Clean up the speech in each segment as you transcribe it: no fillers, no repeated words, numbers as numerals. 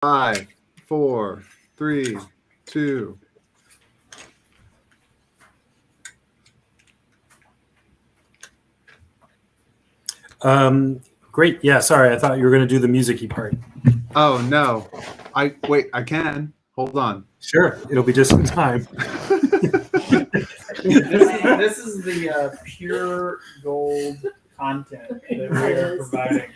5, 4, 3, 2. Great. Yeah, sorry. I thought you were going to do the music-y part. Oh, no. I can. Hold on. Sure. It'll be just in time. This is the pure gold content that we are providing.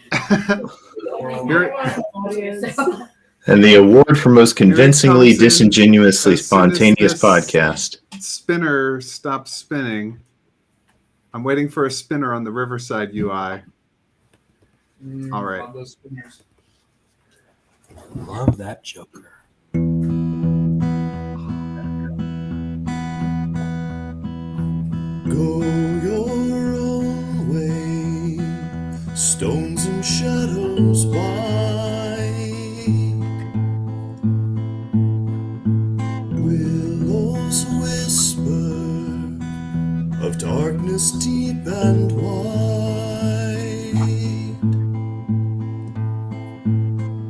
And the award for most convincingly, disingenuously spontaneous podcast. Spinner stops spinning. I'm waiting for a spinner on the Riverside UI. All right. Love those spinners. Love that Joker. Go your own way, stones and shadows by, willows whisper of darkness deep and wide.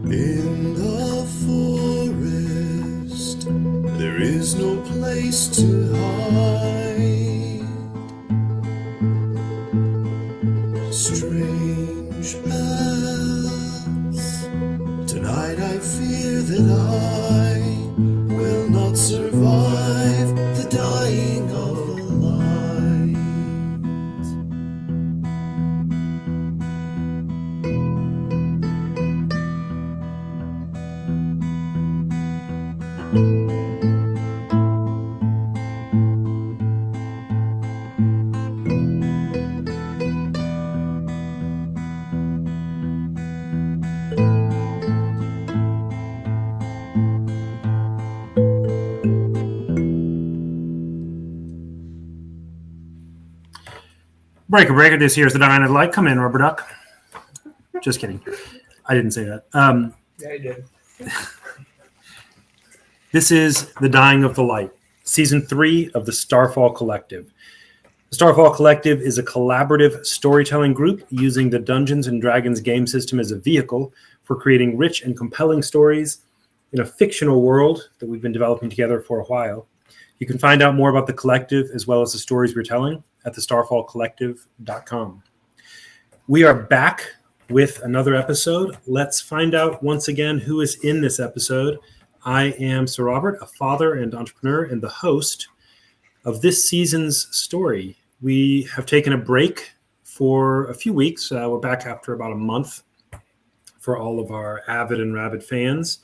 In the forest, there is no place to hide. Strange paths. Tonight I fear that I will not survive the dying of the light. Breaker, this here's the Dying of Light. Come in, Rubber Duck. Just kidding. I didn't say that. Yeah, I did. This is The Dying of the Light, Season 3 of the Starfall Collective. The Starfall Collective is a collaborative storytelling group using the Dungeons & Dragons game system as a vehicle for creating rich and compelling stories in a fictional world that we've been developing together for a while. You can find out more about the collective as well as the stories we're telling at thestarfallcollective.com. We are back with another episode. Let's find out once again who is in this episode. I am Sir Robert, a father and entrepreneur and the host of this season's story. We have taken a break for a few weeks. We're back after about a month for all of our avid and rabid fans.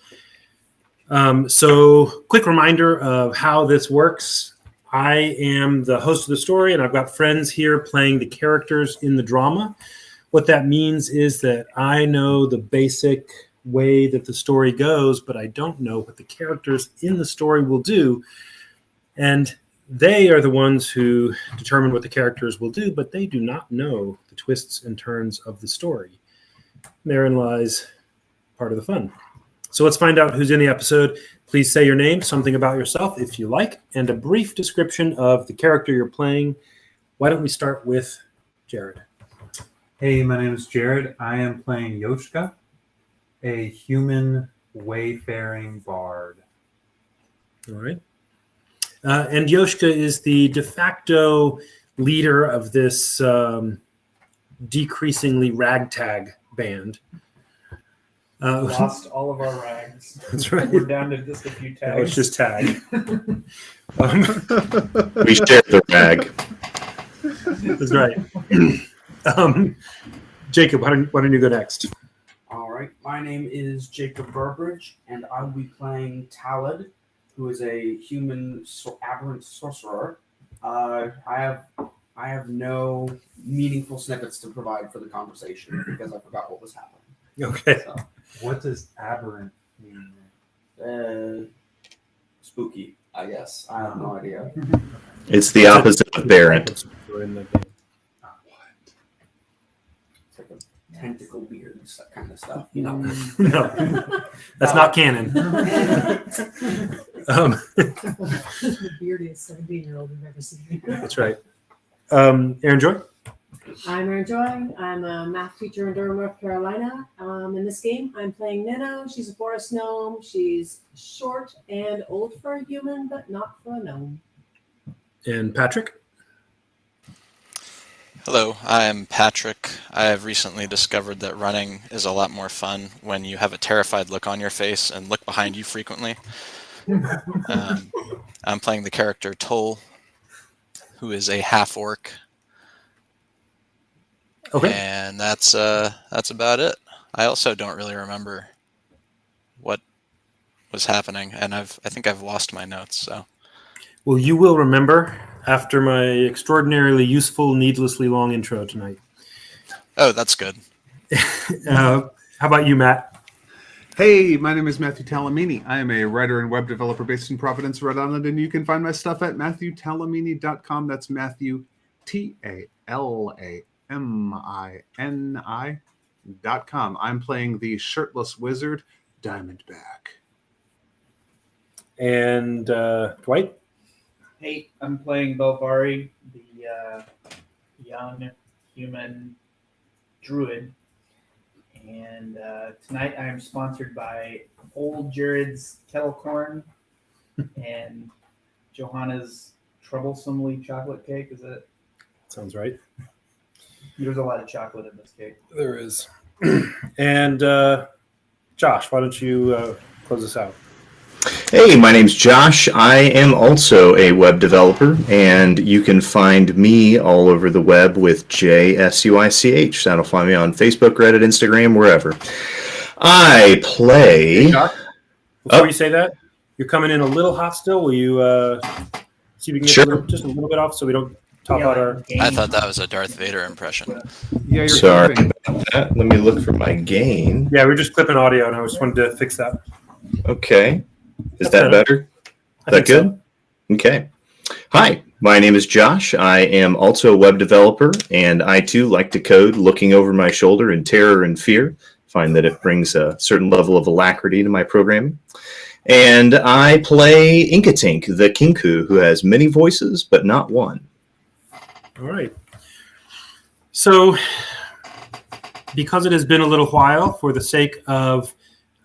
So quick reminder of how this works. I am the host of the story, and I've got friends here playing the characters in the drama. What that means is that I know the basic way that the story goes, but I don't know what the characters in the story will do. And they are the ones who determine what the characters will do, but they do not know the twists and turns of the story. Therein lies part of the fun. So let's find out who's in the episode. Please say your name, something about yourself if you like, and a brief description of the character you're playing. Why don't we start with Jared? Hey, my name is Jared. I am playing Yoshka, a human wayfaring bard. All right. And Yoshka is the de facto leader of this decreasingly ragtag band. Lost all of our rags. That's right. We're down to just a few tags. That was just tag. We shared the rag. That's right. Jacob, why don't you go next? All right. My name is Jacob Burbridge, and I will be playing Talad, who is a human aberrant sorcerer. I have no meaningful snippets to provide for the conversation because I forgot what was happening. Okay. So, What does aberrant mean? spooky, I guess. I have no idea. It's the opposite of Barrett. It's like a tentacle beards, that kind of stuff. You know. No, that's not canon. The beardiest 17-year-old we've ever seen. That's right. Aaron Joy? I'm Erin Joy. I'm a math teacher in Durham, North Carolina. In this game, I'm playing Minnow. She's a forest gnome. She's short and old for a human, but not for a gnome. And Patrick? Hello, I'm Patrick. I have recently discovered that running is a lot more fun when you have a terrified look on your face and look behind you frequently. I'm playing the character Toll, who is a half-orc. Okay. And that's about it. I also don't really remember what was happening, and I think I've lost my notes. So, Well, you will remember after my extraordinarily useful, needlessly long intro tonight. oh, that's good. How about you, Matt? Hey, my name is Matthew Talamini. I am a writer and web developer based in Providence, Rhode Island, and you can find my stuff at MatthewTalamini.com. That's Matthew, TALAMINI.com. I'm playing the shirtless wizard, Diamondback. And Dwight? Hey, I'm playing Belvari, the young human druid. And tonight I am sponsored by Old Jared's Kettlecorn and Johanna's Troublesomely Chocolate Cake. Is it? Sounds right. There's a lot of chocolate in this cake. There is. And Josh, why don't you close us out? Hey, my name's Josh. I am also a web developer, and you can find me all over the web with JSUICH. That'll find me on Facebook, Reddit, Instagram, wherever. I play. Hey, Josh, before you say that, you're coming in a little hot still. Will you see if we can get Sure. just a little bit off so we don't talk about our. I thought that was a Darth Vader impression. Yeah, you're Sorry clipping. about that. Let me look for my gain. Yeah, we're just clipping audio, and I just wanted to fix that. Okay. Is That's that better? I Is that think so. good? Okay. Hi, my name is Josh. I am also a web developer, and I too like to code looking over my shoulder in terror and fear. Find that it brings a certain level of alacrity to my programming. And I play Inkatink, the Kinku, who has many voices, but not one. All right. So, because it has been a little while, for the sake of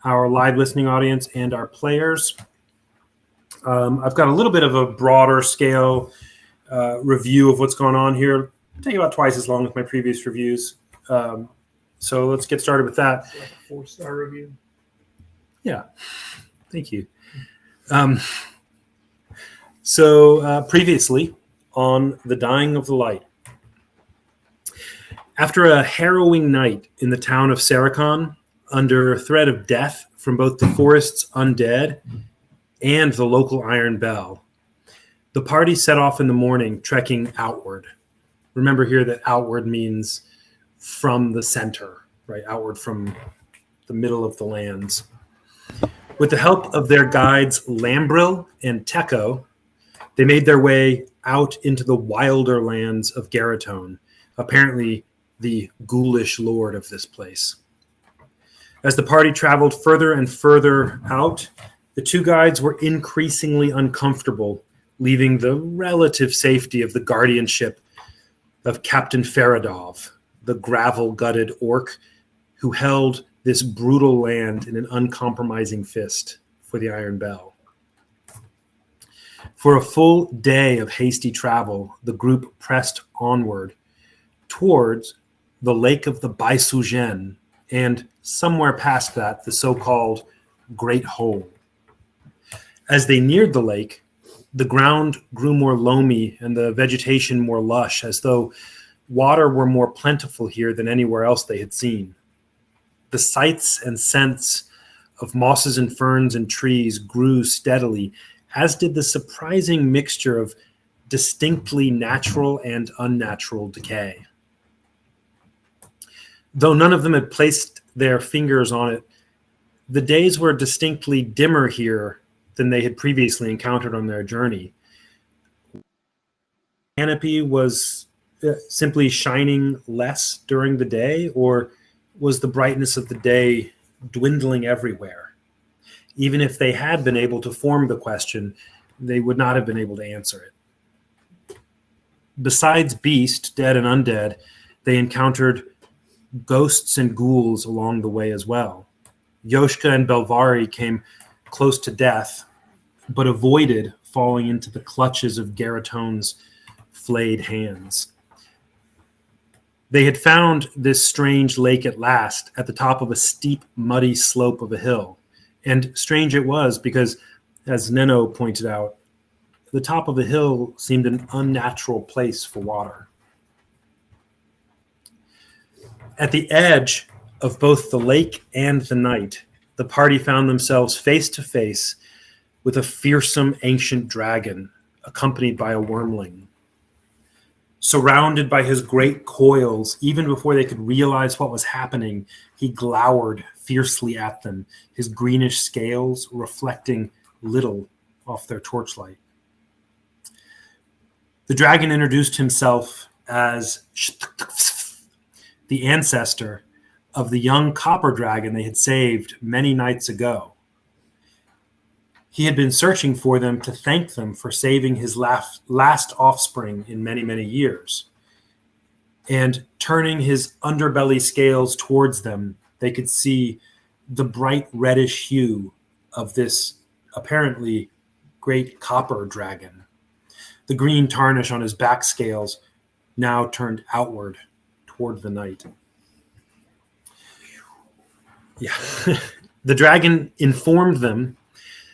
our live listening audience and our players, I've got a little bit of a broader scale review of what's going on here. It'll take about twice as long as my previous reviews. So let's get started with that. Like a 4-star review. Yeah, thank you. So previously on The Dying of the Light, after a harrowing night in the town of Saracon, under threat of death from both the forest's undead and the local Iron Bell, the party set off in the morning, trekking outward. Remember here that outward means from the center, right? Outward from the middle of the lands. With the help of their guides Lambril and Teco, they made their way out into the wilder lands of Garatone, apparently the ghoulish lord of this place. As the party traveled further and further out, the two guides were increasingly uncomfortable, leaving the relative safety of the guardianship of Captain Feridov, the gravel-gutted orc who held this brutal land in an uncompromising fist for the Iron Bell. For a full day of hasty travel, the group pressed onward towards the Lake of the Baisugen, and somewhere past that, the so-called Great Hole. As they neared the lake, the ground grew more loamy and the vegetation more lush, as though water were more plentiful here than anywhere else they had seen. The sights and scents of mosses and ferns and trees grew steadily, as did the surprising mixture of distinctly natural and unnatural decay. Though none of them had placed their fingers on it, the days were distinctly dimmer here than they had previously encountered on their journey. Canopy was simply shining less during the day, or was the brightness of the day dwindling everywhere? Even if they had been able to form the question, they would not have been able to answer it. Besides beast, dead and undead, They encountered ghosts and ghouls along the way as well. Yoshka and Belvari came close to death, but avoided falling into the clutches of Garatone's flayed hands. They had found this strange lake at last at the top of a steep, muddy slope of a hill. And strange it was because, as Neno pointed out, the top of the hill seemed an unnatural place for water. At the edge of both the lake and the night, the party found themselves face to face with a fearsome ancient dragon accompanied by a wormling. Surrounded by his great coils, even before they could realize what was happening, he glowered fiercely at them, his greenish scales reflecting little off their torchlight. The dragon introduced himself as the ancestor of the young copper dragon they had saved many nights ago. He had been searching for them to thank them for saving his last offspring in many, many years. And turning his underbelly scales towards them, they could see the bright reddish hue of this apparently great copper dragon. The green tarnish on his back scales now turned outward toward the night. Yeah. The dragon informed them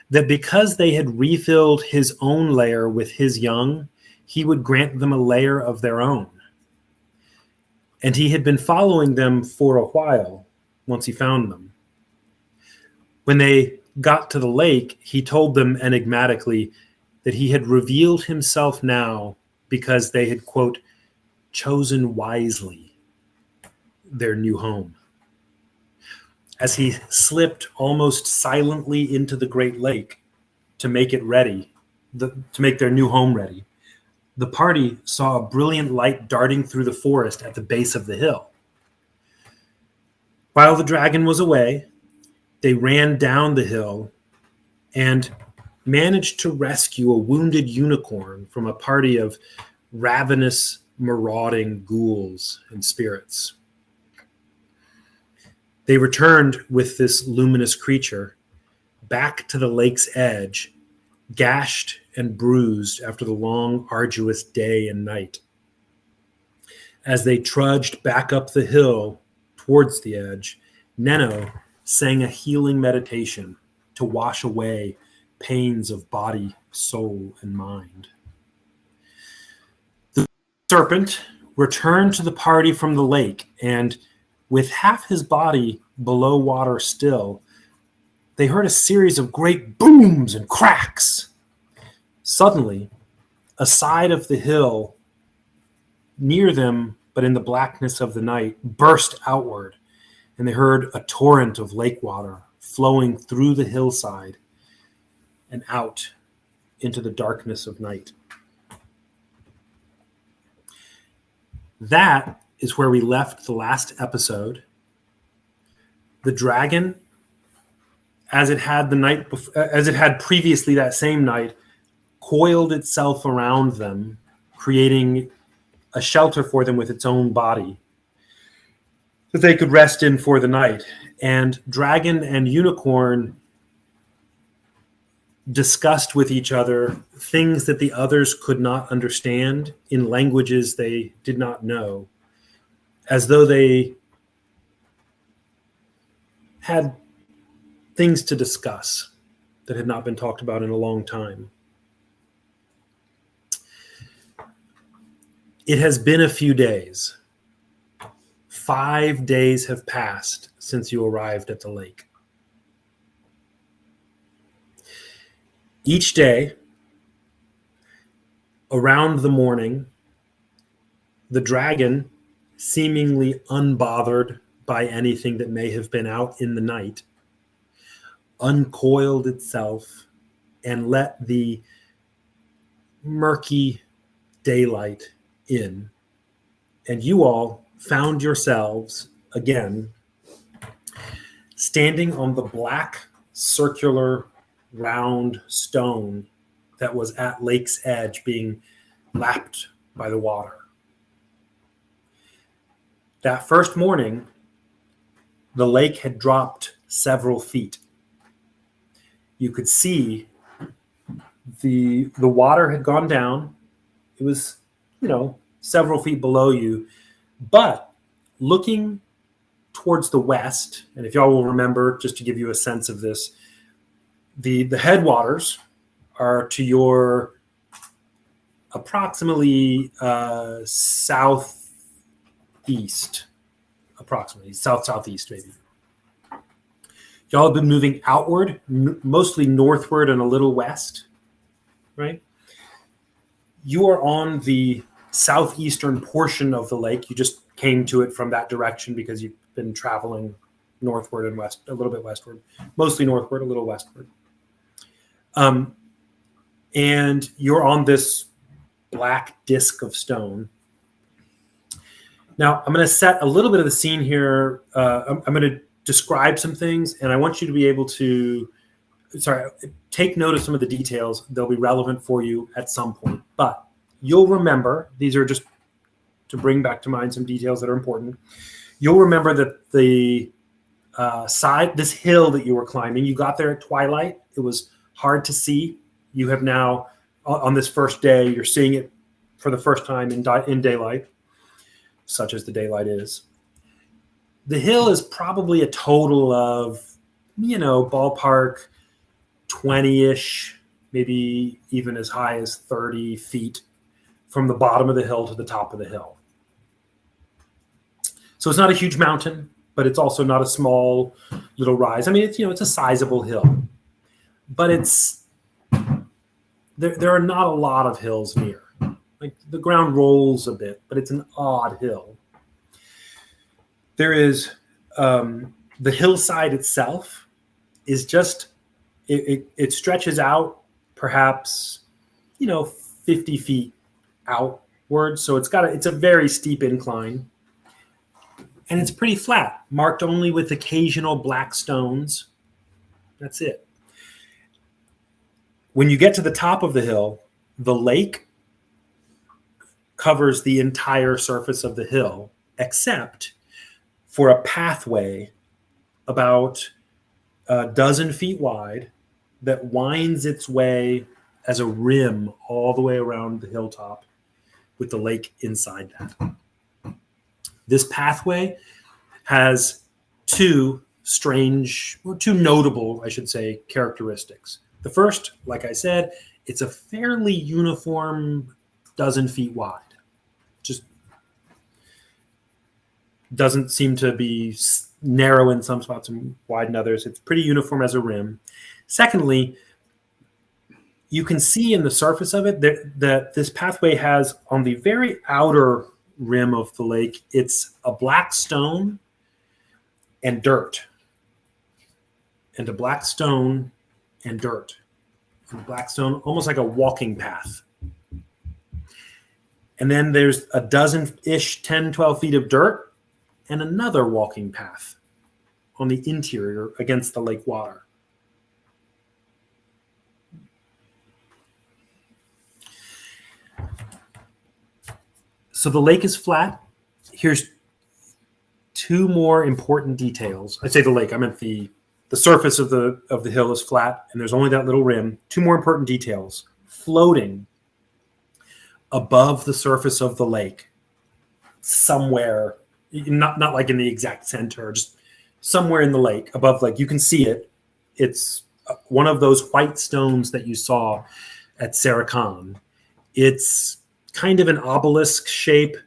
that because they had refilled his own lair with his young, he would grant them a lair of their own. And he had been following them for a while once he found them. When they got to the lake, he told them enigmatically that he had revealed himself now because they had, quote, chosen wisely their new home. As he slipped almost silently into the great lake to make it ready, to make their new home ready, the party saw a brilliant light darting through the forest at the base of the hill. While the dragon was away, they ran down the hill and managed to rescue a wounded unicorn from a party of ravenous, marauding ghouls and spirits. They returned with this luminous creature back to the lake's edge, gashed and bruised after the long, arduous day and night. As they trudged back up the hill towards the edge, Neno sang a healing meditation to wash away pains of body, soul, and mind. The serpent returned to the party from the lake, and with half his body below water still, they heard a series of great booms and cracks. Suddenly, a side of the hill near them, but in the blackness of the night, burst outward, and they heard a torrent of lake water flowing through the hillside and out into the darkness of night. That is where we left the last episode. The dragon, as it had previously that same night, coiled itself around them, creating a shelter for them with its own body that they could rest in for the night. And dragon and unicorn discussed with each other things that the others could not understand in languages they did not know, as though they had things to discuss that had not been talked about in a long time. It has been a few days. 5 days have passed since you arrived at the lake. Each day, around the morning, the dragon, seemingly unbothered by anything that may have been out in the night, uncoiled itself and let the murky daylight in. And you all found yourselves again standing on the black circular round stone that was at lake's edge being lapped by the water. That first morning, the lake had dropped several feet. You could see the water had gone down. It was, several feet below you. But looking towards the west, and if y'all will remember, just to give you a sense of this, the headwaters are to your approximately southeast, approximately southeast maybe. Y'all have been moving outward, mostly northward and a little west, right? You are on the southeastern portion of the lake. You just came to it from that direction because you've been traveling northward and west, a little bit westward, mostly northward, a little westward. And you're on this black disc of stone. Now, I'm going to set a little bit of the scene here. I'm going to describe some things, and I want you to be able to, take note of some of the details. They'll be relevant for you at some point. But you'll remember, these are just to bring back to mind some details that are important. You'll remember that the this hill that you were climbing, you got there at twilight. It was hard to see. You have now, on this first day, you're seeing it for the first time in daylight, such as the daylight is. The hill is probably a total of, ballpark 20-ish, maybe even as high as 30 feet from the bottom of the hill to the top of the hill. So it's not a huge mountain, but it's also not a small little rise. I mean, it's a sizable hill, but there are not a lot of hills near. Like the ground rolls a bit, but it's an odd hill. There is the hillside itself is just it stretches out perhaps 50 feet outward, so it's a very steep incline, and it's pretty flat, marked only with occasional black stones. That's it. When you get to the top of the hill, the lake covers the entire surface of the hill, except for a pathway about a dozen feet wide that winds its way as a rim all the way around the hilltop with the lake inside that. This pathway has two notable, I should say, characteristics. The first, like I said, it's a fairly uniform dozen feet wide. Just doesn't seem to be narrow in some spots and wide in others. It's pretty uniform as a rim. Secondly, you can see in the surface of it that this pathway has, on the very outer rim of the lake, it's a black stone and dirt. And a black stone and dirt. And black stone, almost like a walking path. And then there's a dozen-ish, 10, 12 feet of dirt and another walking path on the interior against the lake water. So the lake is flat. Here's two more important details. I say the lake, I meant the surface of the hill is flat, and there's only that little rim. Two more important details. Floating above the surface of the lake, somewhere, not like in the exact center, just somewhere in the lake, above, like you can see it. It's one of those white stones that you saw at Sarachan. It's kind of an obelisk shape.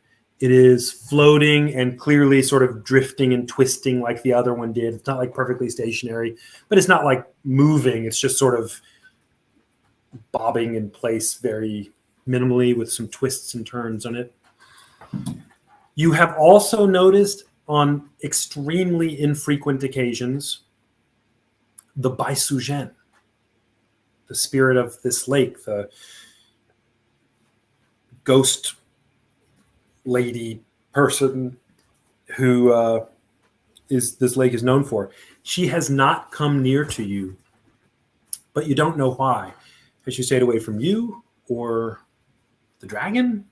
It is floating and clearly sort of drifting and twisting like the other one did. It's not like perfectly stationary, but it's not like moving. It's just sort of bobbing in place very minimally with some twists and turns on it. You have also noticed on extremely infrequent occasions the Baisugen, the spirit of this lake, the ghost lady person who this lake is known for. She has not come near to you, but you don't know why. Has she stayed away from you or the dragon?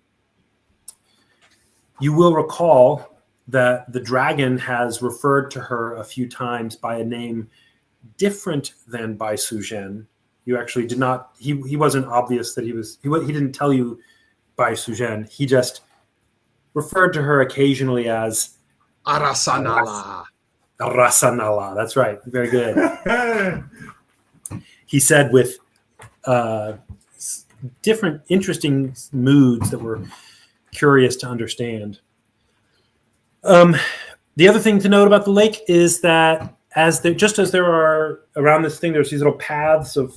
You will recall that the dragon has referred to her a few times by a name different than by Sujen. You actually did not. He wasn't obvious that he was. He didn't tell you by Sujen. He just referred to her occasionally as Arasanala. Rasanala. That's right. Very good. He said with different interesting moods that were curious to understand. The other thing to note about the lake is that as there are around this thing, there's these little paths of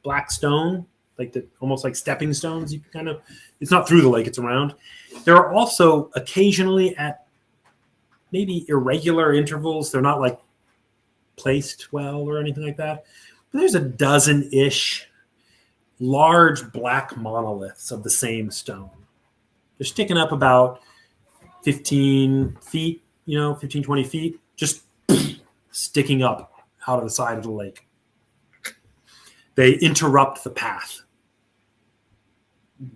black stone, almost like stepping stones. You can kind of, it's not through the lake, it's around. There are also occasionally at maybe irregular intervals, they're not like placed well or anything like that, but there's a dozen-ish large black monoliths of the same stone. They're sticking up about 15 feet, 15, 20 feet, just sticking up out of the side of the lake. They interrupt the path. Can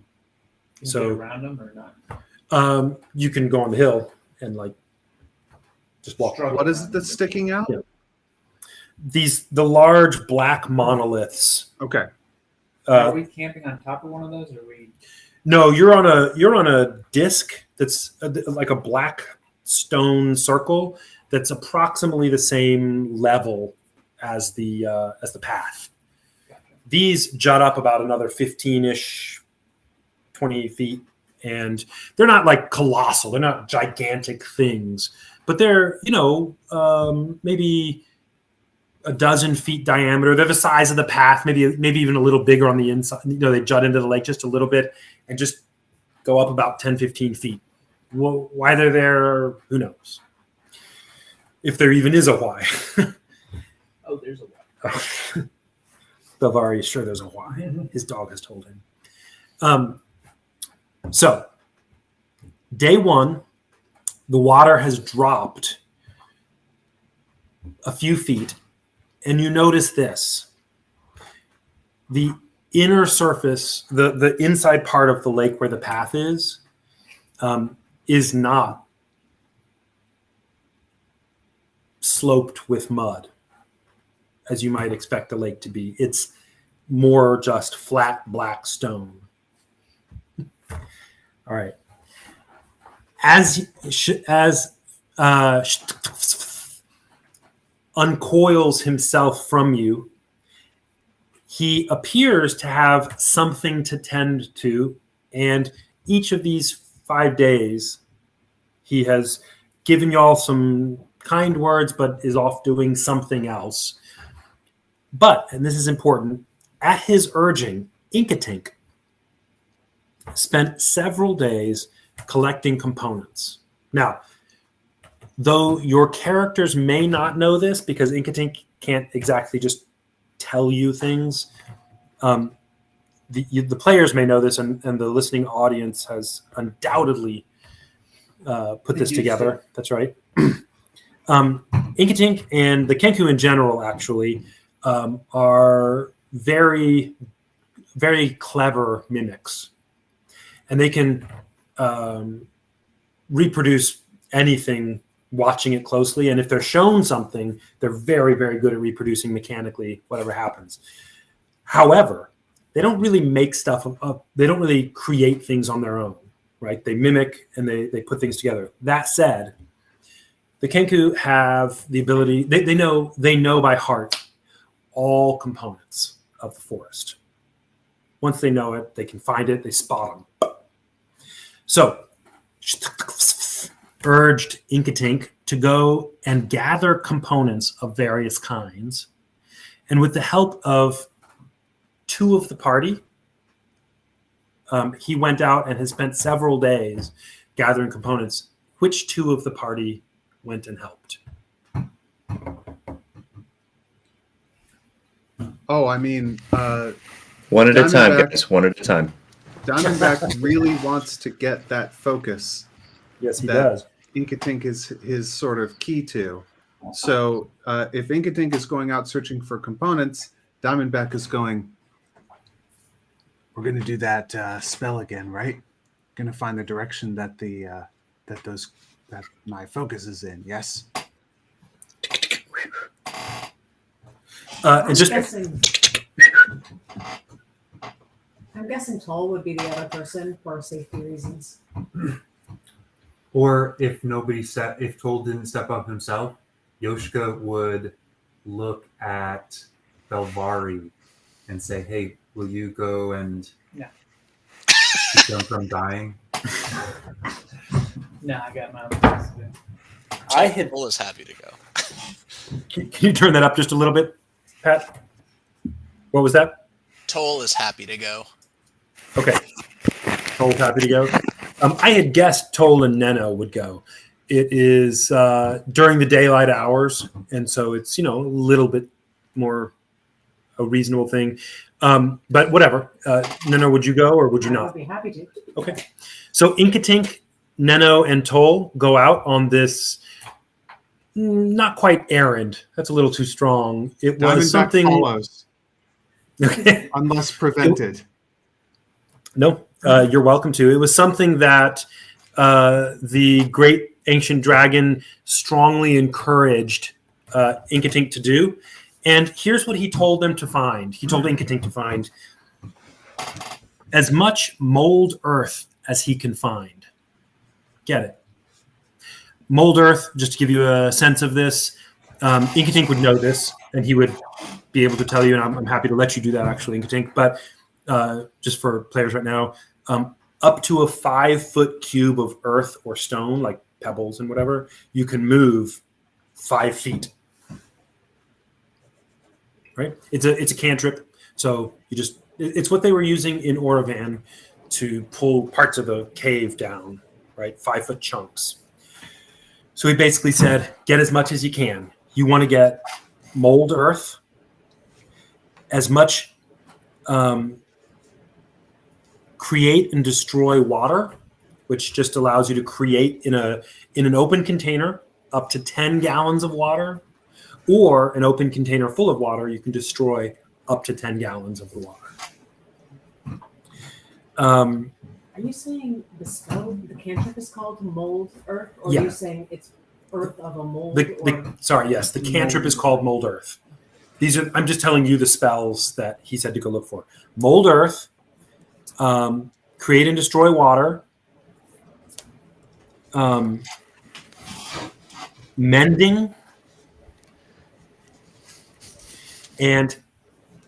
you get around them or not? You can go on the hill and just walk. What is it that's sticking out? Yeah. The large black monoliths. Okay. Are we camping on top of one of those, or are we? No, you're on a disc that's like a black stone circle that's approximately the same level as the path. Gotcha. These jut up about another 15-ish, 20 feet, and they're not like colossal. They're not gigantic things, but they're maybe a dozen feet diameter. They're the size of the path, maybe even a little bigger on the inside. They jut into the lake just a little bit and just go up about 10, 15 feet. Well, why they're there, who knows? If there even is a why. Oh, there's a why. Belvari is sure there's a why. His dog has told him. So, day one, the water has dropped a few feet, and you notice this. The inner surface, the inside part of the lake where the path is not sloped with mud, as you might expect a lake to be. It's more just flat black stone. All right. As uncoils himself from you, he appears to have something to tend to, and each of these 5 days, he has given y'all some kind words, but is off doing something else. But, and this is important, at his urging, Inkatink spent several days collecting components. Now, though your characters may not know this because Inkatink can't exactly just tell you things, the players may know this, and the listening audience has undoubtedly put this together. That's right. Inkatink and the Kenku in general, actually, are very, very clever mimics. And they can reproduce anything watching it closely. And if they're shown something, they're very, very good at reproducing mechanically whatever happens. However, they don't really make stuff up. They don't really create things on their own, right? They mimic and they put things together. That said, the Kenku have the ability, they know by heart all components of the forest. Once they know it, they can find it, they spot them. So, urged Inkatink to go and gather components of various kinds. And with the help of 2 of the party, he went out and has spent several days gathering components. Which 2 of the party went and helped? Oh, I mean, one at a time, Diamondback- guys. One at a time. Diamondback really wants to get that focus. Yes, he that does. Inkatink is his sort of key to. So if Inkatink is going out searching for components, Diamondback is going, we're going to do that spell again, right? Going to find the direction that that those that my focus is in. Yes. I'm And just guessing Toll would be the other person for safety reasons. Or if if Toll didn't step up himself, Yoshka would look at Belvari and say, "Hey, will you go and No. keep them from dying?" No, I got my own things to do. I had Toll is happy to go. can you turn that up just a little bit, Pat? What was that? Toll is happy to go. Okay. Toll happy to go. I had guessed Toll and Neno would go. It is during the daylight hours, and so it's a little bit more a reasonable thing. But whatever. Neno, would you go or would you I not? would be happy to. Okay. So Inkatink, Neno, and Toll go out on this not quite errand. That's a little too strong. It was Diamondback something. follows Okay. unless prevented. No, you're welcome to. It was something that the great ancient dragon strongly encouraged Inkatink to do. And here's what he told them to find. He told Inkatink to find as much mold earth as he can find. Get it? Mold earth, just to give you a sense of this, Inkatink would know this, and he would be able to tell you, and I'm happy to let you do that, actually, Inkatink, but just for players right now, up to a 5-foot cube of earth or stone, like pebbles and whatever, you can move 5 feet. Right? It's a cantrip, so it's what they were using in Oravan to pull parts of the cave down, right? 5-foot chunks. So he basically said, get as much as you can. You want to get mold earth, as much create and destroy water, which just allows you to create in an open container up to 10 gallons of water, or an open container full of water, you can destroy up to 10 gallons of the water. Are you saying the cantrip is called mold earth, or Yeah. are you saying it's earth of a mold? The cantrip is called mold earth. I'm just telling you the spells that he said to go look for. Mold earth, create and destroy water, mending, and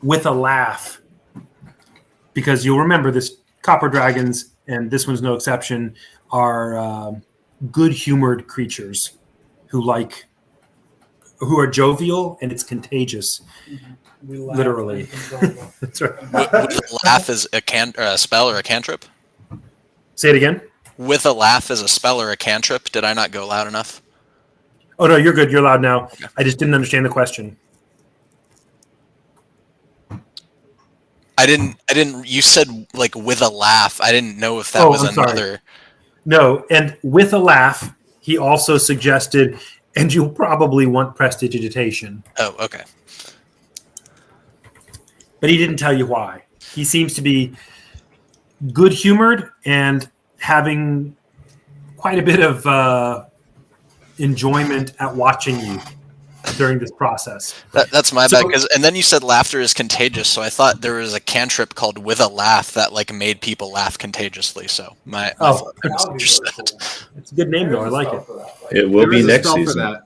with a laugh, because you'll remember this copper dragons, and this one's no exception, are good-humored creatures who are jovial, and it's contagious. We laugh Literally. uncontrollably. That's right. With a laugh is a spell or a cantrip? Say it again. With a laugh is a spell or a cantrip? Did I not go loud enough? Oh no, you're good. You're loud now. Okay. I just didn't understand the question. I didn't. You said like with a laugh. I didn't know if that Oh, was I'm sorry. another. No, and with a laugh, he also suggested, and you'll probably want prestidigitation, Oh, okay. but he didn't tell you why. He seems to be good-humored and having quite a bit of enjoyment at watching you during this process. That's my So- bad. And then you said laughter is contagious, so I thought there was a cantrip called with a laugh that like made people laugh contagiously. So my Oh. thought was interested. It's a good name, though. I like it. It will There be is a next spell for season. that.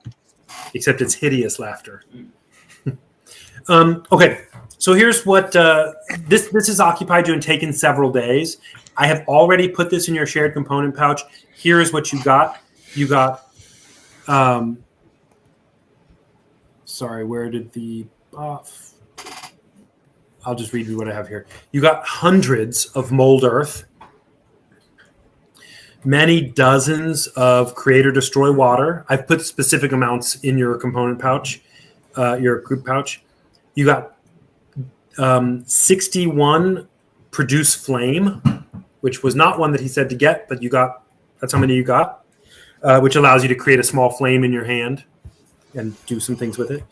Except it's hideous laughter. Okay, so here's what this has occupied you and taken several days. I have already put this in your shared component pouch. Here is what you got. You got, sorry, where did the, I'll just read you what I have here. You got hundreds of mold earth, many dozens of create or destroy water. I've put specific amounts in your component pouch, your group pouch. You got 61 produce flame, which was not one that he said to get, but that's how many you got, which allows you to create a small flame in your hand and do some things with it.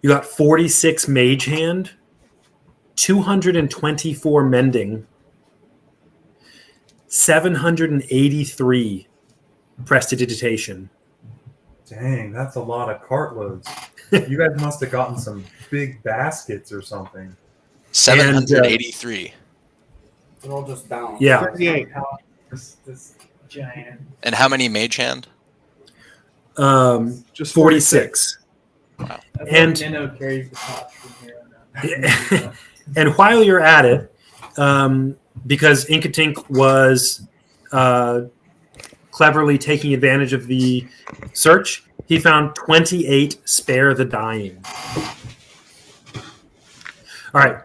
You got 46 mage hand, 224 mending, 783 prestidigitation. Dang, that's a lot of cartloads. You guys must have gotten some big baskets or something. 783. They're all just down. Yeah. 38. This giant. And how many mage hand? Just 46. That's And- what Nino carries the pot from here on out. And while you're at it, because Inkatink was cleverly taking advantage of the search, he found 28 spare the dying. All right.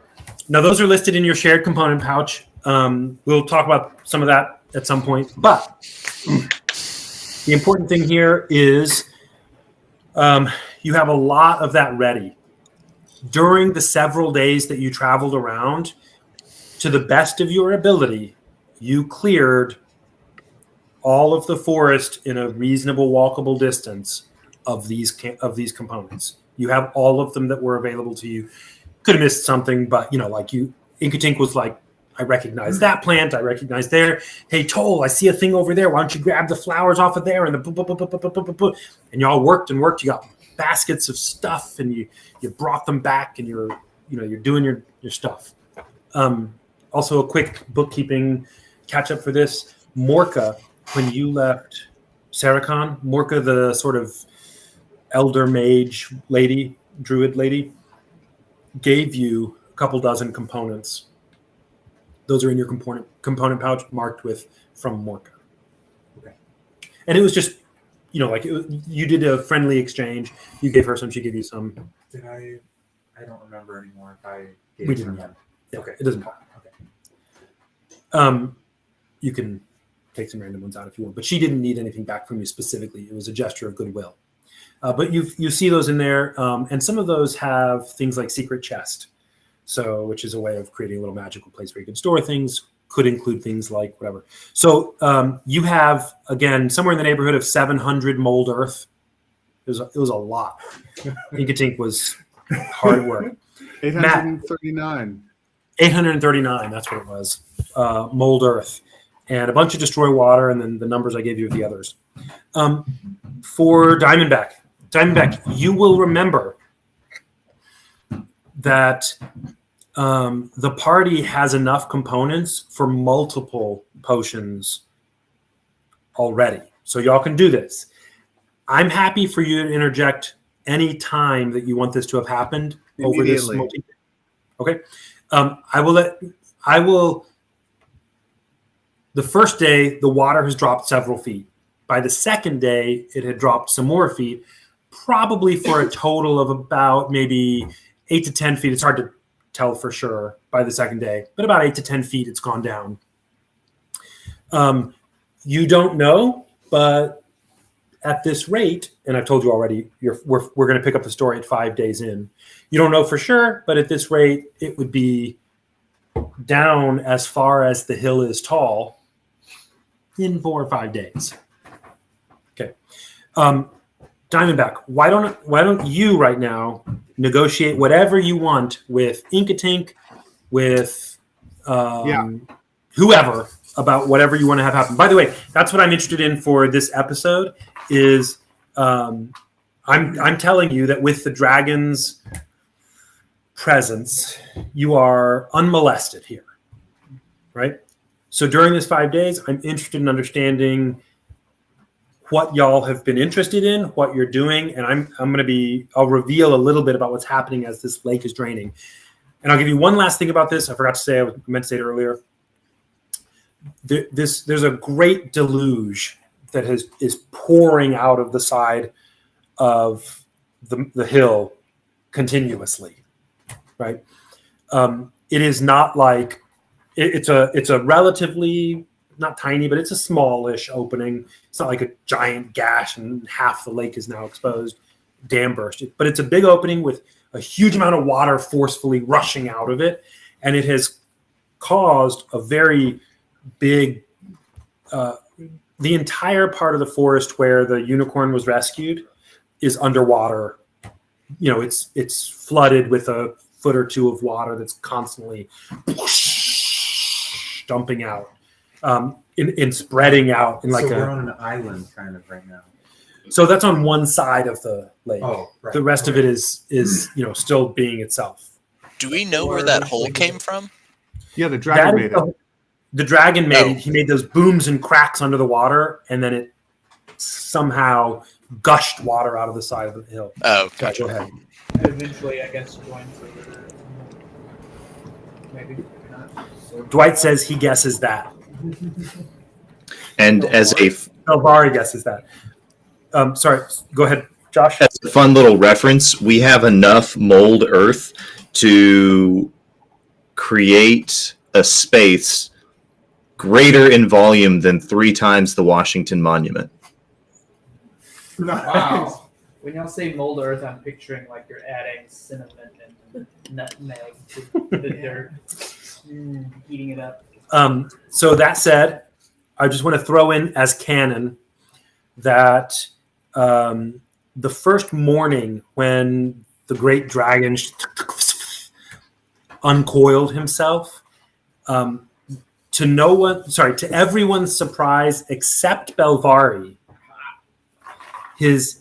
Now, those are listed in your shared component pouch. We'll talk about some of that at some point. But the important thing here is you have a lot of that ready. During the several days that you traveled around, to the best of your ability, you cleared all of the forest in a reasonable walkable distance of these components. You have all of them that were available to you. Could have missed something, but Inkatink was like, I recognize that plant. I recognize there. Hey, Toll, I see a thing over there. Why don't you grab the flowers off of there? And and y'all worked and worked. You got baskets of stuff, and you brought them back, and you're doing your stuff. Also, a quick bookkeeping catch up for this. Morka, when you left Saracon, Morka, the sort of elder mage lady, druid lady, gave you a couple dozen components. Those are in your component pouch marked with from Morka. Okay. And it was just, you did a friendly exchange. You gave her some, she gave you some. Did I don't remember anymore if I We gave didn't. them. Yeah, okay, it doesn't matter. Okay. You can take some random ones out if you want, but she didn't need anything back from you specifically. It was a gesture of goodwill. But you see those in there, and some of those have things like secret chest, which is a way of creating a little magical place where you can store things. Could include things like whatever. So you have, again, somewhere in the neighborhood of 700 mold earth. It was a lot. Inkatink was hard work. 839. 839, that's what it was. Mold earth. And a bunch of destroy water, and then the numbers I gave you of the others. For Diamondback, you will remember that the party has enough components for multiple potions already. So y'all can do this. I'm happy for you to interject any time that you want this to have happened over this. Immediately. Okay. I will. The first day, the water has dropped several feet. By the second day, it had dropped some more feet, probably for a total of about maybe 8 to 10 feet. It's hard to tell for sure by the second day, but about 8 to 10 feet it's gone down. You don't know, but at this rate, and I've told you already, we're going to pick up the story at 5 days in. You don't know for sure, but at this rate, it would be down as far as the hill is tall in 4 or 5 days. Okay. Diamondback, why don't you right now negotiate whatever you want with Inkatink, with whoever, about whatever you want to have happen. By the way, that's what I'm interested in for this episode is I'm telling you that with the dragon's presence, you are unmolested here, right? So during this 5 days, I'm interested in understanding what y'all have been interested in, what you're doing, and I'll reveal a little bit about what's happening as this lake is draining. And I'll give you one last thing about this. I forgot to say, I meant to say it earlier. There's a great deluge that is pouring out of the side of the hill continuously, right? It is not like it's a relatively, not tiny, but it's a smallish opening. It's not like a giant gash and half the lake is now exposed, dam burst. But it's a big opening with a huge amount of water forcefully rushing out of it, and it has caused a very big. The entire part of the forest where the unicorn was rescued is underwater. You know, it's flooded with a foot or two of water that's constantly dumping out. in spreading out in like so a. we're on an island kind of right now. So that's on one side of the lake. Oh, right. The rest of it is still being itself. Do we know where that hole came from? Yeah, the dragon made it. The dragon made Oh. it. He made those booms and cracks under the water, and then it somehow gushed water out of the side of the hill. Oh, Go gotcha. ahead. Eventually, I guess, joins over. Maybe not. Dwight says he guesses that. And as a Elvari guesses that. Sorry, go ahead, Josh. As a fun little reference, we have enough mold earth to create a space greater in volume than 3 times the Washington Monument. Wow. When y'all say mold earth, I'm picturing like you're adding cinnamon and nutmeg to the dirt, heating it up. So that said, I just want to throw in as canon that the first morning when the great dragon uncoiled himself, to everyone's surprise except Belvari, his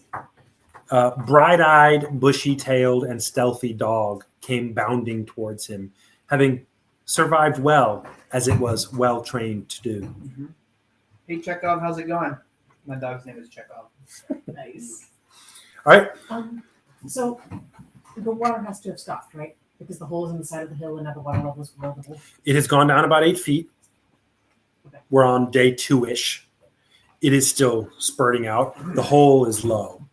bright-eyed, bushy-tailed, and stealthy dog came bounding towards him, having survived well, as it was well trained to do. Hey, Chekhov, how's it going? My dog's name is Chekhov. Nice. All right. So the water has to have stopped, right? Because the hole is in the side of the hill and now the water level is below the hole. It has gone down about 8 feet. Okay. We're on day 2-ish. It is still spurting out. The hole is low.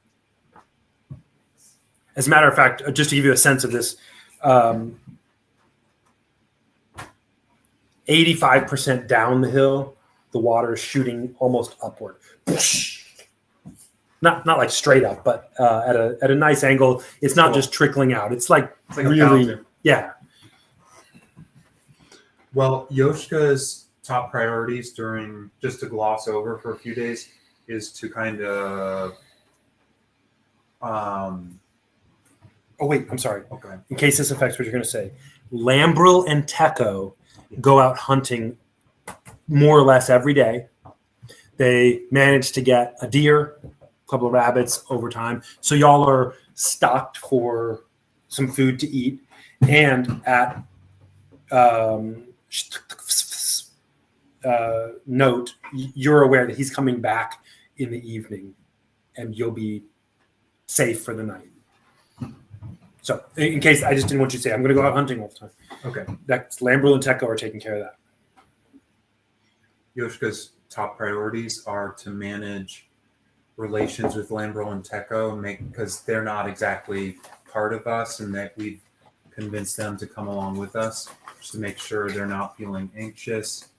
As a matter of fact, just to give you a sense of this, 85% down the hill, the water is shooting almost upward. Not like straight up, but at a nice angle. It's not just trickling out. It's like It's like a really, fountain. yeah. Well, Yoshka's top priorities during, just to gloss over for a few days, is to kind of Oh wait, I'm sorry. okay. In case this affects what you're going to say, Lambril and Teco go out hunting more or less every day. They manage to get a deer, a couple of rabbits over time. So y'all are stocked for some food to eat. And at note, you're aware that he's coming back in the evening and you'll be safe for the night. So in case I just didn't want you to say, I'm going to go out hunting all the time. Okay. That's Lambril and Teco are taking care of that. Yoshka's top priorities are to manage relations with Lambril and Teco, because they're not exactly part of us, and that we've convinced them to come along with us, just to make sure they're not feeling anxious,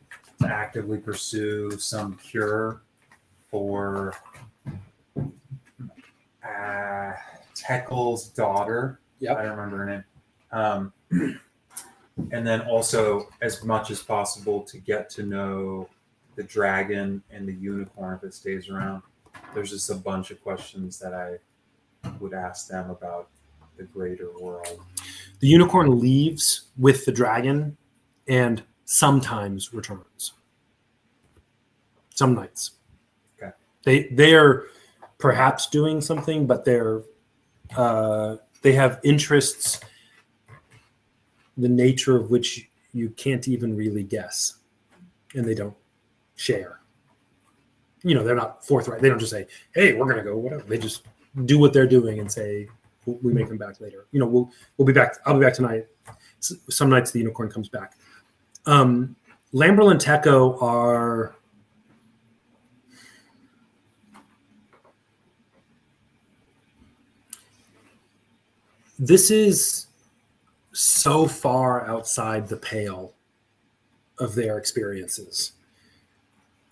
to actively pursue some cure for Tekel's daughter. Yep. I don't remember her name. And then also, as much as possible, to get to know the dragon and the unicorn if it stays around. There's just a bunch of questions that I would ask them about the greater world. The unicorn leaves with the dragon and sometimes returns. Some nights. Okay. They are perhaps doing something, but they have interests, the nature of which you can't even really guess, and they don't share. They're not forthright. They don't just say, "Hey, we're gonna go," whatever. They just do what they're doing and say, "We make them back later." We'll be back. I'll be back tonight. Some nights the unicorn comes back. Lambril and Teco are. This is so far outside the pale of their experiences.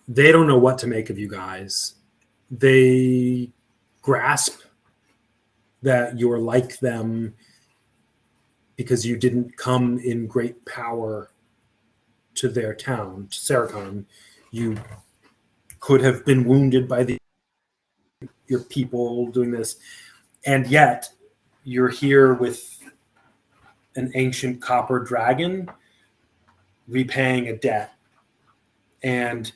They don't know what to make of you guys. They grasp that you're like them because you didn't come in great power to their town, to Saracon. You could have been wounded by your people doing this, and yet you're here with an ancient copper dragon repaying a debt. and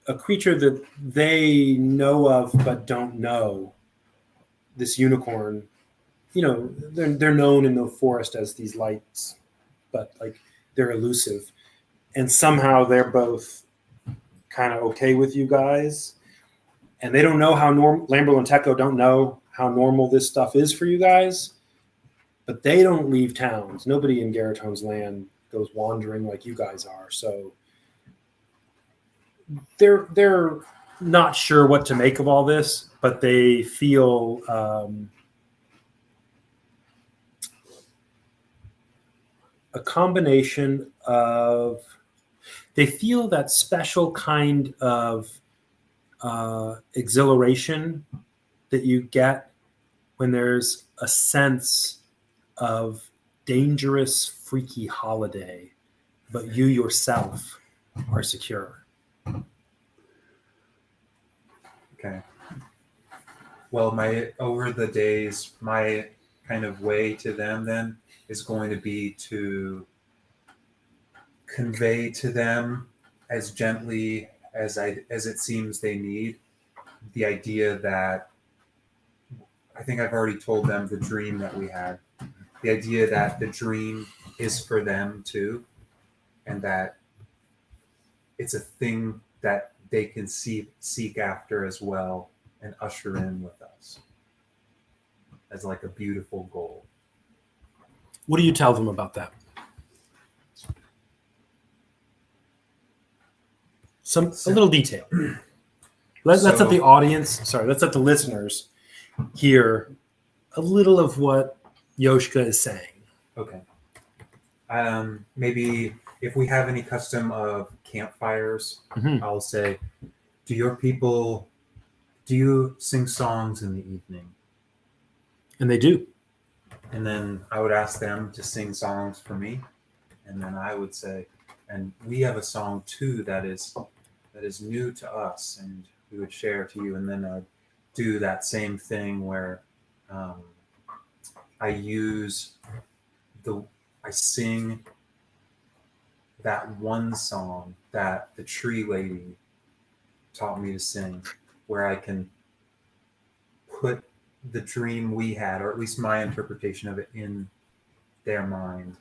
a creature that they know of but don't know, this unicorn, they're known in the forest as these lights, but like they're elusive. And somehow they're both kind of okay with you guys. And they don't know how Lambrel and Teco don't know how normal this stuff is for you guys. But they don't leave towns. Nobody in Garatone's land goes wandering like you guys are. So they're not sure what to make of all this, but they feel a combination of, they feel that special kind of exhilaration that you get when there's a sense of dangerous, freaky holiday, but you yourself are secure. Okay. Well, over the days, my kind of way to them then is going to be to convey to them as gently as it seems they need the idea that I think I've already told them the dream that we had. The idea that the dream is for them too, and that it's a thing that they can seek after as well and usher in with us as like a beautiful goal. What do you tell them about that? A little detail. Let's let the audience, let's let the listeners hear a little of what Yoshka is saying. Okay. Maybe if we have any custom of campfires, I'll say, do you sing songs in the evening? And they do. And then I would ask them to sing songs for me. And then I would say, and we have a song too that is new to us, and we would share to you. And then I'd do that same thing where I sing that one song that the tree lady taught me to sing, where I can put the dream we had, or at least my interpretation of it, in their mind.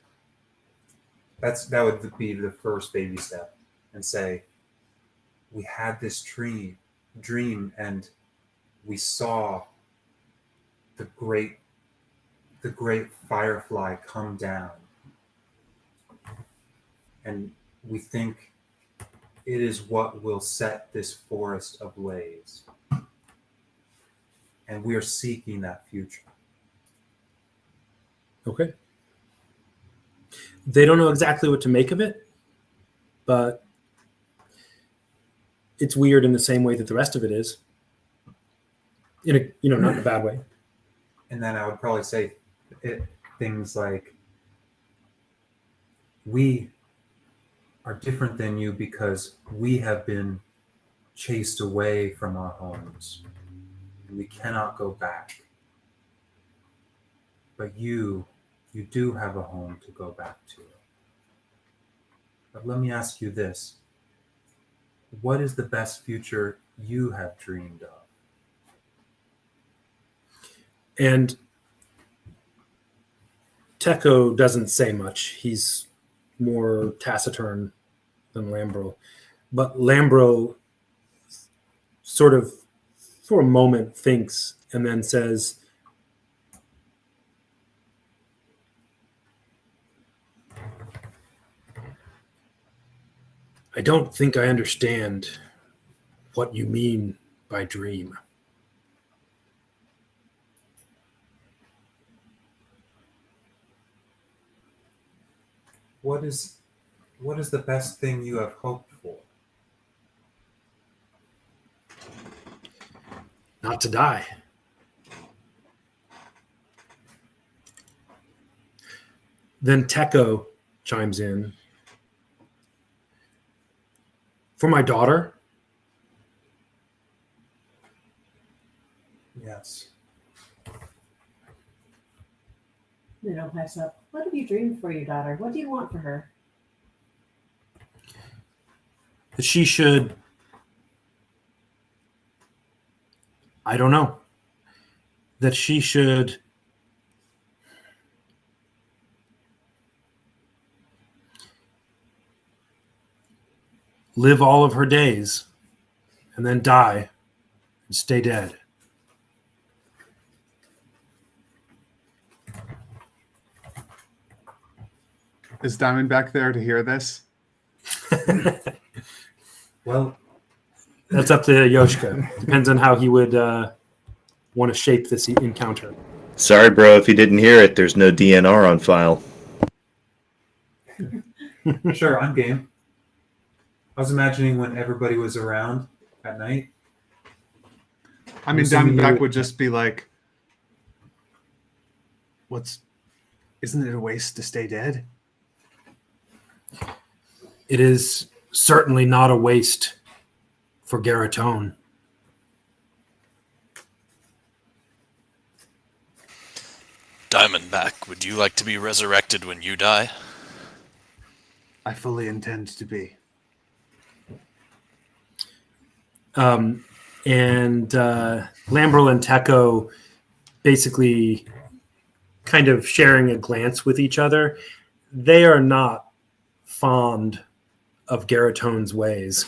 That would be the first baby step, and say, we had this dream, and we saw the great firefly come down, and we think it is what will set this forest ablaze. And we are seeking that future. Okay. They don't know exactly what to make of it, but it's weird in the same way that the rest of it is. In a, not in a bad way. And then I would probably say things like, we are different than you because we have been chased away from our homes. And we cannot go back. But you do have a home to go back to. But let me ask you this. What is the best future you have dreamed of? And Teco doesn't say much. He's more taciturn than Lambrel. But Lambrel sort of, for a moment, thinks and then says, I don't think I understand what you mean by dream. What is the best thing you have hoped for? Not to die. Then Teco chimes in. For my daughter? Yes. Minnow pipes up. What have you dreamed for your daughter? What do you want for her? that she should, I don't know, that she should live all of her days and then die and stay dead. Is Diamondback there to hear this? Well, That's up to Yoshka. Depends on how he would want to shape this encounter. Sorry, bro, if you didn't hear it, there's no DNR on file. sure, I'm game. I was imagining when everybody was around at night. I mean, assuming Diamondback you- would just be like, isn't it a waste to stay dead? It is certainly not a waste for Garatone. Diamondback, would you like to be resurrected when you die? I fully intend to be. And Lambrel and Teko basically kind of sharing a glance with each other. They are not fond of Garatone's ways.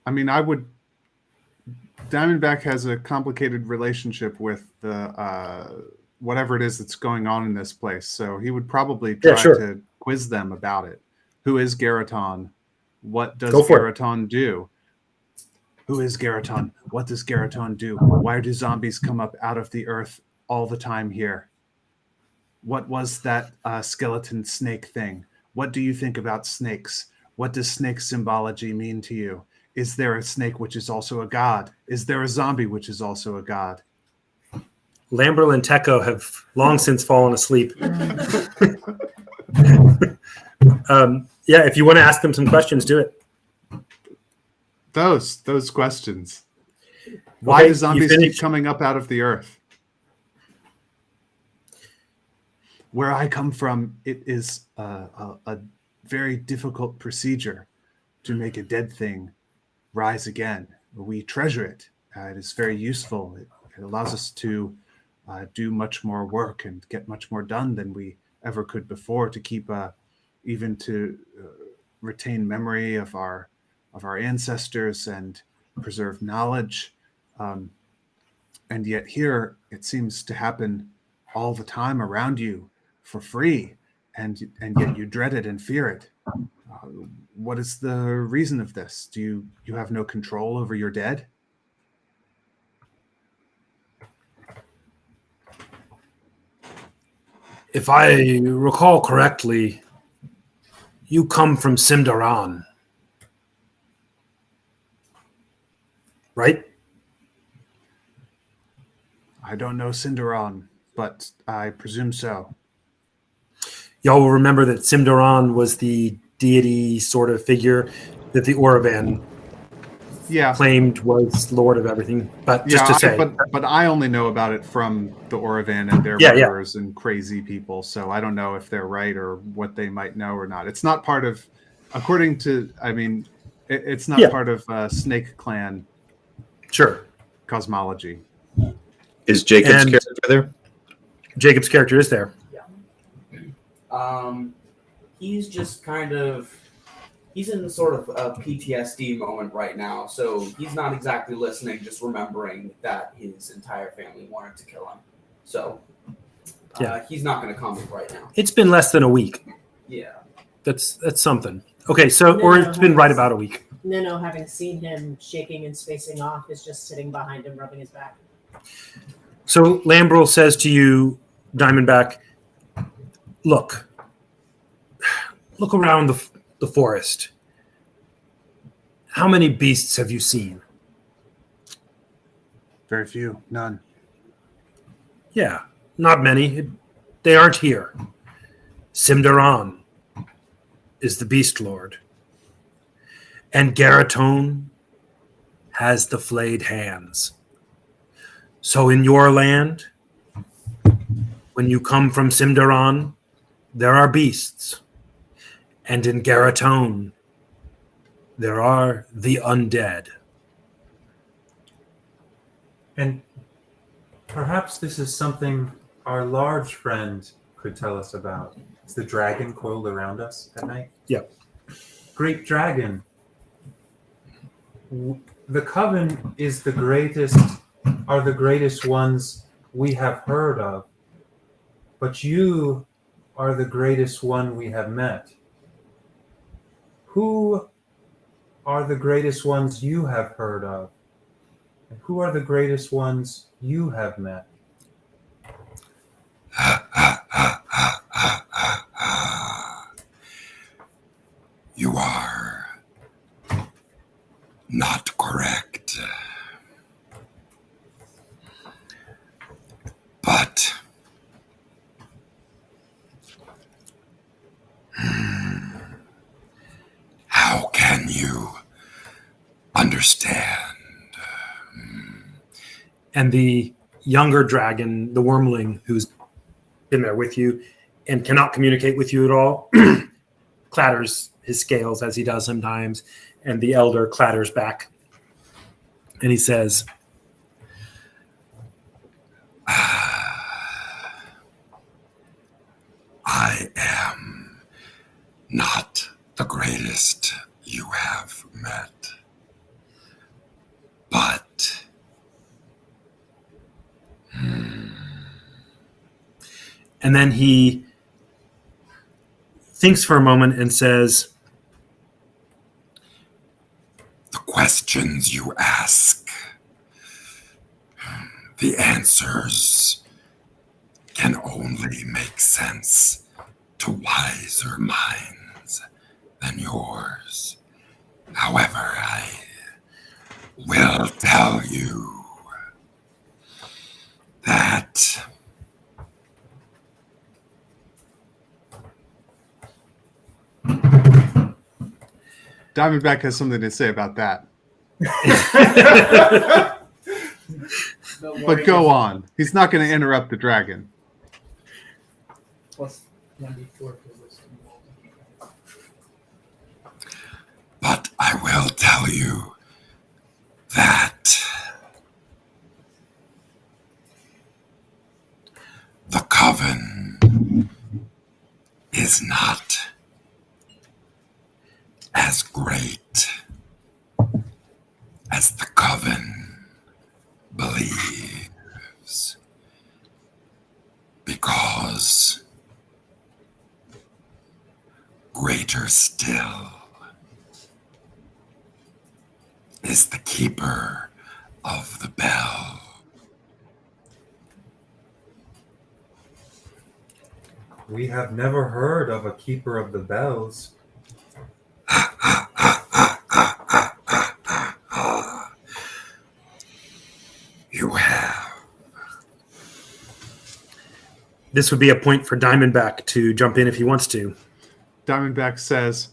I mean, Diamondback has a complicated relationship with the whatever it is that's going on in this place, so he would probably try to quiz them about it. Who is Garaton? What does Garaton do? Who is Garaton? What does Garaton do? Why do zombies come up out of the earth all the time here? What was that skeleton snake thing? What do you think about snakes? What does snake symbology mean to you? Is there a snake which is also a god? Is there a zombie which is also a god? Lambrel and Teko have long since fallen asleep. Yeah, if you want to ask them some questions, do it. Those questions. Why Okay, do zombies you keep finished? coming up out of the earth? Where I come from, it is a very difficult procedure to make a dead thing rise again. We treasure it. It is very useful. It allows us to do much more work and get much more done than we ever could before, to keep even to retain memory of our ancestors and preserve knowledge. And yet here it seems to happen all the time around you for free, and yet you dread it and fear it. What is the reason of this? Do you have no control over your dead? If I recall correctly, you come from Simdaran, right? I don't know Cinderon, but I presume so. Y'all will remember that Simdaran was the deity sort of figure that the Oravan Yeah. claimed was lord of everything. But just to say, but I only know about it from the Oravan and their Yeah, yeah. murderers and crazy people, so I don't know if they're right or what they might know or not. It's not part of, according to, I mean, it's not Yeah. part of Snake Clan sure, cosmology. Is Jacob's And- character there? Jacob's character is there. He's just kind of, he's in sort of a PTSD moment right now, so he's not exactly listening, just remembering that his entire family wanted to kill him. So he's not going to comment right now. It's been less than a week. Yeah. That's something. Okay, so or it's been right about a week. Nino, having seen him shaking and spacing off, is just sitting behind him, rubbing his back. So Lambrel says to you, Diamondback, look around the forest. How many beasts have you seen? Very few, none. Yeah, not many. They aren't here. Simdaran is the Beast Lord. And Garatone has the flayed hands. So in your land, when you come from Simdaran, there are beasts. And in Garatone, There are the undead. And perhaps this is something our large friend could tell us about. Is the dragon coiled around us at night? Yep. Great dragon. The coven is the greatest, are the greatest ones we have heard of. But you are the greatest one we have met. Who are the greatest ones you have heard of? And who are the greatest ones you have met? You are not correct. But how can you understand? And the younger dragon, the wormling, who's been there with you and cannot communicate with you at all, clatters his scales as he does sometimes, and the elder clatters back. And he says, I am not the greatest you have met. But and then he thinks for a moment and says, the questions you ask, the answers can only make sense to wiser minds than yours. However, I will tell you that Diamondback has something to say about that. But go on. He's not going to interrupt the dragon. Plus 1d4 for wisdom. But I will tell you that the coven is not as great as the coven believes, because greater still is the keeper of the bell. We have never heard of a keeper of the bells. You have. this would be a point for Diamondback to jump in if he wants to. Diamondback says,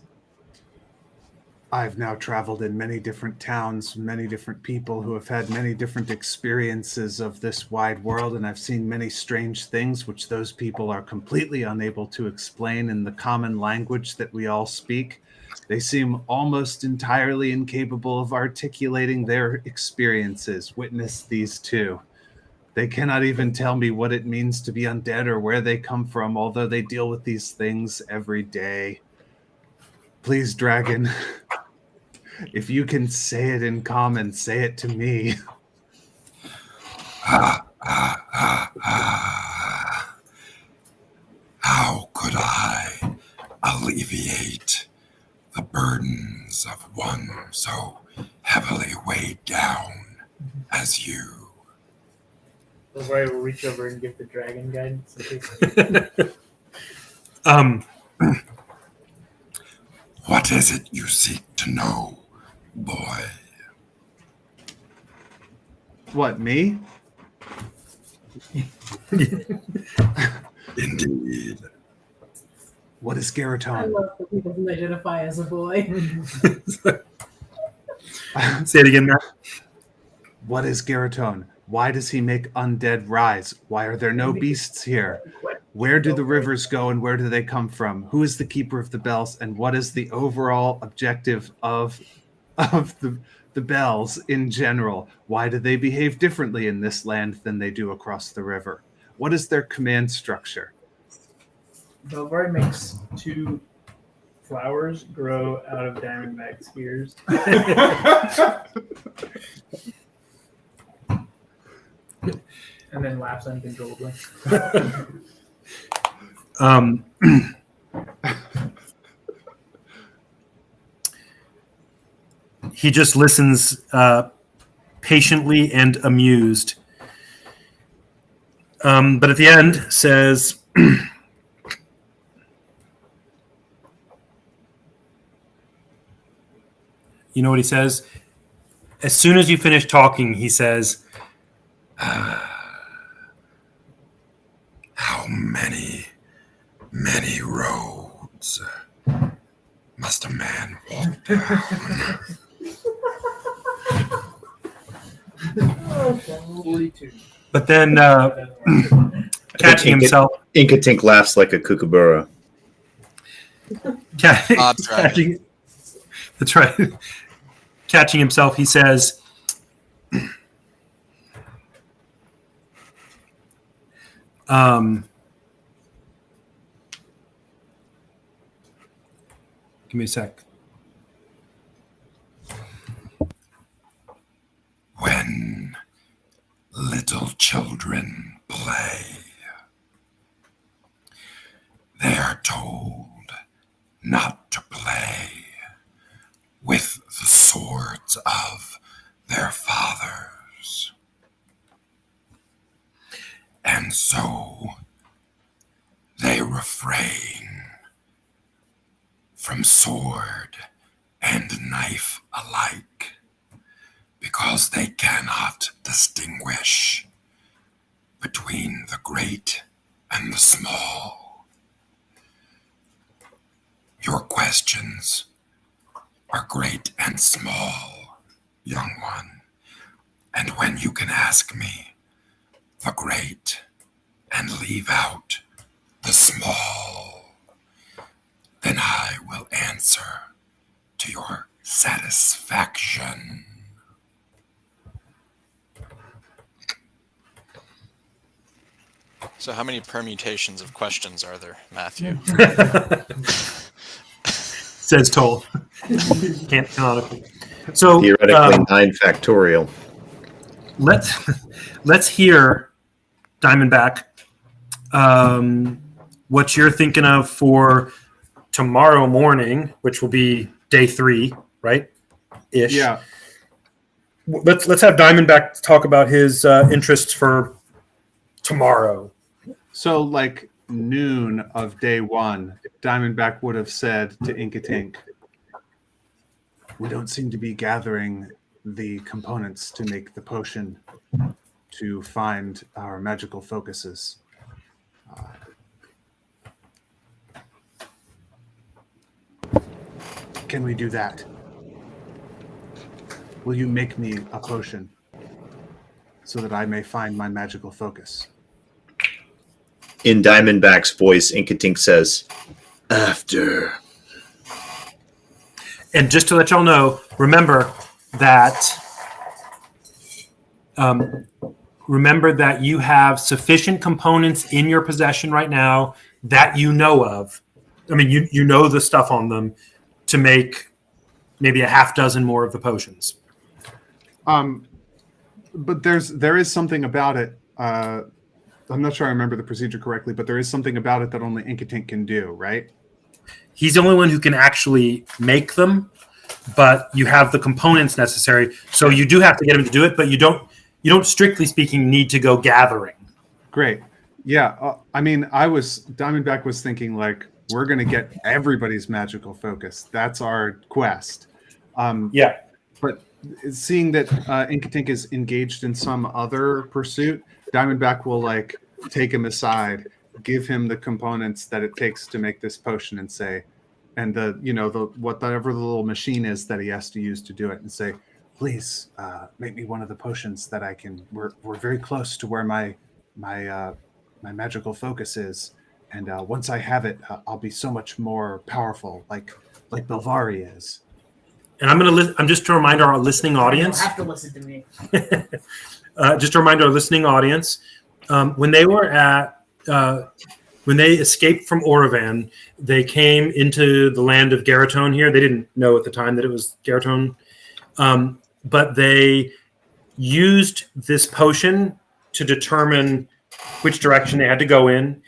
I've now traveled in many different towns, many different people who have had many different experiences of this wide world, and I've seen many strange things which those people are completely unable to explain in the common language that we all speak. They seem almost entirely incapable of articulating their experiences. Witness these two. They cannot even tell me what it means to be undead or where they come from, although they deal with these things every day. Please, dragon, if you can say it in common, say it to me. How could I alleviate the burdens of one so heavily weighed down as you? That's why I will reach over and give the dragon guidance. What is it you seek to know, boy? What, me? Indeed. What is I Garaton? love that he doesn't identify as a boy. Say it again, Matt. What is Garaton? Why does he make undead rise? Why are there no beasts here? Where do the rivers go and where do they come from? Who is the keeper of the bells and what is the overall objective of the bells in general? Why do they behave differently in this land than they do across the river? What is their command structure? Belvari makes 2 flowers grow out of Diamondback's ears. And then laughs uncontrollably. He just listens patiently and amused. But at the end says, you know what he says? As soon as you finish talking, he says, How many roads must a man walk down? 42. but then catching himself. Inkatink laughs like a kookaburra. Bob Dragon. Catching, that's right. Catching himself, he says, give me a sec. When little children play, they are told not to play with the swords of their fathers. And so they refrain from sword and knife alike because they cannot distinguish between the great and the small. Your questions are great and small, young one, and when you can ask me the great and leave out the small, then I will answer to your satisfaction. So how many permutations of questions are there, Matthew? Says Toll. Can't canonically. So Theoretically, 9 factorial. let's hear Diamondback. What you're thinking of for tomorrow morning, which will be day 3, right? Ish. Yeah. Let's have Diamondback talk about his interests for tomorrow. So, like noon of day 1, Diamondback would have said to Inkatink, "We don't seem to be gathering the components to make the potion to find our magical focuses. Can we do that? Will you make me a potion so that I may find my magical focus?" In Diamondback's voice, Inkatink says, "After." And just to let y'all know, remember that you have sufficient components in your possession right now that you know of. I mean, you know the stuff on them to make maybe a half dozen more of the potions. But there is something about it. I'm not sure I remember the procedure correctly, but there is something about it that only Inkatink can do, right? He's the only one who can actually make them, but you have the components necessary. So you do have to get him to do it, but you don't strictly speaking need to go gathering. Great. Yeah. I mean, Diamondback was thinking like, we're going to get everybody's magical focus. That's our quest. Yeah. But seeing that Inkatink is engaged in some other pursuit, Diamondback will like take him aside, give him the components that it takes to make this potion, and say, and whatever the little machine is that he has to use to do it, and say, "Please make me one of the potions that I can. We're very close to where my magical focus is, And once I have it, I'll be so much more powerful, like Belvari is. And I'm just to remind our listening audience. You don't have to listen to me. Just a reminder, our listening audience, when they were when they escaped from Oravan, they came into the land of Garatone here. They didn't know at the time that it was Garatone, but they used this potion to determine which direction they had to go in.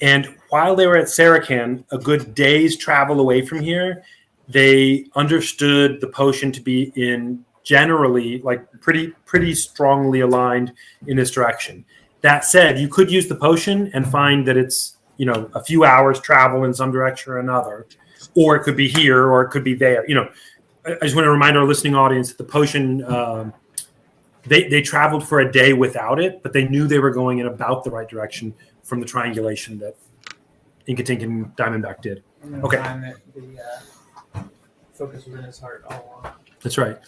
And while they were at Sarakan, a good day's travel away from here, they understood the potion to be in generally like pretty strongly aligned in this direction. That said, you could use the potion and find that it's, a few hours travel in some direction or another, or it could be here or it could be there. I just want to remind our listening audience that the potion, they traveled for a day without it, but they knew they were going in about the right direction from the triangulation that Inkatink and Diamondback did. Okay. Time that the focus was in his heart all along. That's right.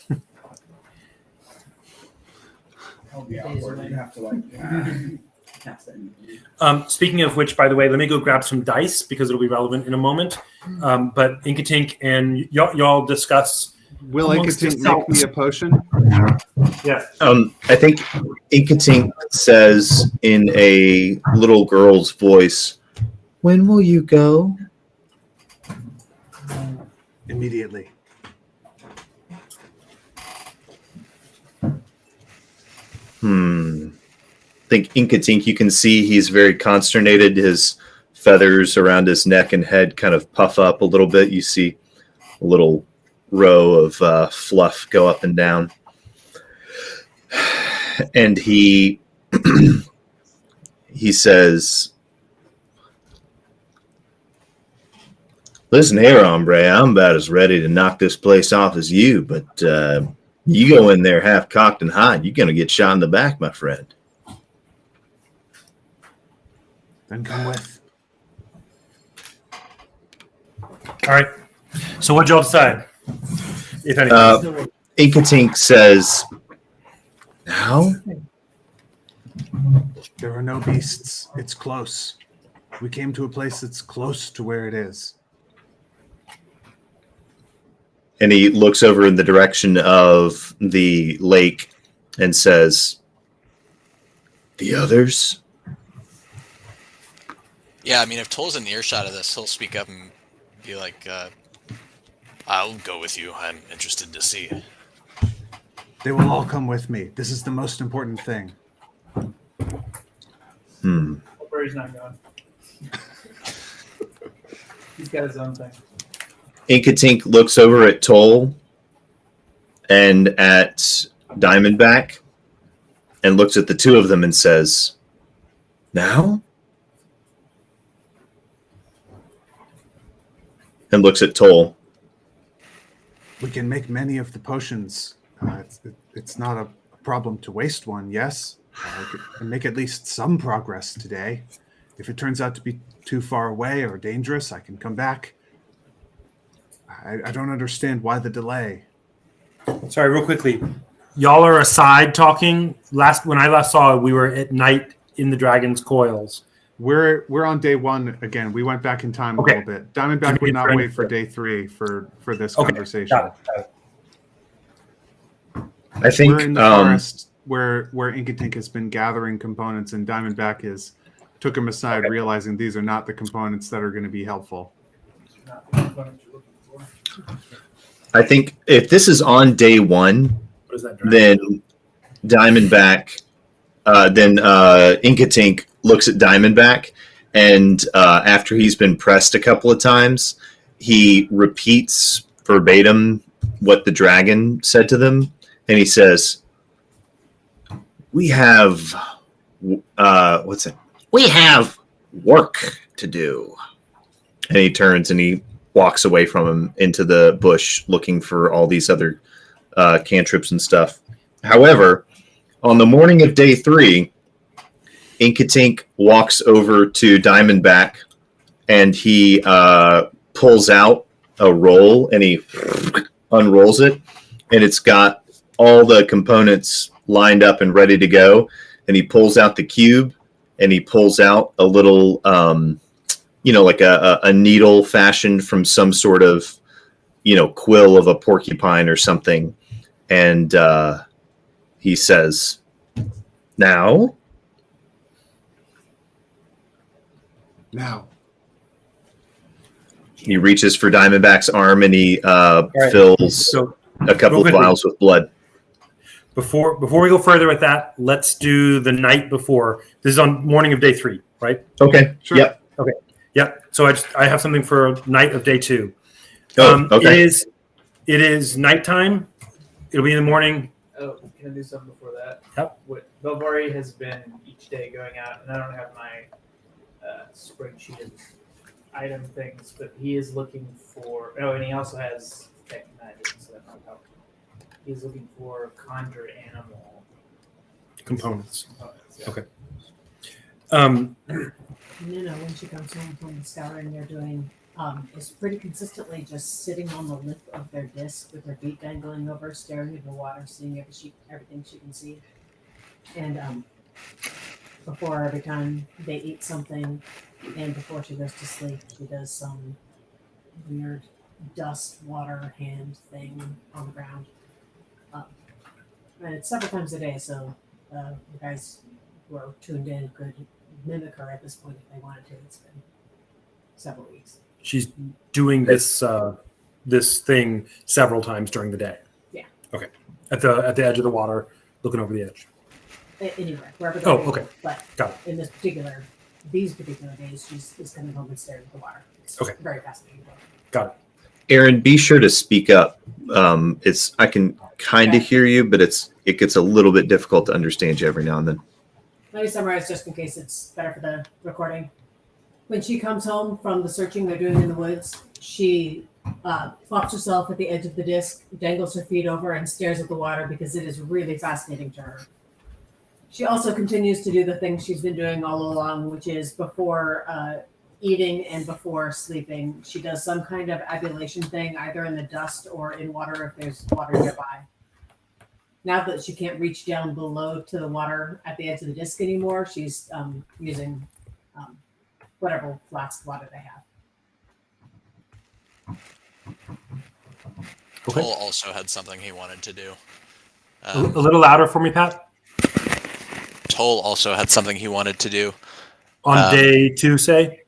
That'll be awkward. You have to cast it. Speaking of which, by the way, let me go grab some dice because it'll be relevant in a moment. But Inkatink and y'all discuss. Will amongst Inkatink make yourselves. me a potion? Yeah. I think Inkatink says in a little girl's voice, "When will you go?" Immediately. I think Inkatink, you can see he's very consternated. His feathers around his neck and head kind of puff up a little bit. You see a little row of fluff go up and down. And he says, "Listen here, hombre, I'm about as ready to knock this place off as you, but you go in there half cocked and hide, you're going to get shot in the back, my friend." Then come with. All right. So what'd y'all decide? If anything. Inkatink says, "Now?" There are no beasts. It's close. We came to a place that's close to where it is. And he looks over in the direction of the lake and says, "The others?" Yeah, I mean, if Toll's in earshot of this, he'll speak up and be like, "I'll go with you. I'm interested to see." They will all come with me. This is the most important thing. Brady's not going. He's got his own thing. Inkatink looks over at Toll and at Diamondback and looks at the two of them and says, "Now?" And looks at Toll. We can make many of the potions. It's not a problem to waste one, yes? And make at least some progress today. If it turns out to be too far away or dangerous, I can come back. I don't understand why the delay. Sorry, real quickly. Y'all are aside talking. When I last saw it, we were at night in the dragon's coils. We're on day one again. We went back in time a little bit. Diamondback would not wait for day 3 for this conversation. Got it. I think we're in the forest where Inkatink has been gathering components, and Diamondback took him aside, realizing these are not the components that are going to be helpful. Not the component you're looking for. I think if this is on day one, What is that? then Diamondback, then Inkatink looks at Diamondback, and after he's been pressed a couple of times, he repeats verbatim what the dragon said to them, and he says, "We have We have work to do." And he turns and he walks away from him into the bush looking for all these other cantrips and stuff. However, on the morning of day 3, Inkatink walks over to Diamondback and he pulls out a roll and he unrolls it, and it's got all the components lined up and ready to go. And he pulls out the cube and he pulls out a little like a needle fashioned from some sort of, quill of a porcupine or something. And he says, now. Now. He reaches for Diamondback's arm and he right. fills So a couple of quickly. vials with blood. Before we go further with that, let's do the night before. This is on morning of day 3, right? Okay. Sure. Yep. Yep. So I have something for night of day 2. Okay. It is nighttime. It'll be in the morning. Oh, can I do something before that? Yep. What Belvari has been each day going out, and I don't have my spreadsheet of item things, but he is looking for. Oh, and he also has tech magic, so that might help. He's looking for conjure animal Components. components. Yeah. Okay. Nina, when she comes home from the scouring they're doing, is pretty consistently just sitting on the lip of their disc with their feet dangling over, staring at the water, seeing everything she can see. And before every time they eat something, and before she goes to sleep, she does some weird dust water hand thing on the ground. And it's several times a day, so the guys who are tuned in could mimic her at this point if they wanted to. It's been several weeks. She's doing this thing several times during the day. Yeah. Okay. At the edge of the water, looking over the edge. Anywhere, wherever. Oh, okay. But Got it. in these particular days, she's coming home and staring at the water. It's Okay. very fascinating. Got it. Aaron, be sure to speak up. I can kind of hear you, but it gets a little bit difficult to understand you every now and then. Let me summarize just in case it's better for the recording. When she comes home from the searching they're doing in the woods, she plops herself at the edge of the disc, dangles her feet over, and stares at the water because it is really fascinating to her. She also continues to do the thing she's been doing all along, which is before eating and before sleeping, she does some kind of ablution thing, either in the dust or in water if there's water nearby. Now that she can't reach down below to the water at the edge of the disc anymore, she's using whatever flask water they have. Okay. Cole also had something he wanted to do. A little louder for me, Pat. Toll also had something he wanted to do. On day 2, say?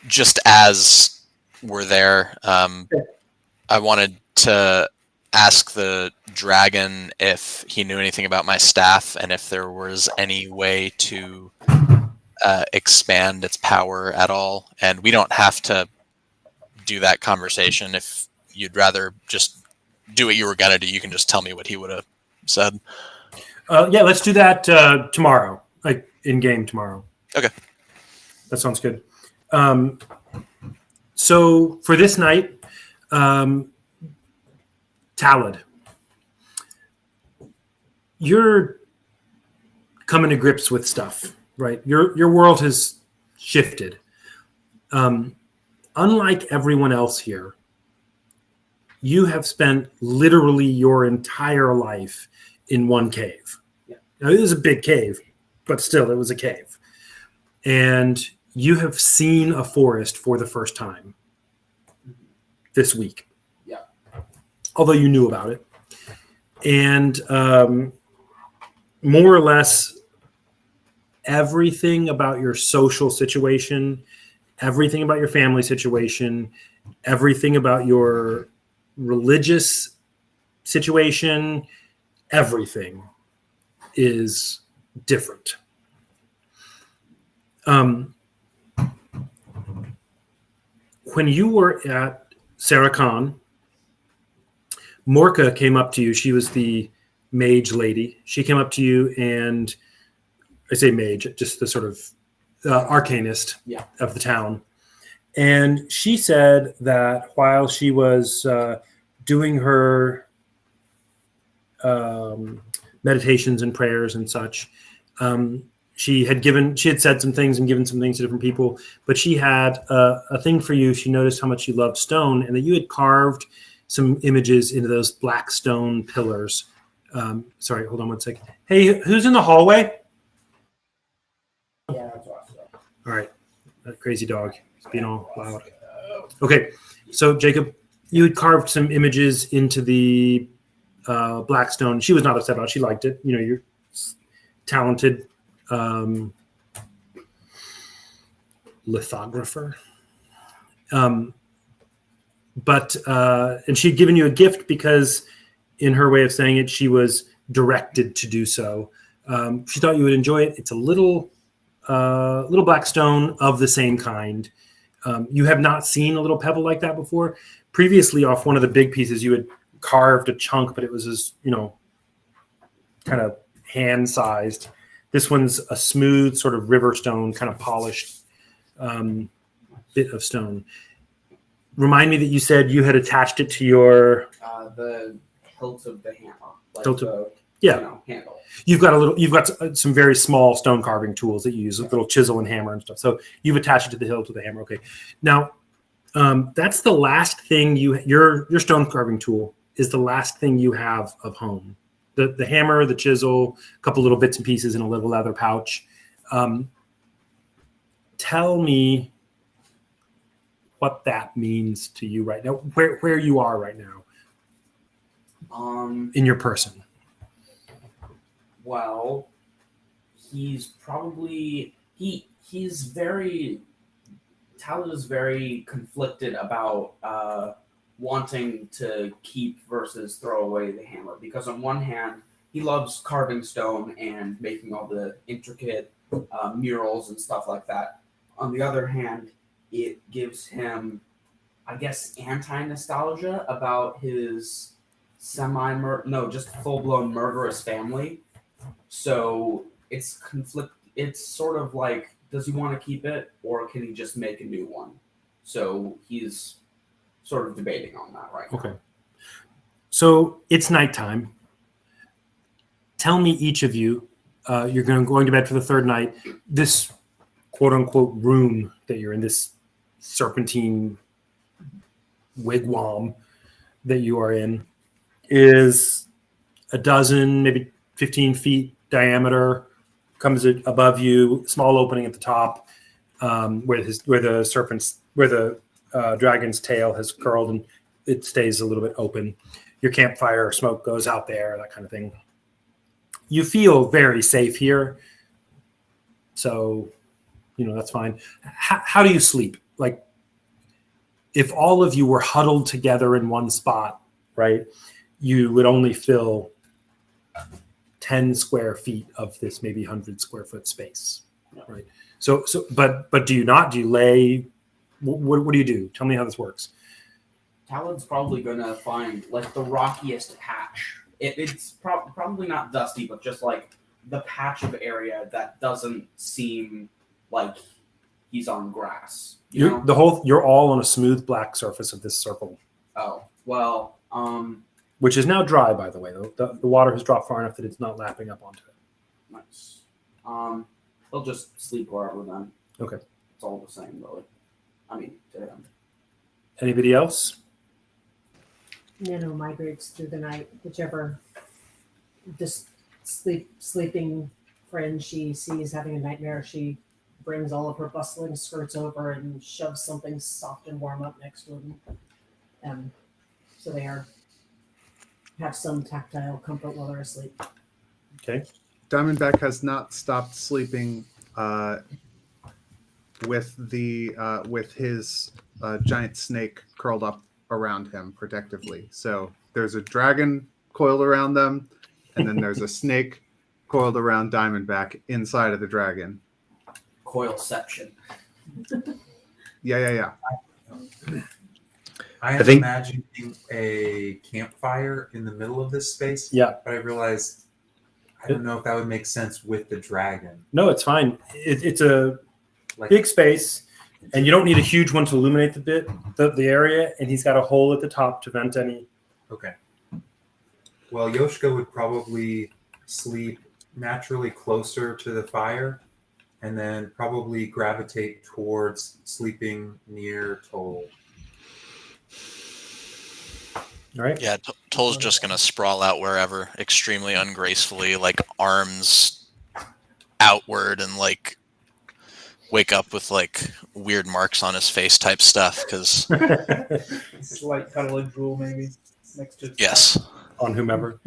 Just as we're there, I wanted to ask the dragon if he knew anything about my staff and if there was any way to expand its power at all. And we don't have to do that conversation. If you'd rather just do what you were gonna do, you can just tell me what he would have said. Yeah, let's do that tomorrow, like in game tomorrow. Okay. That sounds good. So for this night, Talad, you're coming to grips with stuff, right? Your world has shifted. Unlike everyone else here, you have spent literally your entire life in one cave. Yeah. Now, it is a big cave, but still, it was a cave. And you have seen a forest for the first time this week. Yeah. Although you knew about it. And more or less everything about your social situation, everything about your family situation, everything about your religious situation, everything is different. When you were at Sarah Khan, Morka came up to you. She was the mage lady. She came up to you and, I say mage, just the sort of arcanist of the town. And she said that while she was doing her meditations and prayers and such, she had said some things and given some things to different people, but she had a thing for you. She noticed how much you loved stone and that you had carved some images into those black stone pillars. Sorry, hold on one second. Hey, who's in the hallway? Yeah, that's awesome. All right. That crazy dog. It's being all loud. Okay, so Jacob, you had carved some images into the Blackstone. She was not upset about it. She liked it. You know, you're talented lithographer. But and she'd given you a gift because, in her way of saying it, she was directed to do so. She thought you would enjoy it. It's a little black stone of the same kind. You have not seen a little pebble like that before. Previously, off one of the big pieces, you had carved a chunk, but it was as, you know, kind of hand-sized. This one's a smooth sort of river stone, kind of polished bit of stone. Remind me that you said you had attached it to your the hilt of the hammer, like Hilt of- the yeah. handle. You've got some very small stone carving tools that you use, a little chisel and hammer and stuff. So you've attached it to the hilt of the hammer. Okay. Now, that's the last thing your stone carving tool is the last thing you have of home. The hammer, the chisel, a couple little bits and pieces in a little leather pouch. Tell me what that means to you right now, where you are right now in your person. Well, he's probably Talon is very conflicted about wanting to keep versus throw away the hammer, because on one hand he loves carving stone and making all the intricate murals and stuff like that. On the other hand, it gives him, I guess, anti-nostalgia about his just full-blown murderous family. So it's conflict. It's sort of like, does he want to keep it, or can he just make a new one? So he's sort of debating on that right now. Okay. So it's nighttime. Tell me, each of you, you're going to bed for the third night. This quote unquote room that you're in, this serpentine wigwam that you are in, is a dozen, maybe 15 feet diameter, comes above you, small opening at the top, where the dragon's tail has curled, and it stays a little bit open. Your campfire smoke goes out there, that kind of thing. You feel very safe here, so that's fine. How do you sleep? Like, if all of you were huddled together in one spot, right, you would only fill 10 square feet of this maybe 100 square foot space, right? But do you not? Do you lay? What do you do? Tell me how this works. Talon's probably gonna find like the rockiest patch. It's probably not dusty, but just like the patch of area that doesn't seem like he's on grass. You're all on a smooth black surface of this circle. Oh well. Which is now dry, by the way. The water has dropped far enough that it's not lapping up onto it. Nice. He'll just sleep wherever then. Okay. It's all the same, really. I mean, to him. Anybody else? Nano migrates through the night, whichever just sleeping friend she sees having a nightmare, she brings all of her bustling skirts over and shoves something soft and warm up next to them. So they have some tactile comfort while they're asleep. Okay. Diamondback has not stopped sleeping with his giant snake curled up around him protectively. So there's a dragon coiled around them, and then there's a snake coiled around Diamondback inside of the dragon. Coilception. Yeah. I am think- imagining a campfire in the middle of this space. Yeah. But I realized I don't know if that would make sense with the dragon. No, it's fine. It's a Like, big space, and you don't need a huge one to illuminate the area. And he's got a hole at the top to vent any. okay. Well, Yoshka would probably sleep naturally closer to the fire, and then probably gravitate towards sleeping near Toll. All right. Yeah, Toll's just gonna sprawl out wherever, extremely ungracefully, like arms outward and like wake up with like weird marks on his face type stuff because Slight cuddling drool maybe next to his yes. On whomever.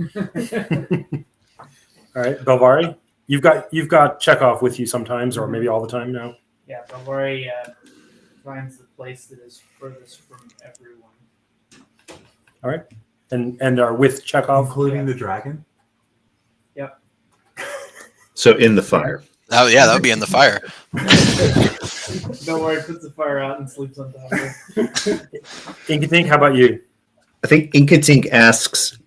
All right, Belvari, you've got Chekhov with you sometimes, or maybe all the time now. Yeah, Belvari finds the place that is furthest from everyone. All right, and are with Chekhov, including the dragon. So in the fire. Oh yeah, that would be in the fire. Belvari puts the fire out and sleeps on top of it. Inkatink, how about you? I think Inkatink asks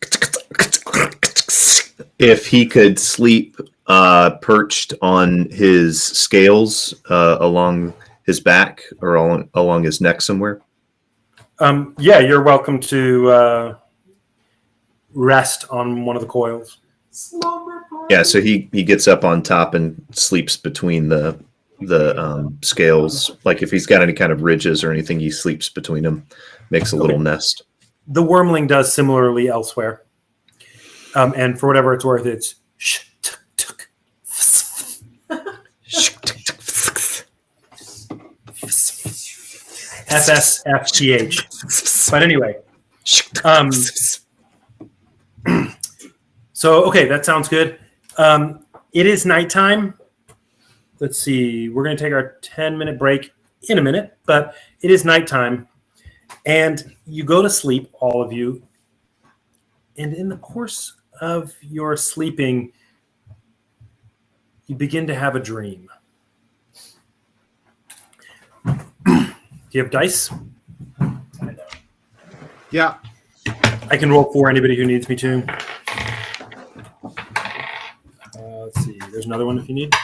if he could sleep perched on his scales along his back or along his neck somewhere. Yeah, you're welcome to rest on one of the coils. Yeah, so he gets up on top and sleeps between the scales. Like if he's got any kind of ridges or anything, he sleeps between them, makes a little nest. The wormling does similarly elsewhere. And for whatever it's worth, it's FSFGH. But anyway. So, okay, that sounds good. It is nighttime. Let's see. We're going to take our 10-minute break in a minute, but it is nighttime. And you go to sleep, all of you. And in the course of your sleeping, you begin to have a dream. Do you have dice? Yeah. I can roll for anybody who needs me to. Let's see. There's another one if you need.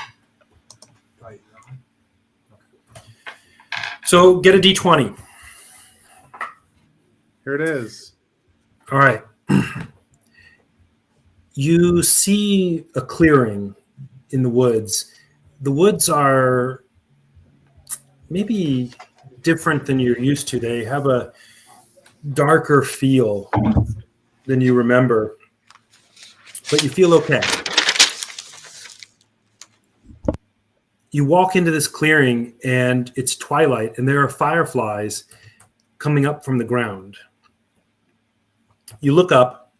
So get a D20. Here it is. All right. You see a clearing in the woods. The woods are maybe different than you're used to. They have a darker feel than you remember, but you feel okay. You walk into this clearing and it's twilight and there are fireflies coming up from the ground. You look up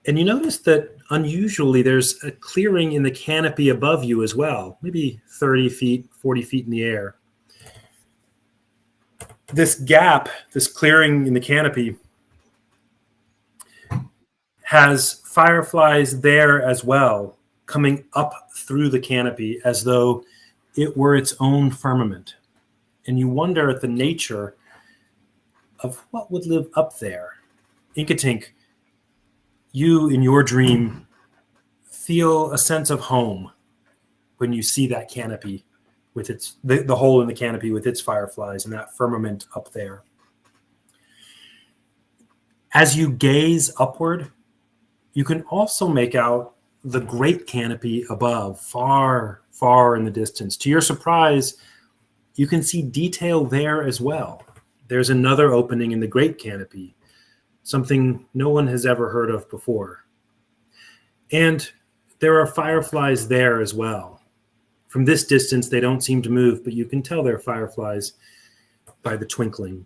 and you notice that unusually there's a clearing in the canopy above you as well, maybe 30 feet, 40 feet in the air. This gap, this clearing in the canopy, has fireflies there as well, coming up through the canopy as though it were its own firmament. And you wonder at the nature of what would live up there. Inkatink, you in your dream feel a sense of home when you see that canopy with its the hole in the canopy with its fireflies and that firmament up there. As you gaze upward, you can also make out the great canopy above, far, far in the distance. To your surprise, you can see detail there as well. There's another opening in the great canopy, something no one has ever heard of before. And there are fireflies there as well. From this distance, they don't seem to move, but you can tell they're fireflies by the twinkling.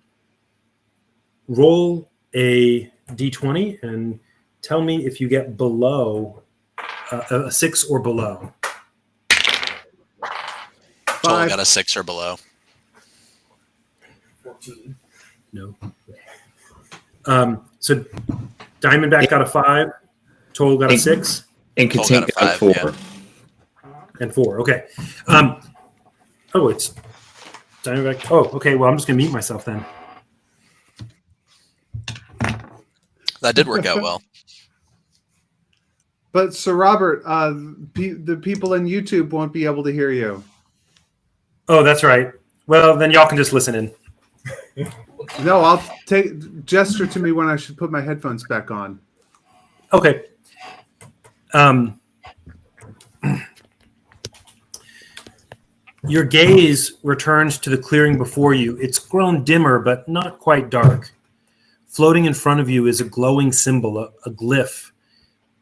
Roll a d20 and tell me if you get below a 6 or below. Totally got a 6 or below. 14. No. So Diamondback got a 5. Total got a 6. And Total Katink got a got 5, 4. yeah. And 4. Okay. Oh, it's Diamondback. Oh, okay. Well, I'm just going to mute myself then. That did work out well. But Sir Robert, the people in YouTube won't be able to hear you. Oh, that's right. Well, then y'all can just listen in. No, I'll gesture to me when I should put my headphones back on. Okay. Your gaze returns to the clearing before you. It's grown dimmer, but not quite dark. Floating in front of you is a glowing symbol, a glyph.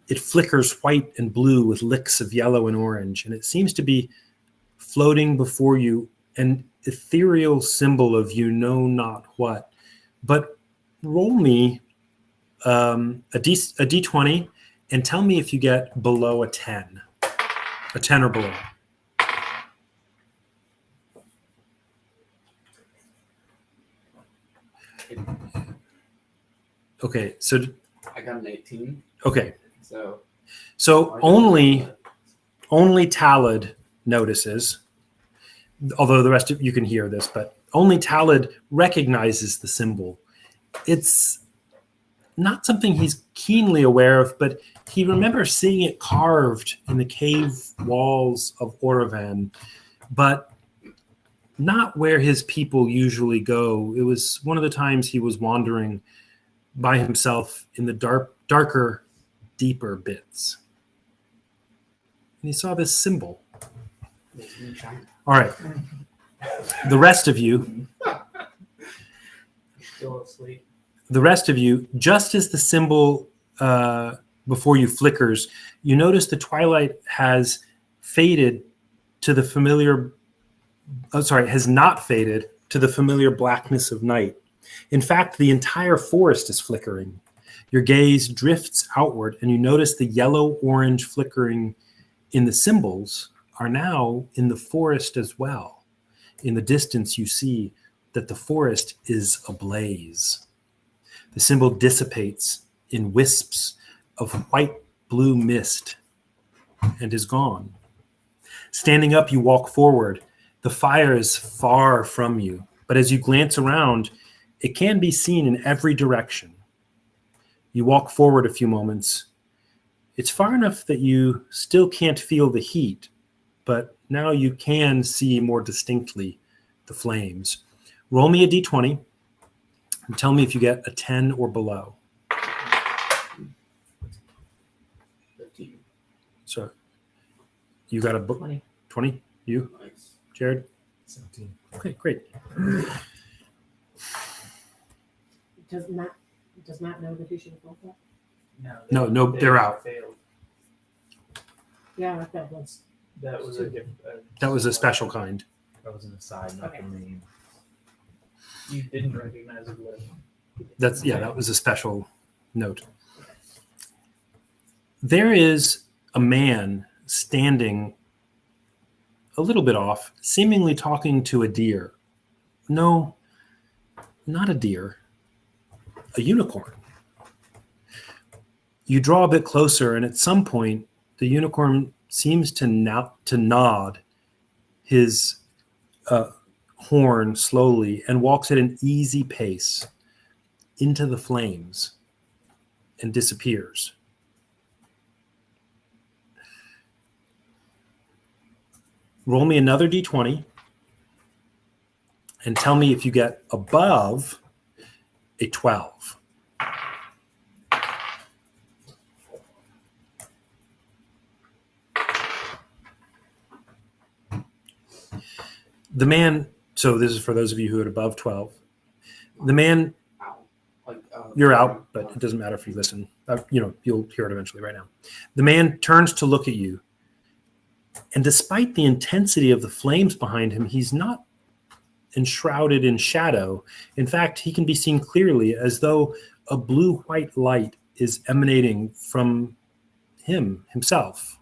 It flickers white and blue with licks of yellow and orange, and it seems to be floating before you, an ethereal symbol of you know not what. But roll me a d20 and tell me if you get below a 10 or below. Okay, so I got an 18. okay, So so only Talad notices, although the rest of you can hear this, but only Talad recognizes the symbol. It's not something he's keenly aware of, but he remembers seeing it carved in the cave walls of Oravan, but not where his people usually go. It was one of the times he was wandering by himself in the darker, deeper bits. And he saw this symbol. All right. The rest of you, Still asleep. just as the symbol before you flickers, you notice the twilight has faded to the familiar, has not faded to the familiar blackness of night. In fact, the entire forest is flickering. Your gaze drifts outward and you notice the yellow-orange flickering in the symbols are now in the forest as well. In the distance, you see that the forest is ablaze. The symbol dissipates in wisps of white-blue mist and is gone. Standing up, you walk forward. The fire is far from you, but as you glance around, it can be seen in every direction. You walk forward a few moments. It's far enough that you still can't feel the heat, but now you can see more distinctly the flames. Roll me a d20 and tell me if you get a 10 or below. 15. So you got a 20. 20? You, Nice. Jared? 17. Okay, great. Does Matt know that he should have rolled that? No, they're out. Failed. Yeah, I failed once. That was a That was a special kind. That was an aside, not Okay. the main. You didn't recognize it. Was That was a special note. There is a man standing a little bit off, seemingly talking to a deer. No, not a deer, a unicorn. You draw a bit closer, and at some point, the unicorn seems to nod his horn slowly and walks at an easy pace into the flames and disappears. Roll me another d20 and tell me if you get above a 12. The man, so this is for those of you who are above 12. The man, Ow. Like, you're out, but it doesn't matter if you listen. You'll hear it eventually right now. The man turns to look at you. And despite the intensity of the flames behind him, he's not enshrouded in shadow. In fact, he can be seen clearly as though a blue-white light is emanating from himself.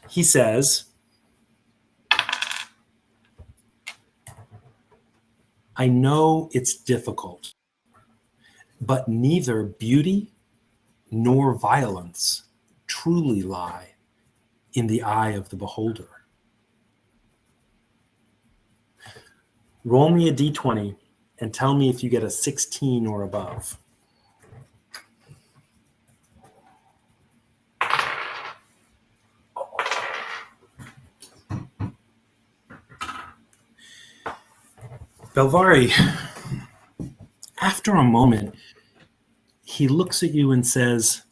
He says, I know it's difficult, but neither beauty nor violence truly lie in the eye of the beholder. Roll me a d20 and tell me if you get a 16 or above. Belvari, after a moment, he looks at you and says,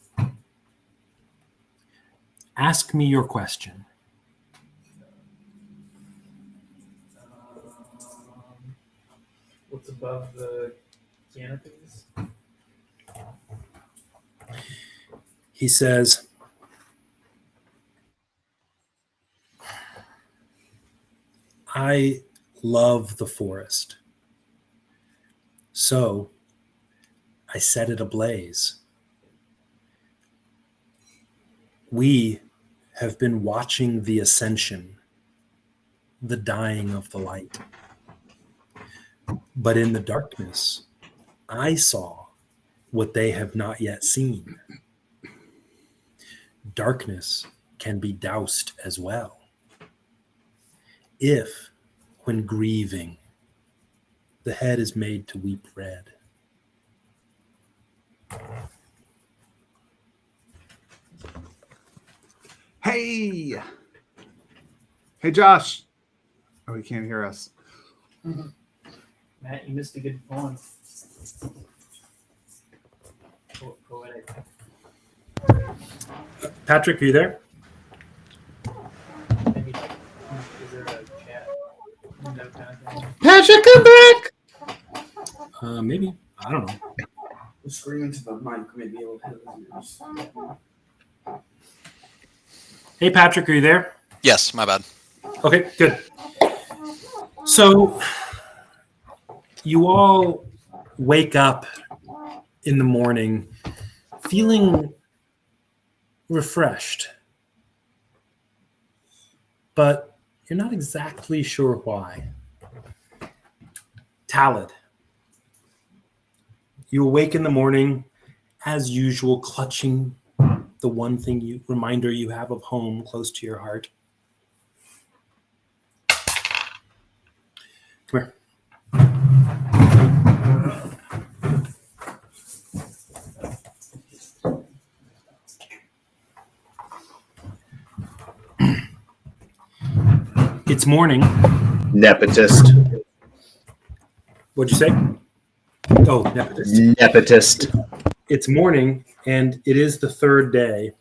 ask me your question. what's above the canopies? He says, I love the forest. So I set it ablaze. We have been watching the ascension, the dying of the light. But in the darkness, I saw what they have not yet seen. Darkness can be doused as well. If, when grieving, the head is made to weep red. Hey! Hey, Josh. Oh, he can't hear us. Matt, you missed a good poem. Poetic. Patrick, are you there? Maybe like, is there a chat window kind of thing? Patrick, come back. Maybe. I don't know. Scream into the mic, maybe it'll hit his ears. Hey, Patrick, are you there? Yes, my bad. Okay, good. So you all wake up in the morning feeling refreshed, but you're not exactly sure why. Talid, you awake in the morning as usual, clutching the one thing reminder you have of home close to your heart. Come here. It's morning. Nepotist. What'd you say? Oh, nepotist. Nepotist. It's morning, and it is the third day.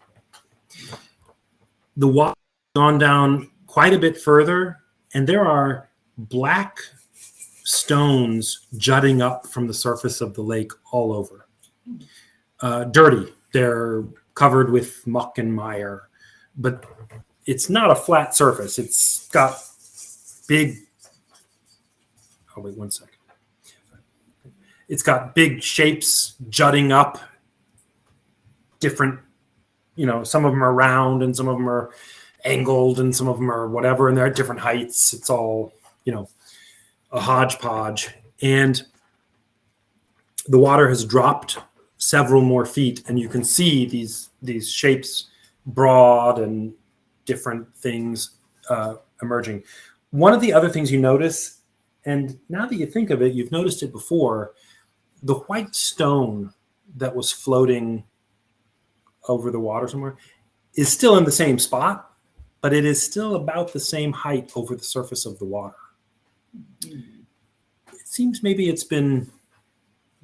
The water has gone down quite a bit further, and there are black stones jutting up from the surface of the lake all over. Dirty. They're covered with muck and mire, but it's not a flat surface. It's got big... Oh, wait 1 second. It's got big shapes jutting up, different, some of them are round and some of them are angled and some of them are whatever, and they're at different heights. It's all, a hodgepodge. And the water has dropped several more feet, and you can see these shapes, broad and different things emerging. One of the other things you notice, and now that you think of it, you've noticed it before, the white stone that was floating over the water somewhere is still in the same spot, but it is still about the same height over the surface of the water. It seems maybe it's been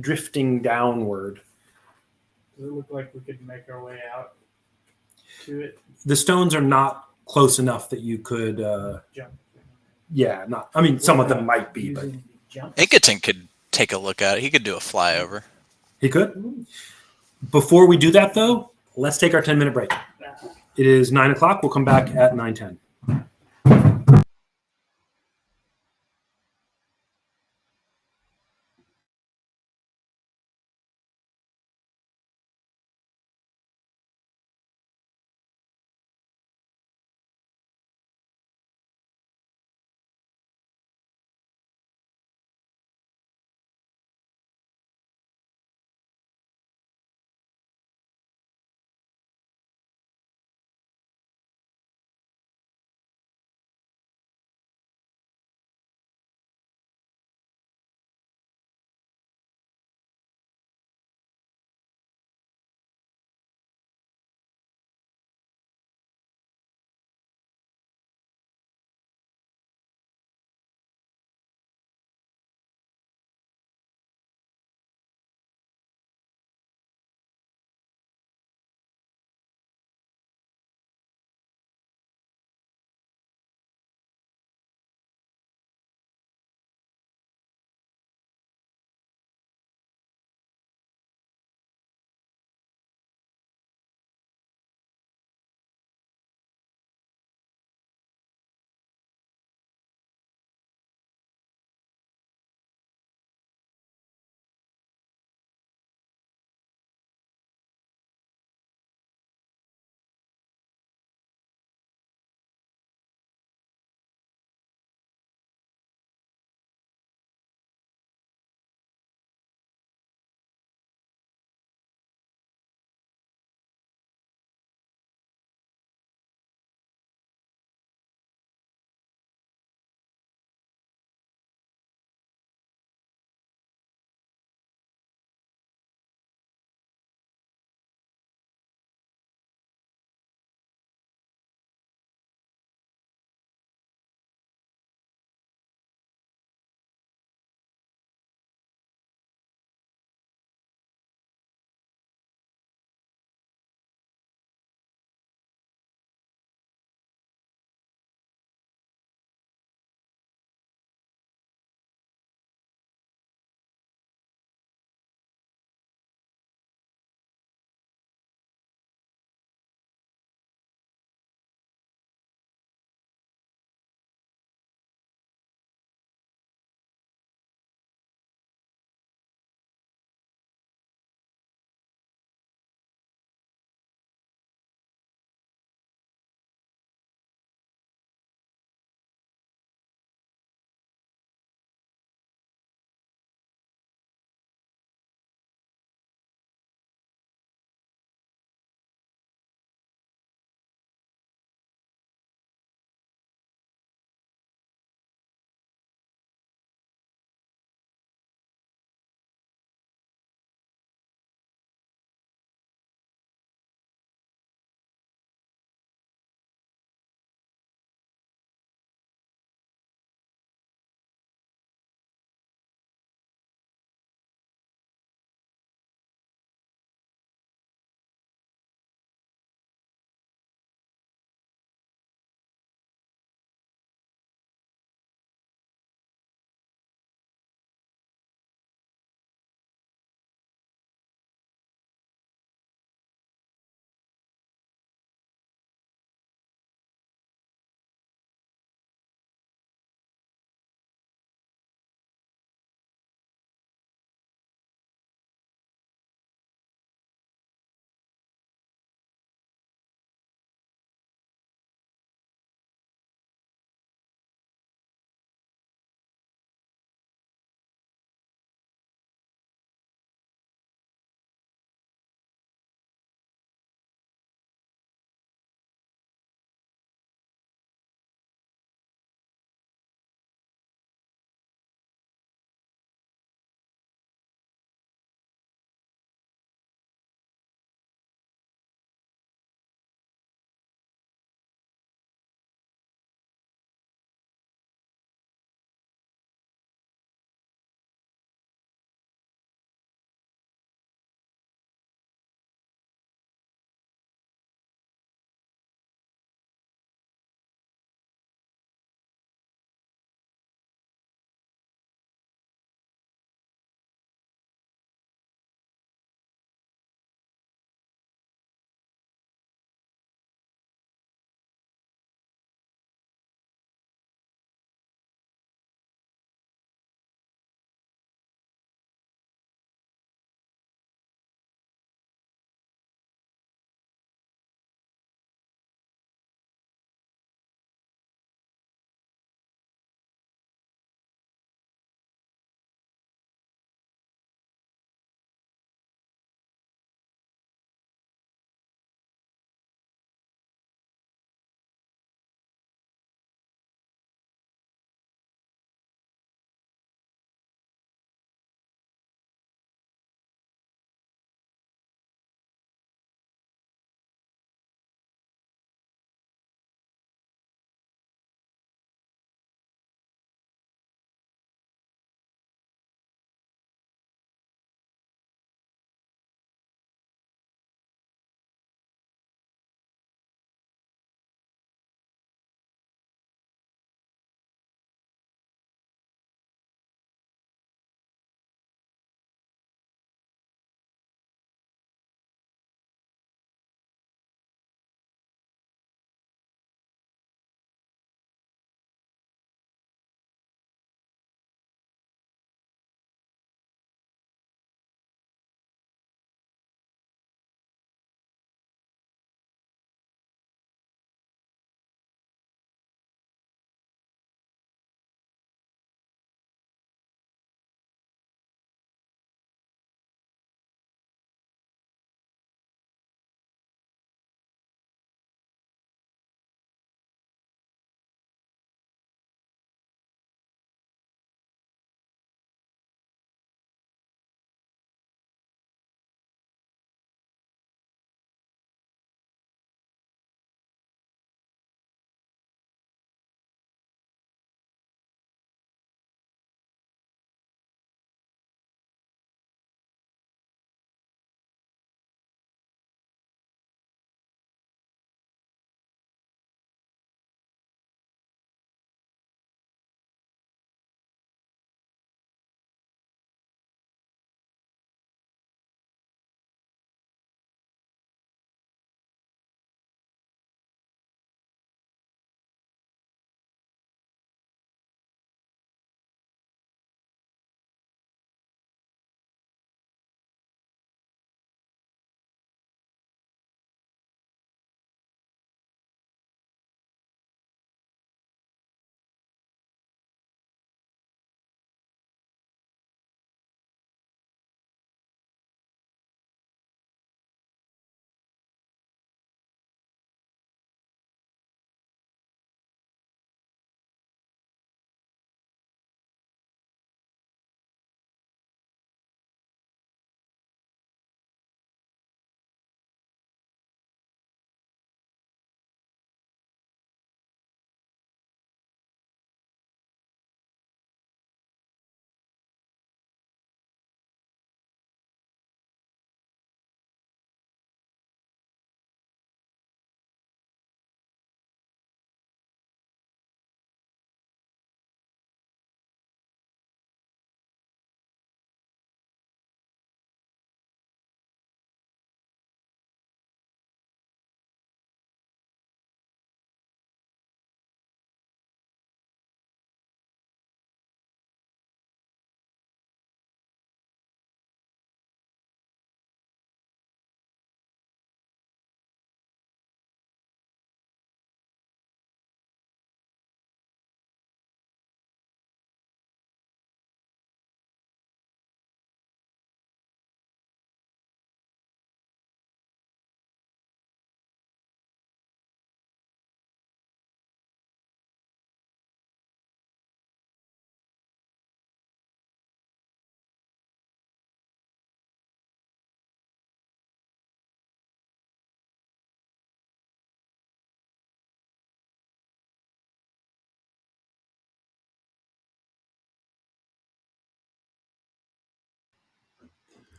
drifting downward. Does it look like we could make our way out to it? The stones are not close enough that you could Jump. Some of them might be, but Using the jump. Inketing could take a look at it. He could do a flyover. he could. Before we do that, though, let's take our 10-minute break. It is 9 o'clock. We'll come back at 9:10.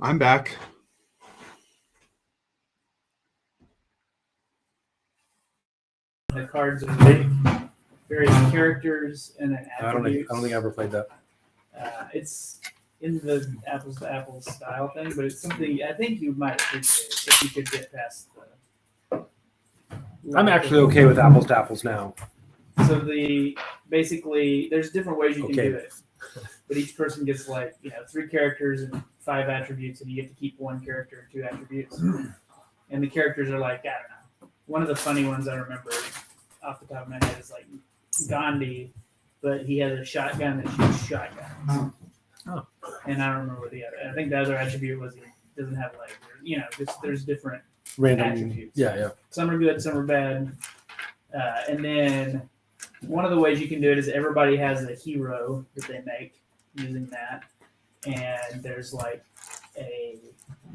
I'm back. The cards are like various characters and then I don't think attributes. I ever played that. It's in the apples to apples style thing, but it's something I think you might appreciate if you could get past the. I'm actually okay with apples to apples now. So basically there's different ways you can Okay. do it, but each person gets 3 characters and 5 attributes, and you get to keep 1 character and 2 attributes. And the characters are like, I don't know. One of the funny ones I remember off the top of my head is like Gandhi, but he has a shotgun that shoots shotguns. Oh. And I don't remember what the other. I think the other attribute was he doesn't have legs. Just there's different Random. attributes. Yeah. Some are good, some are bad. And then one of the ways you can do it is everybody has a hero that they make using that. And there's like a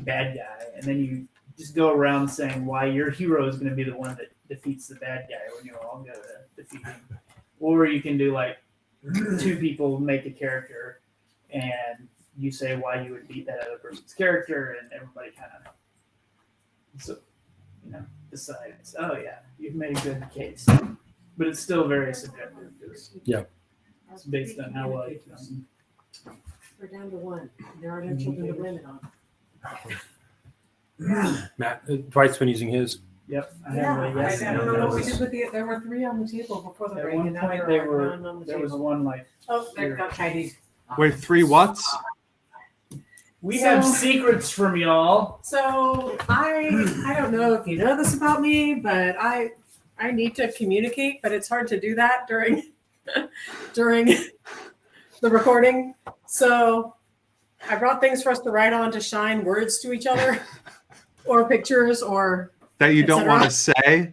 bad guy. And then you just go around saying why your hero is going to be the one that defeats the bad guy when you all go to defeat him. Or you can do 2 people make a character and you say why you would beat that other person's character, and everybody kind of decides, oh yeah, you've made a good case. But it's still very subjective. Yeah. It's based on how well you can. We're down to 1. There are no children to blame it on. Matt, Dwight's been using his. Yep. I Yeah, have a yes I and don't a know what we no. did with there were 3 on the table before the At break, one and now point there are 1 on the there was table. one like Oh, there got tidied. Wait, 3 what's? we So- have secrets from y'all. So I don't know if you know this about me, but I need to communicate, but it's hard to do that during the recording. So I brought things for us to write on to shine words to each other, or pictures, or That you don't etc. want to say?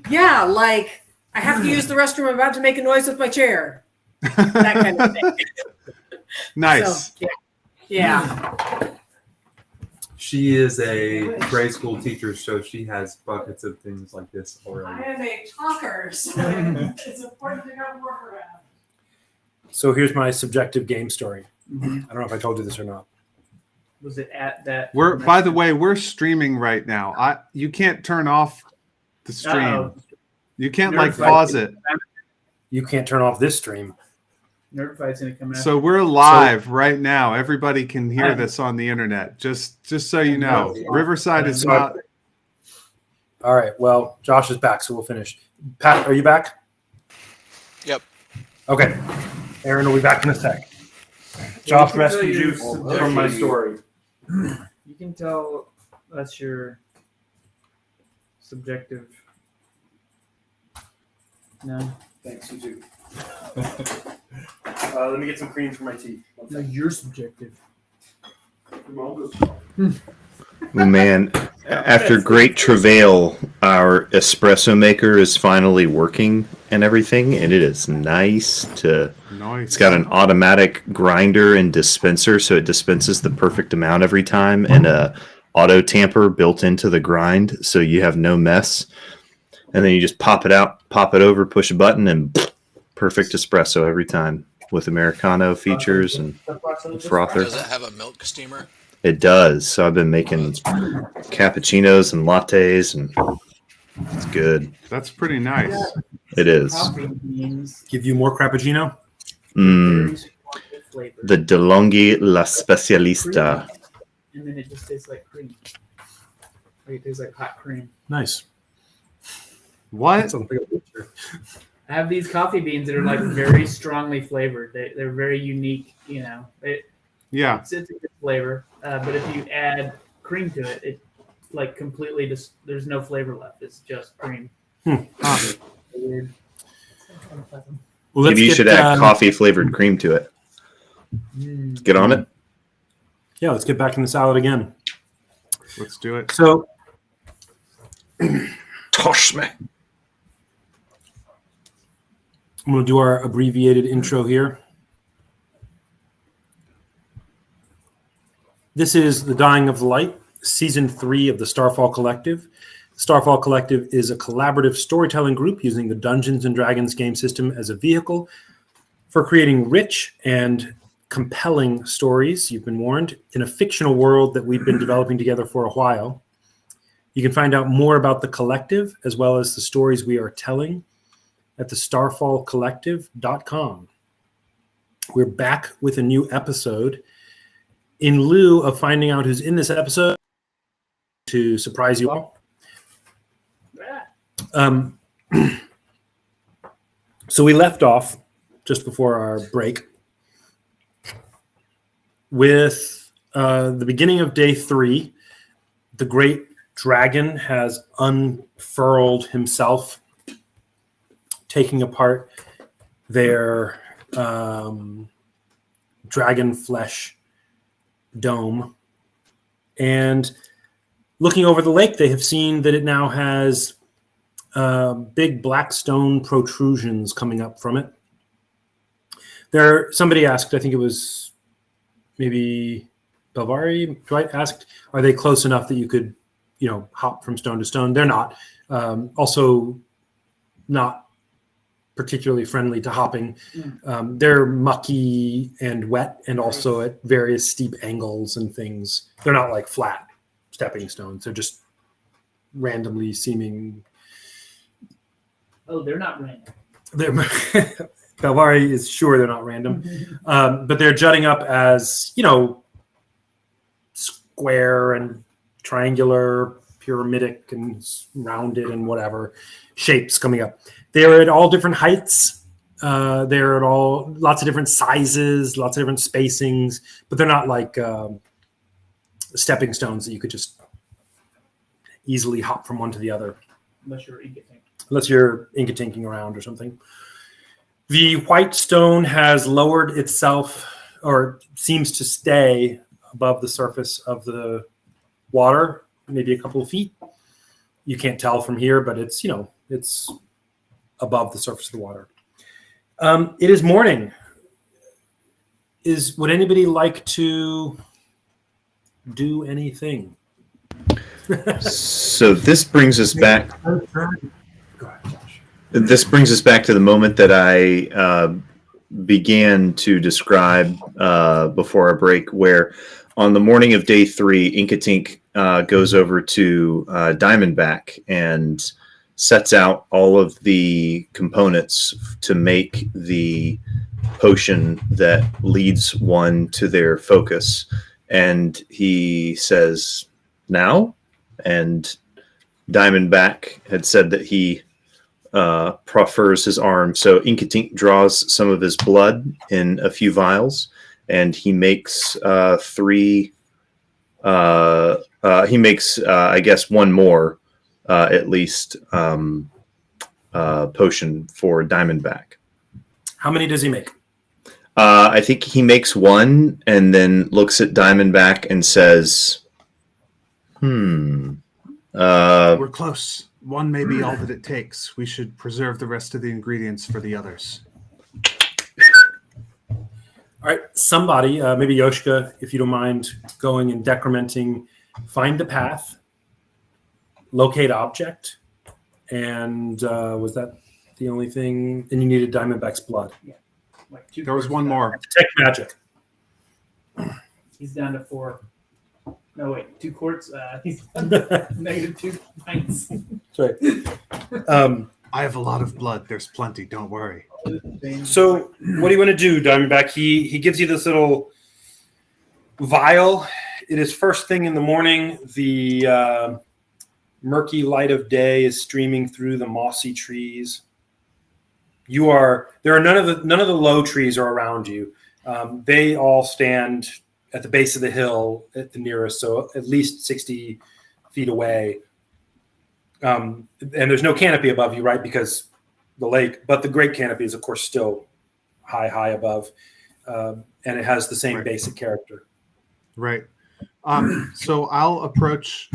yeah, like I have to use the restroom. I'm about to make a noise with my chair. That kind of thing. Nice. So, yeah. She is a grade school teacher, so she has buckets of things like this I already. am a talker, so it's important to know work around. So here's my subjective game story. Mhm. I don't know if I told you this or not. Was it at that? By the way, we're streaming right now. You can't turn off the stream. Uh-oh. You can't Nerd fight. pause it. You can't turn off this stream. Nerd Fight's gonna come out. So we're live right now. Everybody can hear this on the internet. Just so you know, Riverside is not. All right. Well, Josh is back, so we'll finish. Pat, are you back? Yep. Okay. Aaron will be back in a sec. Josh can rescued tell you your from my subjective- story. You can tell that's your subjective. No, Thanks, you too. Let me get some cream for my teeth. no, you're subjective. Oh, man, after great travail, our espresso maker is finally working and everything, and it is nice to. Nice. It's got an automatic grinder and dispenser, so it dispenses the perfect amount every time, and a auto tamper built into the grind, so you have no mess. And then you just pop it out, pop it over, push a button, and perfect espresso every time with Americano features and frother. Does it have a milk steamer? It does. So I've been making cappuccinos and lattes, and it's good. That's pretty nice. It is. Coffee beans. Give you more Crappuccino? Very strong flavor. The DeLonghi La Specialista. And then it just tastes like cream. Like it tastes like hot cream. Nice. What? Sounds like a picture. I have these coffee beans that are like very strongly flavored. They're very unique. Yeah. It's a good flavor, but if you add cream to it, it like completely just there's no flavor left. It's just cream. Weird. Well, Maybe you should add coffee flavored cream to it. Get on it. Yeah, let's get back in the salad again. Let's do it. So, Tosh me. I'm going to do our abbreviated intro here. This is The Dying of the Light, Season 3 of the Starfall Collective. Starfall Collective is a collaborative storytelling group using the Dungeons & Dragons game system as a vehicle for creating rich and compelling stories, you've been warned, in a fictional world that we've been developing together for a while. You can find out more about the collective as well as the stories we are telling at the starfallcollective.com. We're back with a new episode. In lieu of finding out who's in this episode, to surprise you all. So we left off just before our break with the beginning of day 3. The great dragon has unfurled himself, taking apart their dragon flesh dome. And looking over the lake, they have seen that it now has big black stone protrusions coming up from it. Somebody asked, I think it was maybe Belvari, asked, are they close enough that you could, hop from stone to stone? They're not. Also not particularly friendly to hopping. They're mucky and wet and also at various steep angles and things. They're not like flat stepping stones. They're just randomly seeming. Oh, they're not random. Belvari is sure they're not random. But they're jutting up as, square and triangular, pyramidic and rounded and whatever shapes coming up. They're at all different heights. They're at all lots of different sizes, lots of different spacings, but they're not like stepping stones that you could just easily hop from one to the other. Unless you're Inca-Tink. Unless you're Inca-Tinking around or something. The white stone has lowered itself, or seems to stay above the surface of the water, maybe a couple of feet. You can't tell from here, but it's, it's above the surface of the water. It is morning. Would anybody like to do anything? So this brings us back. Go ahead, Josh. This brings us back to the moment that I began to describe before our break, where on the morning of day 3, Inca-Tink goes over to Diamondback and sets out all of the components to make the potion that leads one to their focus. And he says, now? And Diamondback had said that he proffers his arm. So Inca-Tink draws some of his blood in a few vials, and he makes three. He makes, I guess, one more, at least, potion for Diamondback. How many does he make? I think he makes one and then looks at Diamondback and says, We're close. One may be all that it takes. We should preserve the rest of the ingredients for the others. All right, somebody, maybe Yoshka, if you don't mind going and decrementing, find the path, locate object, and was that the only thing? And you needed Diamondback's blood. Yeah. Like 2 There was quarts one of more. Detect magic. that. He's down to 4. No, wait, 2 quarts. He's down to -2 pints. Sorry. I have a lot of blood. There's plenty. Don't worry. So what do you want to do, Diamondback? He gives you this little vial. It is first thing in the morning. The murky light of day is streaming through the mossy trees. There are none of the low trees are around you. They all stand at the base of the hill at the nearest, so at least 60 feet away. And there's no canopy above you, right? Because the lake, but the great canopy is, of course, still high above. And it has the same basic character. Right. So I'll approach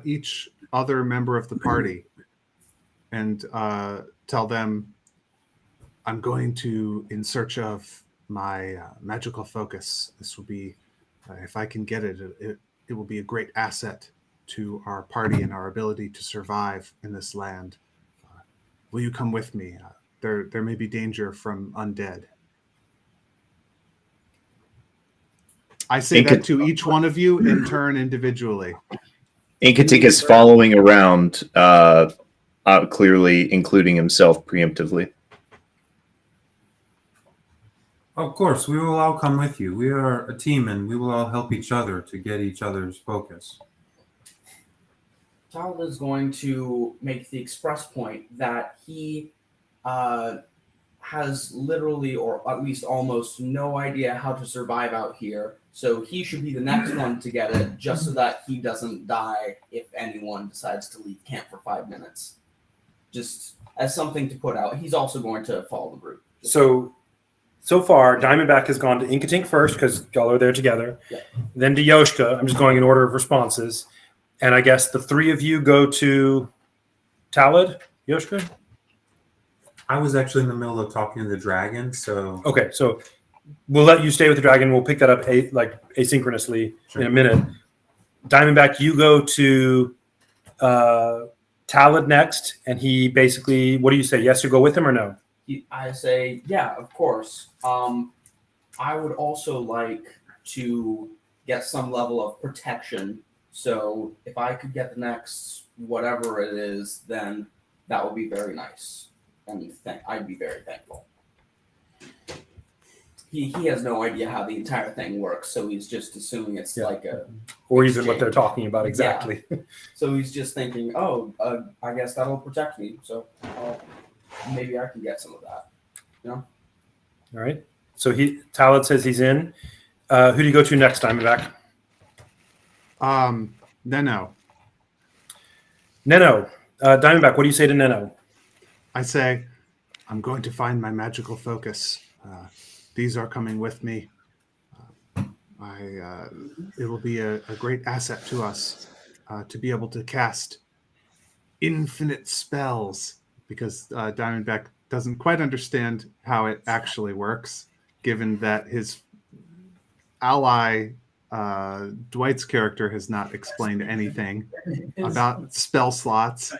each other member of the party and tell them I'm going to in search of my magical focus. This will be, if I can get it, it will be a great asset to our party and our ability to survive in this land. Will you come with me? There may be danger from undead. I say Inca- that to each one of you in turn individually. Inkatik is following around, clearly including himself preemptively. Of course, we will all come with you. We are a team, and we will all help each other to get each other's focus. Talbot is going to make the express point that he has literally, or at least almost, no idea how to survive out here. So he should be the next one to get it, just so that he doesn't die if anyone decides to leave camp for 5 minutes. Just as something to put out. He's also going to follow the group. So far, Diamondback has gone to Inkatink first because y'all are there together. Yeah. Then to Yoshka. I'm just going in order of responses. And I guess the three of you go to Talad, Yoshka? I was actually in the middle of talking to the dragon, so Okay, so we'll let you stay with the dragon. We'll pick that up asynchronously Sure. in a minute. Diamondback, you go to Talad next, and he basically, what do you say? Yes, you go with him or no? I say, yeah, of course. I would also like to get some level of protection. So if I could get the next whatever it is, then that would be very nice. And I'd be very thankful. He has no idea how the entire thing works, so he's just assuming it's like a Or even what they're talking about exactly. So he's just thinking, I guess that'll protect me. So maybe I can get some of that. All right. So Talad says he's in. Who do you go to next, Diamondback? Neno. Neno. Diamondback, what do you say to Neno? I say, I'm going to find my magical focus. These are coming with me. It will be a great asset to us to be able to cast infinite spells, because Diamondback doesn't quite understand how it actually works, given that his ally Dwight's character has not explained anything about spell slots.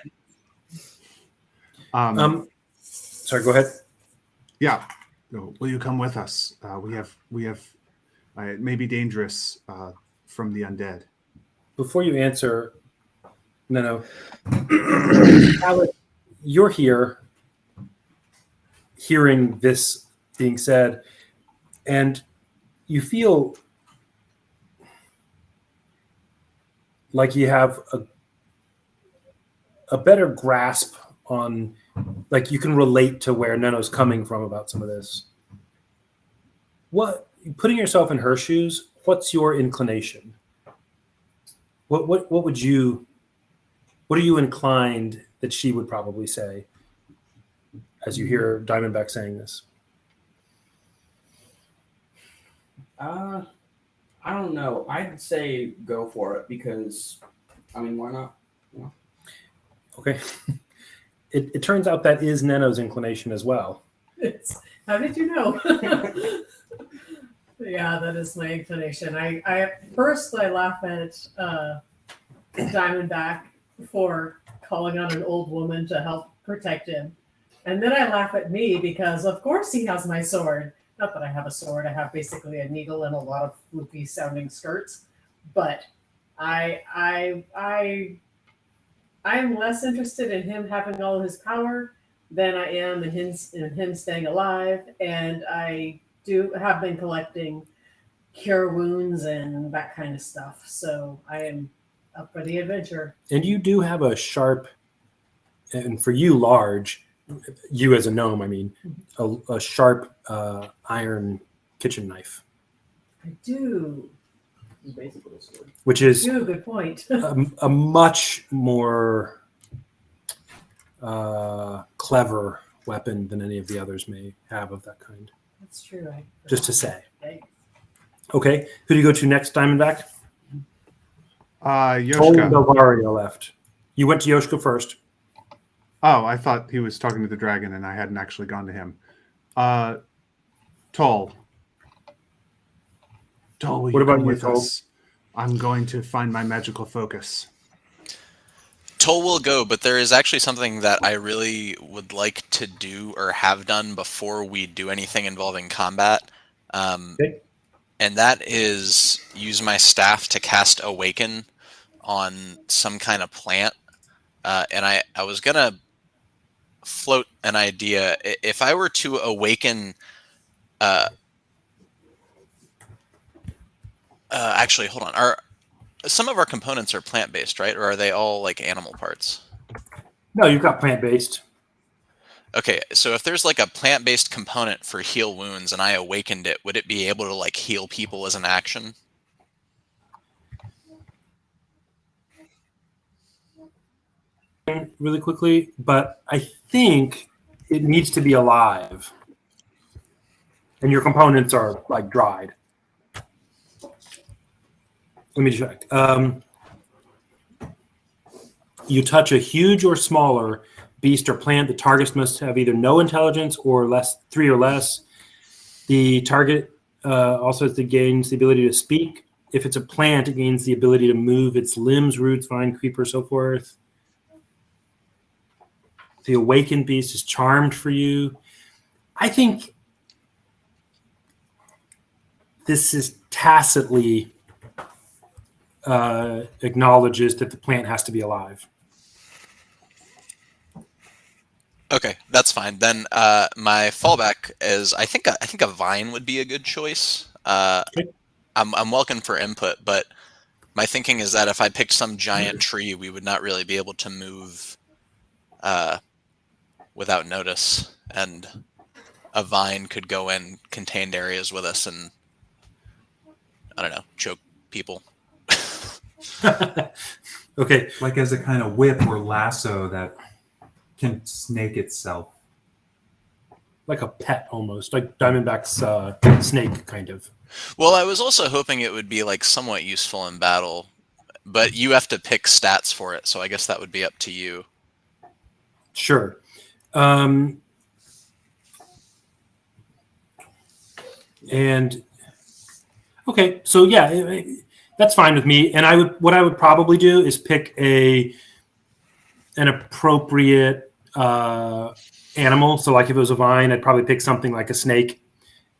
Sorry, go ahead. Yeah. Will you come with us? We have. It may be dangerous from the undead. Before you answer, Neno, Talad, you're here hearing this being said, and you feel like you have a better grasp on, like you can relate to where Neno's coming from about some of this. Putting yourself in her shoes, what's your inclination? What are you inclined that she would probably say as you hear Diamondback saying this? I don't know. I'd say go for it because, why not? Okay. It turns out that is Neno's inclination as well. How did you know? Yeah, that is my inclination. I first I laugh at Diamondback for calling on an old woman to help protect him, and then I laugh at me because of course he has my sword. Not that I have a sword. I have basically a needle and a lot of floofy sounding skirts, but I'm less interested in him having all his power than I am in him staying alive, and I have been collecting cure wounds and that kind of stuff. So I am up for the adventure. And you do have a sharp, and for you large, you as a gnome, a sharp iron kitchen knife. I do. Basically a sword. Which is Good point. a much more clever weapon than any of the others may have of that kind. That's true. Just to say. Thanks. Okay, who do you go to next, Diamondback? Yoshka. Belvaria left. You went to Yoshka first. Oh, I thought he was talking to the dragon, and I hadn't actually gone to him. Toll. Toll, will What you about come you, with Toll? us? I'm going to find my magical focus. Toll will go, but there is actually something that I really would like to do or have done before we do anything involving combat. Okay. and that is use my staff to cast Awaken on some kind of plant. And I was gonna float an idea. If I were to awaken, actually, hold on. Are some of our components are plant based, right? Or are they all like animal parts? No, you've got plant-based. Okay, so if there's like a plant-based component for heal wounds and I awakened it, would it be able to like heal people as an action? Really quickly, but I think it needs to be alive. And your components are like dried. Let me check. You touch a huge or smaller beast or plant. The target must have either no intelligence or 3 or less. The target also gains the ability to speak. If it's a plant, it gains the ability to move its limbs, roots, vine, creeper, so forth. The awakened beast is charmed for you. I think this is tacitly acknowledges that the plant has to be alive. Okay, that's fine. Then my fallback is I think a vine would be a good choice. Okay. I'm welcome for input, but my thinking is that if I picked some giant tree, we would not really be able to move without notice, and a vine could go in contained areas with us and I don't know, choke people. Okay. Like as a kind of whip or lasso that can snake itself. Like a pet almost, like Diamondback's snake kind of. Well, I was also hoping it would be like somewhat useful in battle, but you have to pick stats for it, so I guess that would be up to you. Sure. And okay, so yeah, that's fine with me. And what I would probably do is pick an appropriate animal. So like if it was a vine, I'd probably pick something like a snake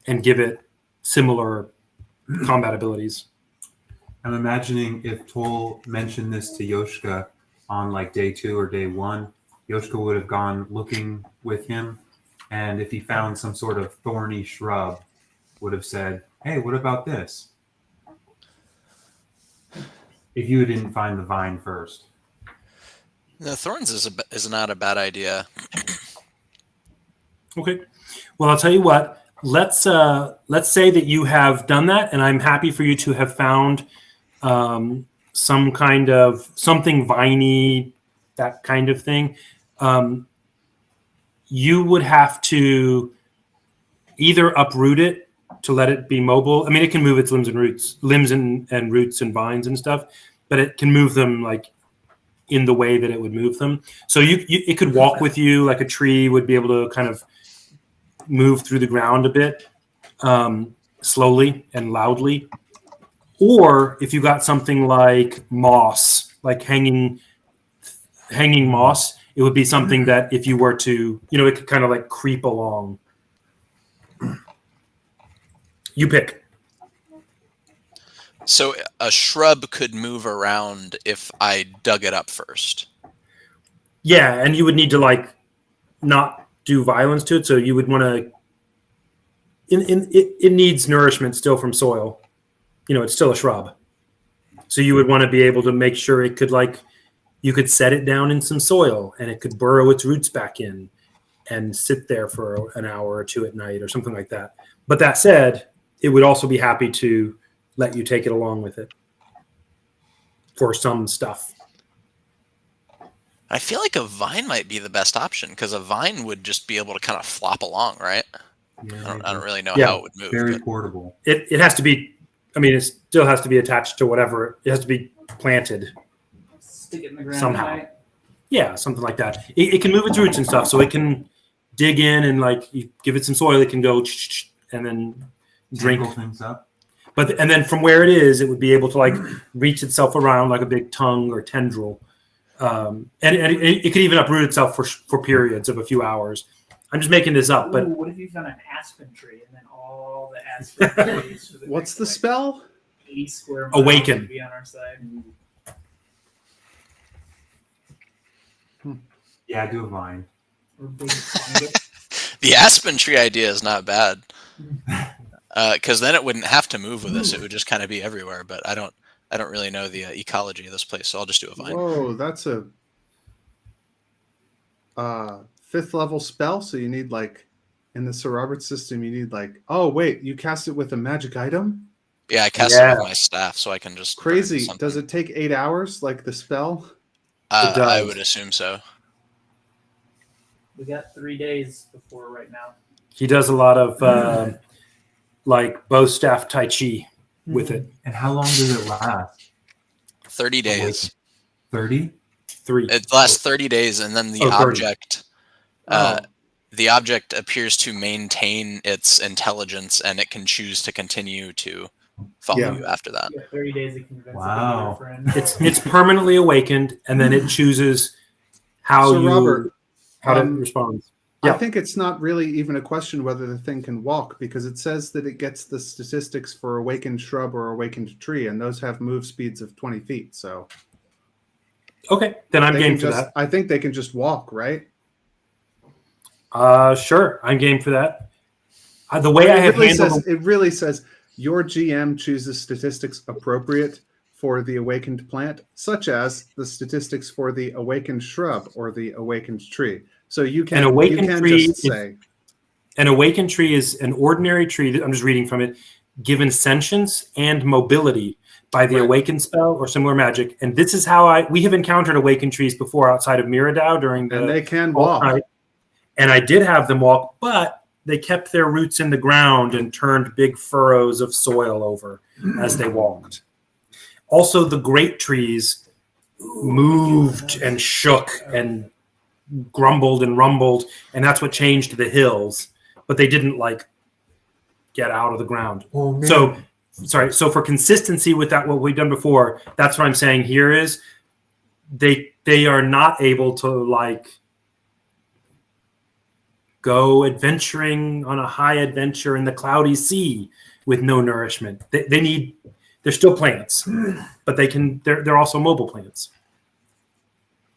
and give it similar combat abilities. I'm imagining if Toll mentioned this to Yoshka on like day 2 or day 1, Yoshka would have gone looking with him, and if he found some sort of thorny shrub, would have said, "Hey, what about this?" If you didn't find the vine first. The thorns is not a bad idea. Okay. Well, I'll tell you what. Let's say that you have done that, and I'm happy for you to have found some kind of something viney, that kind of thing. You would have to either uproot it to let it be mobile. I mean, it can move its limbs and roots and vines and stuff, but it can move them like in the way that it would move them. So it could walk with you like a tree would be able to kind of move through the ground a bit, slowly and loudly. Or if you got something like moss, like hanging moss, it would be something that if you were to, it could kind of like creep along. You pick. So a shrub could move around if I dug it up first. Yeah, and you would need to like not do violence to it, so you would want to. It needs nourishment still from soil. It's still a shrub, so you would want to be able to make sure it could you could set it down in some soil and it could burrow its roots back in and sit there for an hour or 2 at night or something like that. But that said, it would also be happy to let you take it along with it for some stuff. I feel like a vine might be the best option because a vine would just be able to kind of flop along, right? Yeah, I don't really know Yeah. how it would move. very but- portable. It has to be. I mean, it still has to be attached to whatever. It has to be planted. Stick it in the ground Somehow. at night. Yeah, something like that. It can move its roots and stuff, so it can dig in and you give it some soil. It can go and then drink. Tinkle things up. And then from where it is, it would be able to reach itself around like a big tongue or tendril, and it could even uproot itself for periods of a few hours. I'm just making this up, Ooh, but what if you found an aspen tree and then all the aspen trees for the What's next, the like, spell? 80 square miles Awaken. would be on our side? Yeah, do a vine. Or big fungus. The aspen tree idea is not bad, because then it wouldn't have to move with us. It would just kind of be everywhere. But I don't really know the ecology of this place, so I'll just do a vine. Whoa, that's a 5th level spell. So you need like in the Sir Robert system, you need like, oh wait, you cast it with a magic item? Yeah, I cast it with my staff, so I can just burn Crazy. something. Does it take 8 hours like the spell? It I does. would assume so. We got 3 days before right now. he does a lot of like bow staff tai chi with it. And how long does it last? 30 days. 30? 3. It lasts 30 days, and then the 30. object. Oh, The object appears to maintain its intelligence, and it can choose to continue to follow Yeah. you after that. You got 30 days to convince Wow. it to be your friend. It's permanently awakened, and then it chooses how So, Robert, it responds. I Yeah. think it's not really even a question whether the thing can walk because it says that it gets the statistics for awakened shrub or awakened tree, and those have move speeds of 20 feet. So Okay, then I'm they game can for just, I think they can just walk, right? that. Sure, I'm game for that. The way I have handled It really says your GM chooses statistics appropriate for the awakened plant, such as the statistics for the awakened shrub or the awakened tree. So you can, An awakened you can tree just is- say, an awakened tree is an ordinary tree. I'm just reading from it. Given sentience and mobility by the Right. awakened spell or similar magic, and this is how we have encountered awakened trees before outside of Miradau during the and they can alt walk. night, and I did have them walk, but they kept their roots in the ground and turned big furrows of soil over as they walked. Also, the great trees moved and shook and grumbled and rumbled, and that's what changed the hills. But they didn't like get out of the ground. Oh, man. So, sorry. So for consistency with that, what we've done before, that's what I'm saying here is they are not able to like go adventuring on a high adventure in the cloudy sea with no nourishment. They're still plants, but they're also mobile plants.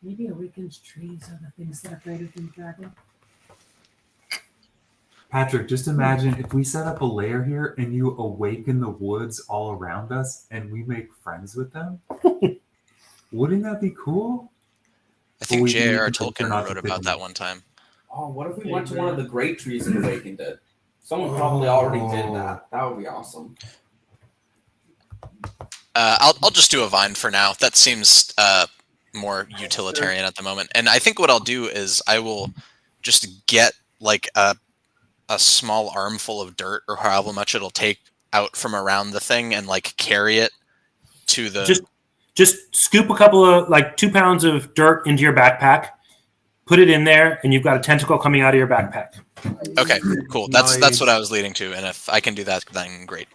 Maybe awakened trees are the things that are greater than the dragon. Patrick, just imagine if we set up a lair here and you awaken the woods all around us and we make friends with them. Wouldn't that be cool? I think we J.R.R. need to Tolkien turn off wrote the about film. that one time. Oh, what if we went to one of the great trees and awakened it? Someone probably already did that. That would be awesome. I'll just do a vine for now. That seems more utilitarian at the moment. And I think what I'll do is I will just get like a small armful of dirt or however much it'll take out from around the thing and like carry it to the. Just scoop a couple of like 2 pounds of dirt into your backpack, put it in there, and you've got a tentacle coming out of your backpack. Okay, cool. That's what Nice. I was leading to, and if I can do that, then great.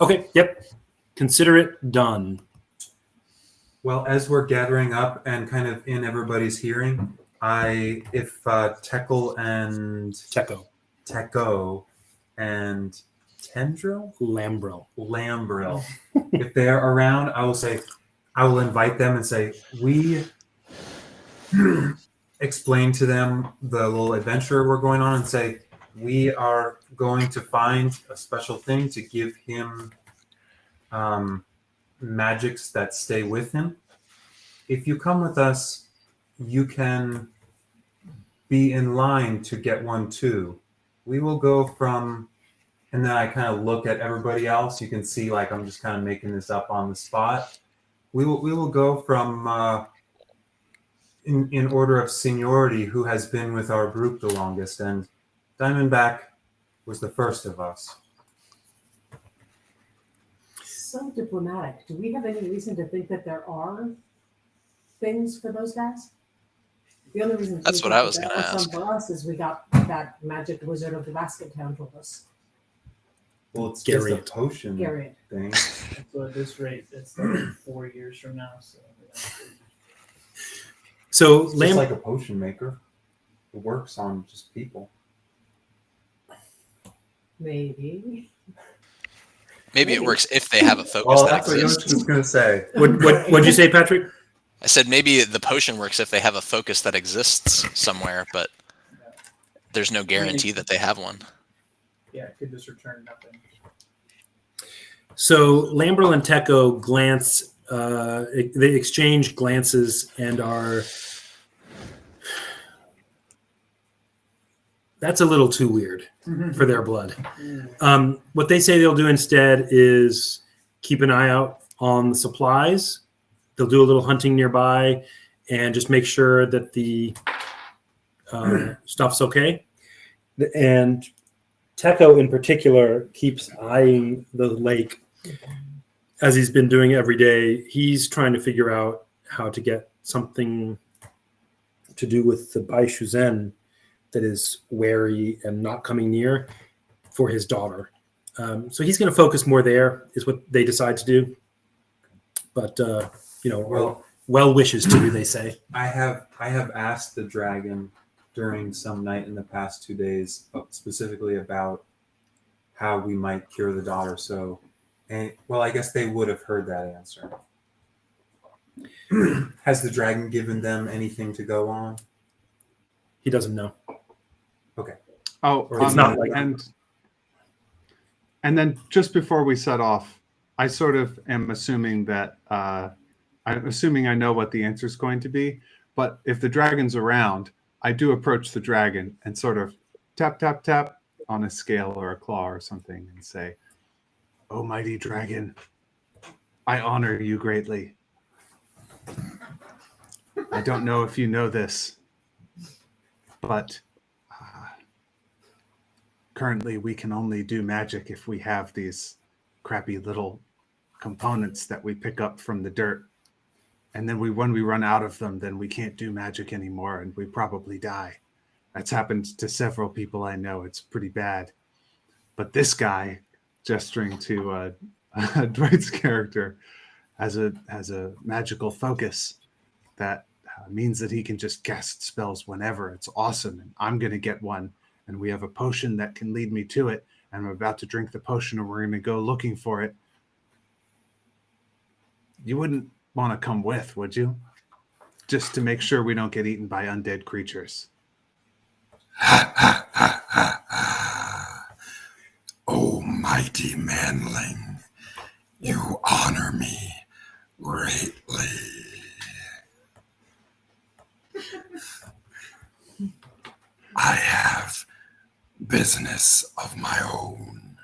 Okay, yep. Consider it done. Well, as we're gathering up and kind of in everybody's hearing, if Tekel and Teco, and Tendril, Lambril. if they're around, I will invite them and say, we explain to them the little adventure we're going on and say, we are going to find a special thing to give him magics that stay with him. If you come with us, you can be in line to get one too. We will go from, and then I kind of look at everybody else. You can see like I'm just kind of making this up on the spot. We will go from in order of seniority who has been with our group the longest, and Diamondback was the first of us. So diplomatic. Do we have any reason to think that there are things for those guys? The only reason That's we what think I was that gonna there are some ask. for us is we got that magic wizard of the basket town told us. Well, it's Gary. just a potion Garrett. thing. So at this rate, it's like 4 years from now. So So It's just like a potion maker. It works on just people. Maybe. Maybe it works if they have a focus Well, that that's what exists. Yoshito's going to say. What'd you say, Patrick? I said maybe the potion works if they have a focus that exists somewhere, but there's no guarantee that they have one. Yeah, it could just return nothing. So Lambrel and Teko glance. They exchange glances and are. That's a little too weird for their blood. What they say they'll do instead is keep an eye out on the supplies. They'll do a little hunting nearby and just make sure that the stuff's okay. And Teko in particular keeps eyeing the lake as he's been doing every day. He's trying to figure out how to get something to do with the Bai Shuzen that is wary and not coming near for his daughter. So he's going to focus more there, is what they decide to do. But, well wishes to you, they say. I have asked the dragon during some night in the past 2 days, specifically about how we might cure the daughter. So, I guess they would have heard that answer. Has the dragon given them anything to go on? He doesn't know. Okay. Oh, It's not like and then just before we set off, I sort of am assuming that I'm assuming I know what the answer is going to be. But if the dragon's around, I do approach the dragon and sort of tap tap tap on a scale or a claw or something and say, "Oh, mighty dragon, I honor you greatly. I don't know if you know this, but currently we can only do magic if we have these crappy little components that we pick up from the dirt. And then when we run out of them, then we can't do magic anymore and we probably die. That's happened to several people I know. It's pretty bad. But this guy," gesturing to Dwight's character, has a magical focus that means that he can just cast spells whenever. It's awesome. And I'm going to get one. And we have a potion that can lead me to it. And I'm about to drink the potion and we're going to go looking for it. You wouldn't want to come with, would you? Just to make sure we don't get eaten by undead creatures. Oh, mighty manling, you honor me greatly. I have business of my own,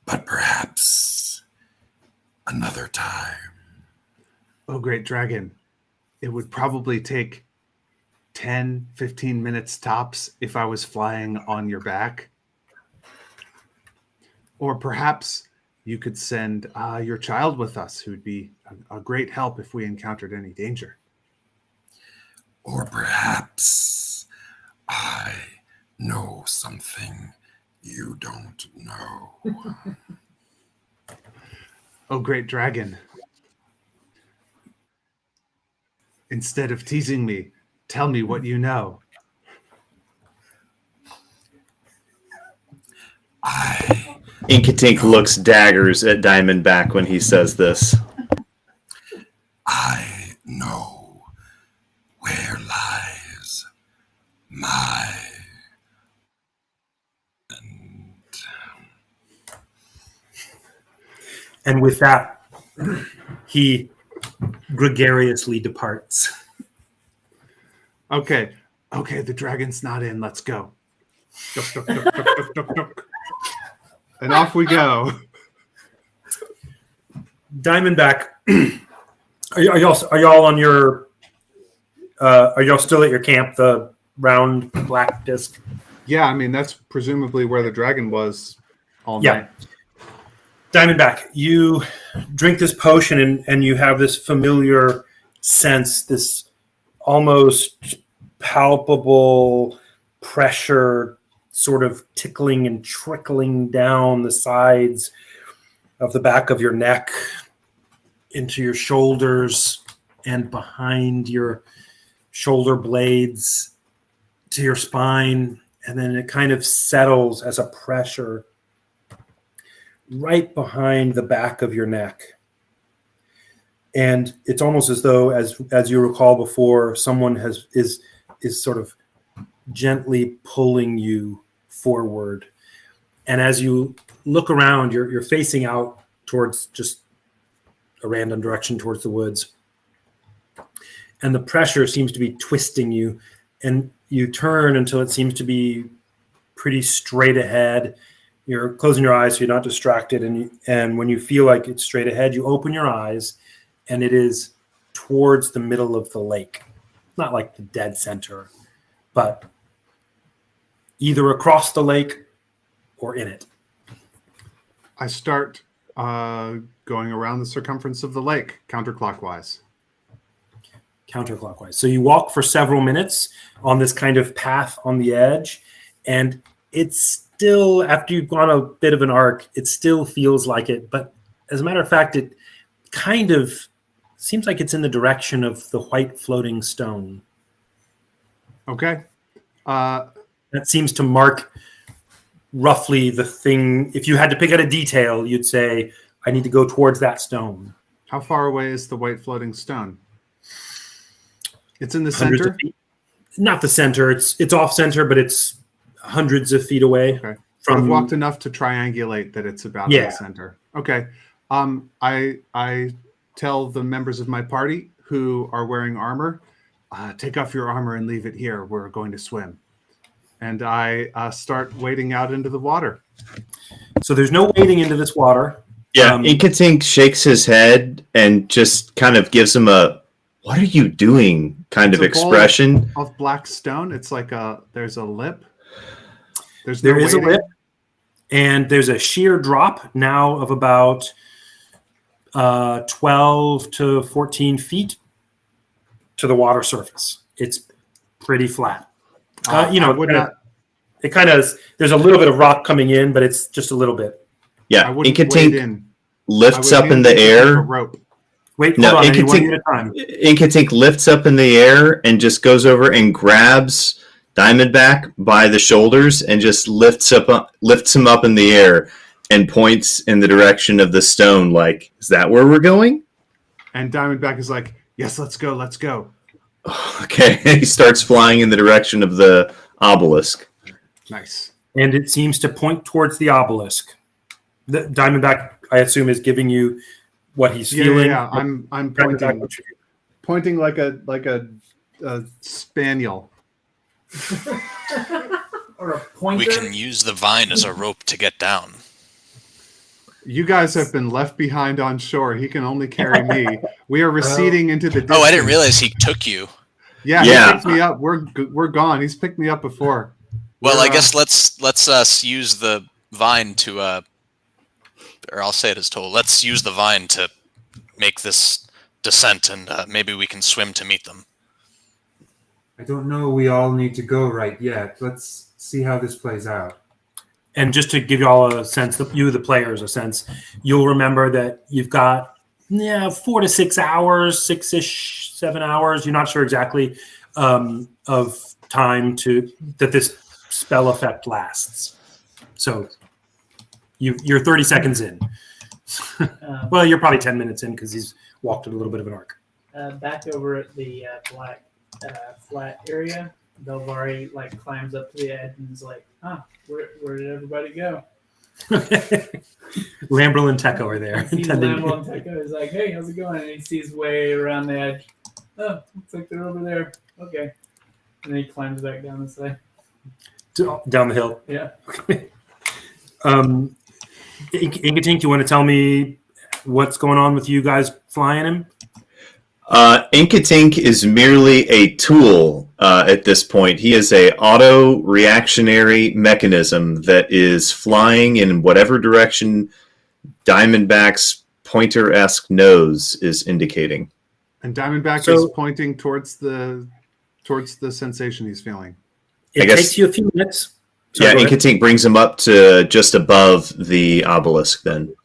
but perhaps another time. Oh, great dragon. It would probably take 10, 15 minutes tops if I was flying on your back. Or perhaps you could send your child with us, who'd be a great help if we encountered any danger. Or perhaps I know something you don't know. Oh, great dragon. Instead of teasing me, tell me what you know. Inkatink looks daggers at Diamondback when he says this. I know where lies my And with that, he gregariously departs. Okay, the dragon's not in. Let's go. Duck, duck, duck, duck, duck, duck, duck. And off we go. Diamondback, are y'all on your? Are y'all still at your camp? The round black disc. Yeah, I mean that's presumably where the dragon was all Yeah. night. Diamondback, you drink this potion and you have this familiar sense, this almost palpable pressure sort of tickling and trickling down the sides of the back of your neck into your shoulders and behind your shoulder blades to your spine. and then it kind of settles as a pressure right behind the back of your neck. And it's almost as though, as you recall before, someone is sort of gently pulling you forward. And as you look around, you're facing out towards just a random direction towards the woods. And the pressure seems to be twisting you. And you turn until it seems to be pretty straight ahead. You're closing your eyes so you're not distracted. And when you feel like it's straight ahead, you open your eyes, and it is towards the middle of the lake. Not like the dead center, but either across the lake or in it. I start going around the circumference of the lake counterclockwise. Counterclockwise. So you walk for several minutes on this kind of path on the edge, and it's still, after you've gone a bit of an arc, it still feels like it. But as a matter of fact, it kind of seems like it's in the direction of the white floating stone. Okay. That seems to mark roughly the thing. If you had to pick out a detail, you'd say, I need to go towards that stone. How far away is the white floating stone? It's in the Hundreds center? of feet. Not the center. It's off center, but it's hundreds of feet away. Okay. From I've walked enough to triangulate that it's about in the center. Okay. I tell the members of my party who are wearing armor, take off your armor and leave it here. We're going to swim. And I start wading out into the water. So there's no wading into this water. Yeah, Inkatink shakes his head and just kind of gives him a, what are you doing kind of expression. Of black stone. It's like there's a lip. There is a lip. And there's a sheer drop now of about 12 to 14 feet to the water surface. It's pretty flat. It kind of, there's a little bit of rock coming in, but it's just a little bit. Yeah, Inkatink lifts up in the air. Wait, hold on, Inkatink lifts up in the air and just goes over and grabs Diamondback by the shoulders and just lifts him up in the air and points in the direction of the stone. Like, is that where we're going? And Diamondback is like, yes, let's go, let's go. Okay, he starts flying in the direction of the obelisk. Nice. And it seems to point towards the obelisk. The Diamondback, I assume, is giving you what he's feeling. Yeah, I'm pointing like a spaniel. Or a pointer. We can use the vine as a rope to get down. You guys have been left behind on shore. He can only carry me. We are receding into the distance. Oh, I didn't realize he took you. Yeah, he picked me up. We're gone. He's picked me up before. Well, I guess let's use the vine to or I'll say it as told. Let's use the vine to make this descent, and maybe we can swim to meet them. I don't know we all need to go right yet. Let's see how this plays out. And just to give you all a sense, you the players a sense, you'll remember that you've got 4 to 6 hours, 6-ish, 7 hours. You're not sure exactly of time that this spell effect lasts. So you're 30 seconds in. Well, you're probably 10 minutes in because he's walked at a little bit of an arc. Back over at the black flat area, Belvari climbs up to the edge and is like, where did everybody go? Lambrel and Teco are there. Lambrel and Teco is like, hey, how's it going? And he sees way around the edge. Oh, looks like they're over there. Okay. And then he climbs back down this way. Down the hill. Yeah. Inkatink, do you want to tell me what's going on with you guys flying him? Inkatink is merely a tool at this point. He is a auto-reactionary mechanism that is flying in whatever direction Diamondback's pointer-esque nose is indicating. And Diamondback is pointing towards the sensation he's feeling. It takes you a few minutes. Inkatink brings him up to just above the obelisk then.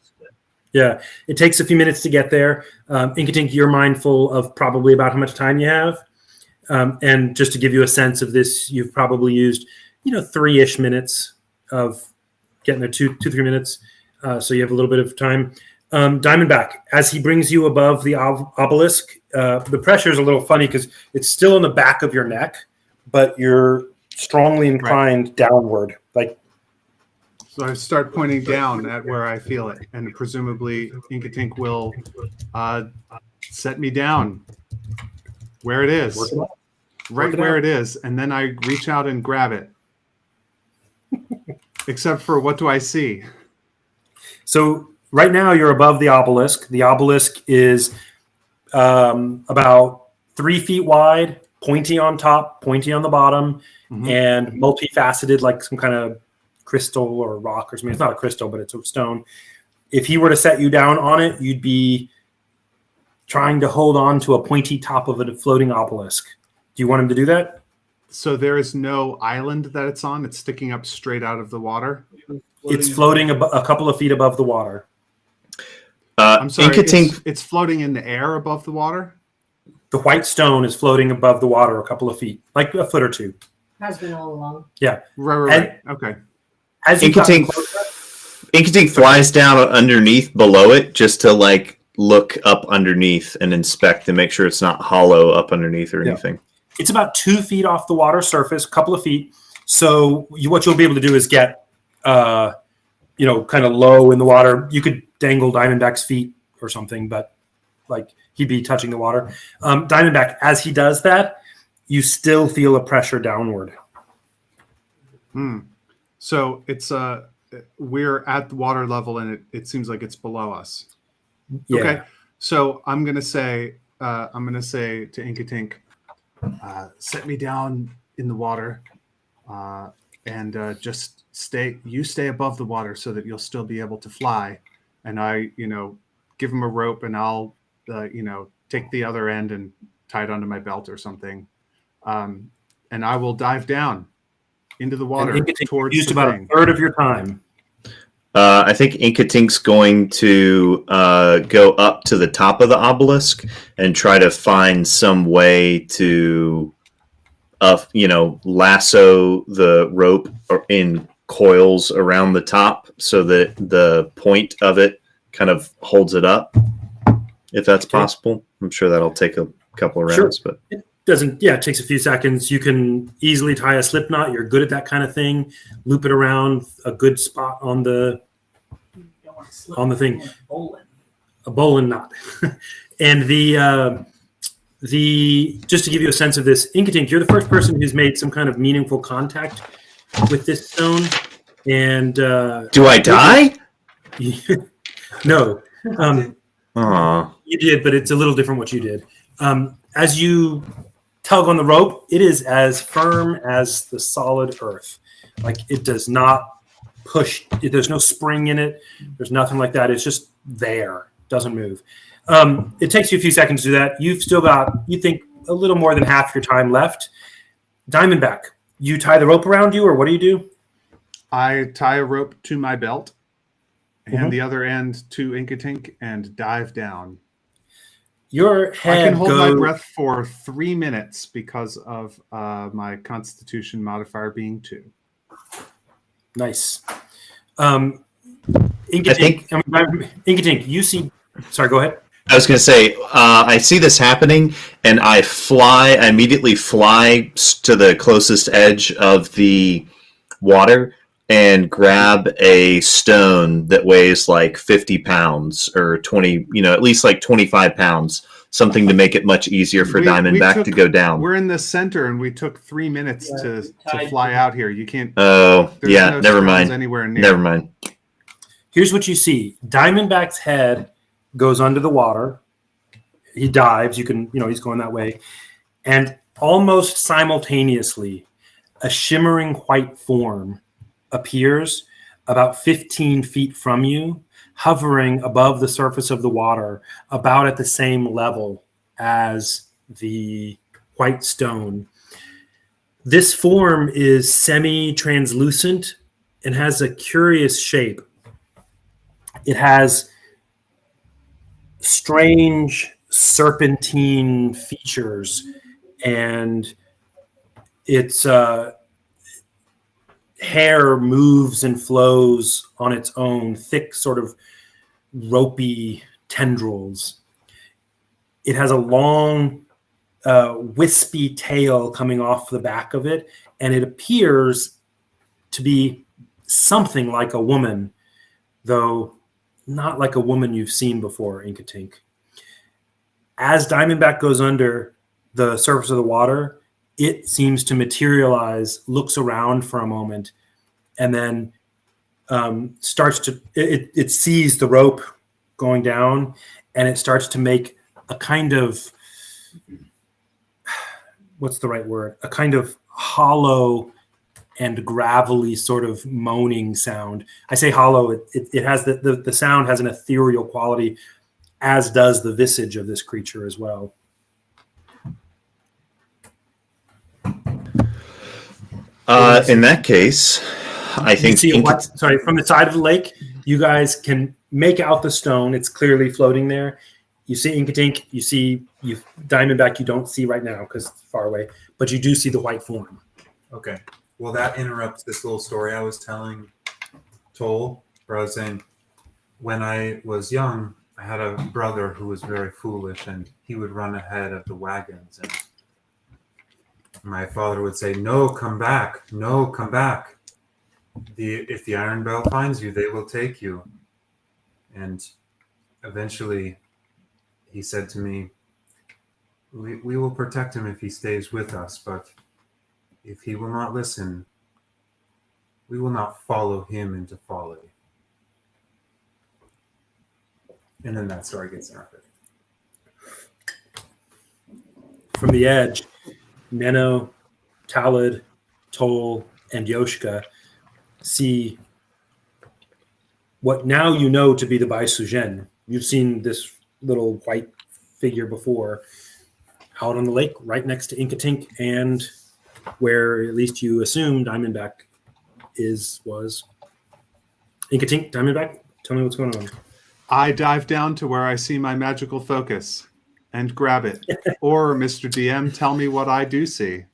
Yeah, it takes a few minutes to get there. Inkatink, you're mindful of probably about how much time you have. And just to give you a sense of this, you've probably used, 3-ish minutes of getting there, 3 minutes. So you have a little bit of time. Diamondback, as he brings you above the obelisk, the pressure is a little funny because it's still in the back of your neck, but you're strongly inclined downward. Like, So I start pointing down at where I feel it, and presumably Inkatink will set me down where it is, right where it is, and then I reach out and grab it. Except for, what do I see? So right now you're above the obelisk. The obelisk is about 3 feet wide, pointy on top, pointy on the bottom, and multifaceted, like some kind of crystal or rock or something. It's not a crystal, but it's a stone. If he were to set you down on it, you'd be trying to hold on to a pointy top of a floating obelisk. Do you want him to do that? So there is no island that it's on. It's sticking up straight out of the water. It's floating a couple of feet above the water. I'm sorry. Inkatink, It's floating in the air above the water. The white stone is floating above the water a couple of feet, like a foot or two. Has been all along. Yeah. Right. Okay. As you Inkatink flies down underneath below it just to like look up underneath and inspect and make sure it's not hollow up underneath or anything. It's about 2 feet off the water surface, a couple of feet. So what you'll be able to do is get, kind of low in the water. You could dangle Diamondback's feet or something, but like he'd be touching the water. Diamondback, as he does that, you still feel a pressure downward. So it's we're at the water level, and it seems like it's below us. Yeah. Okay. So I'm gonna say to Inkatink, set me down in the water, and just stay above the water so that you'll still be able to fly. And I, give him a rope, and I'll, take the other end and tie it onto my belt or something. And I will dive down into the water towards used the about thing. a third of your time. I think Inkatink's going to go up to the top of the obelisk and try to find some way to, lasso the rope in coils around the top so that the point of it kind of holds it up, if that's possible. I'm sure that'll take a couple of rounds, but it takes a few seconds. You can easily tie a slip knot. You're good at that kind of thing. Loop it around a good spot on the thing. A bowline knot. And the just to give you a sense of this, Inkatink, you're the first person who's made some kind of meaningful contact with this stone. And do I die? No. You did, but it's a little different what you did. As you tug on the rope, it is as firm as the solid earth. Like, it does not push. There's no spring in it. There's nothing like that. It's just there. Doesn't move. It takes you a few seconds to do that. You've still got, you think, a little more than half your time left. Diamondback, you tie the rope around you, or what do you do? I tie a rope to my belt, and the other end to Inkatink, and dive down. Your head I can hold my breath for 3 minutes because of my Constitution modifier being 2. Nice. Inkatink, you see. Sorry, go ahead. I was going to say, I see this happening, and I immediately fly to the closest edge of the water and grab a stone that weighs like 50 pounds or 20, at least like 25 pounds, something to make it much easier for Diamondback to go down. We're in the center, and we took 3 minutes to fly out here. You can't. Oh, yeah, no never mind. Anywhere near. Never mind. Here's what you see. Diamondback's head goes under the water. He dives. You can, he's going that way. And almost simultaneously, a shimmering white form appears about 15 feet from you, hovering above the surface of the water, about at the same level as the white stone. This form is semi-translucent and has a curious shape. It has strange serpentine features, and it's hair moves and flows on its own, thick, sort of ropey tendrils. It has a long, wispy tail coming off the back of it, and it appears to be something like a woman, though not like a woman you've seen before, Inkatink. As Diamondback goes under the surface of the water, it seems to materialize, looks around for a moment, and then starts to, it sees the rope going down, and it starts to make a kind of, what's the right word? A kind of hollow and gravelly sort of moaning sound. I say hollow, it has the sound has an ethereal quality, as does the visage of this creature as well. In that case, I think sorry, from the side of the lake, you guys can make out the stone. It's clearly floating there. You see Inkatink, you Diamondback, you don't see right now because it's far away, but you do see the white form. Okay. Well, that interrupts this little story I was telling Toll, where I was saying, when I was young, I had a brother who was very foolish, and he would run ahead of the wagons, and my father would say, "No, come back. No, come back. If the Iron Bell finds you, they will take you." And eventually, he said to me, we will protect him if he stays with us, but if he will not listen, we will not follow him into folly." And then that story gets interrupted. From the edge, Neno, Talid, Toll, and Yoshka see what now you know to be the Bai Sujen. You've seen this little white figure before out on the lake right next to Inkatink, and where at least you assume Diamondback was. Inkatink, Diamondback, tell me what's going on. I dive down to where I see my magical focus and grab it. Or, Mr. DM, tell me what I do see.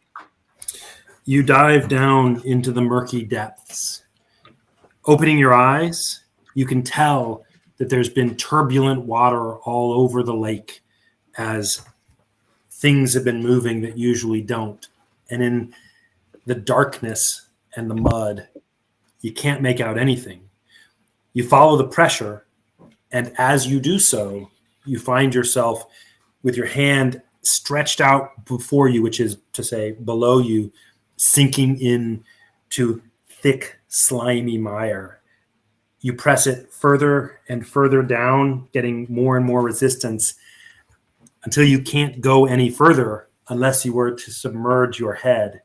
You dive down into the murky depths. Opening your eyes, you can tell that there's been turbulent water all over the lake as things have been moving that usually don't. And in the darkness and the mud, you can't make out anything. You follow the pressure, and as you do so, you find yourself with your hand stretched out before you, which is to say below you, sinking in to thick, slimy mire. You press it further and further down, getting more and more resistance until you can't go any further unless you were to submerge your head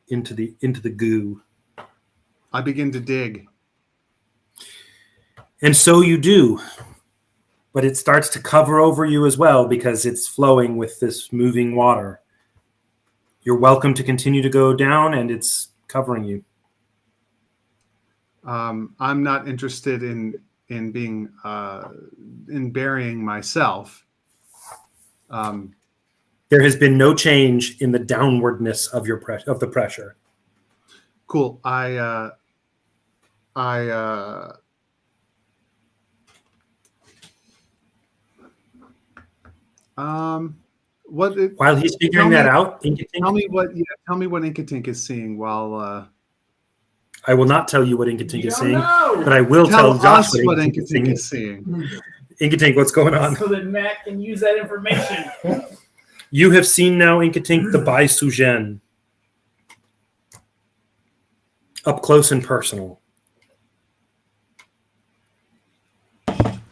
into the goo. I begin to dig. And so you do. But it starts to cover over you as well because it's flowing with this moving water. You're welcome to continue to go down, and it's covering you. I'm not interested in being in burying myself. There has been no change in the downwardness of the pressure. Cool. While he's figuring that out, tell me what Inkatink is seeing while. I will not tell you what Inkatink is seeing, know. but I will tell Josh what Inkatink is seeing. Inkatink, what's going on? So that Matt can use that information. You have seen now, Inkatink, the Bai Sujen. Up close and personal.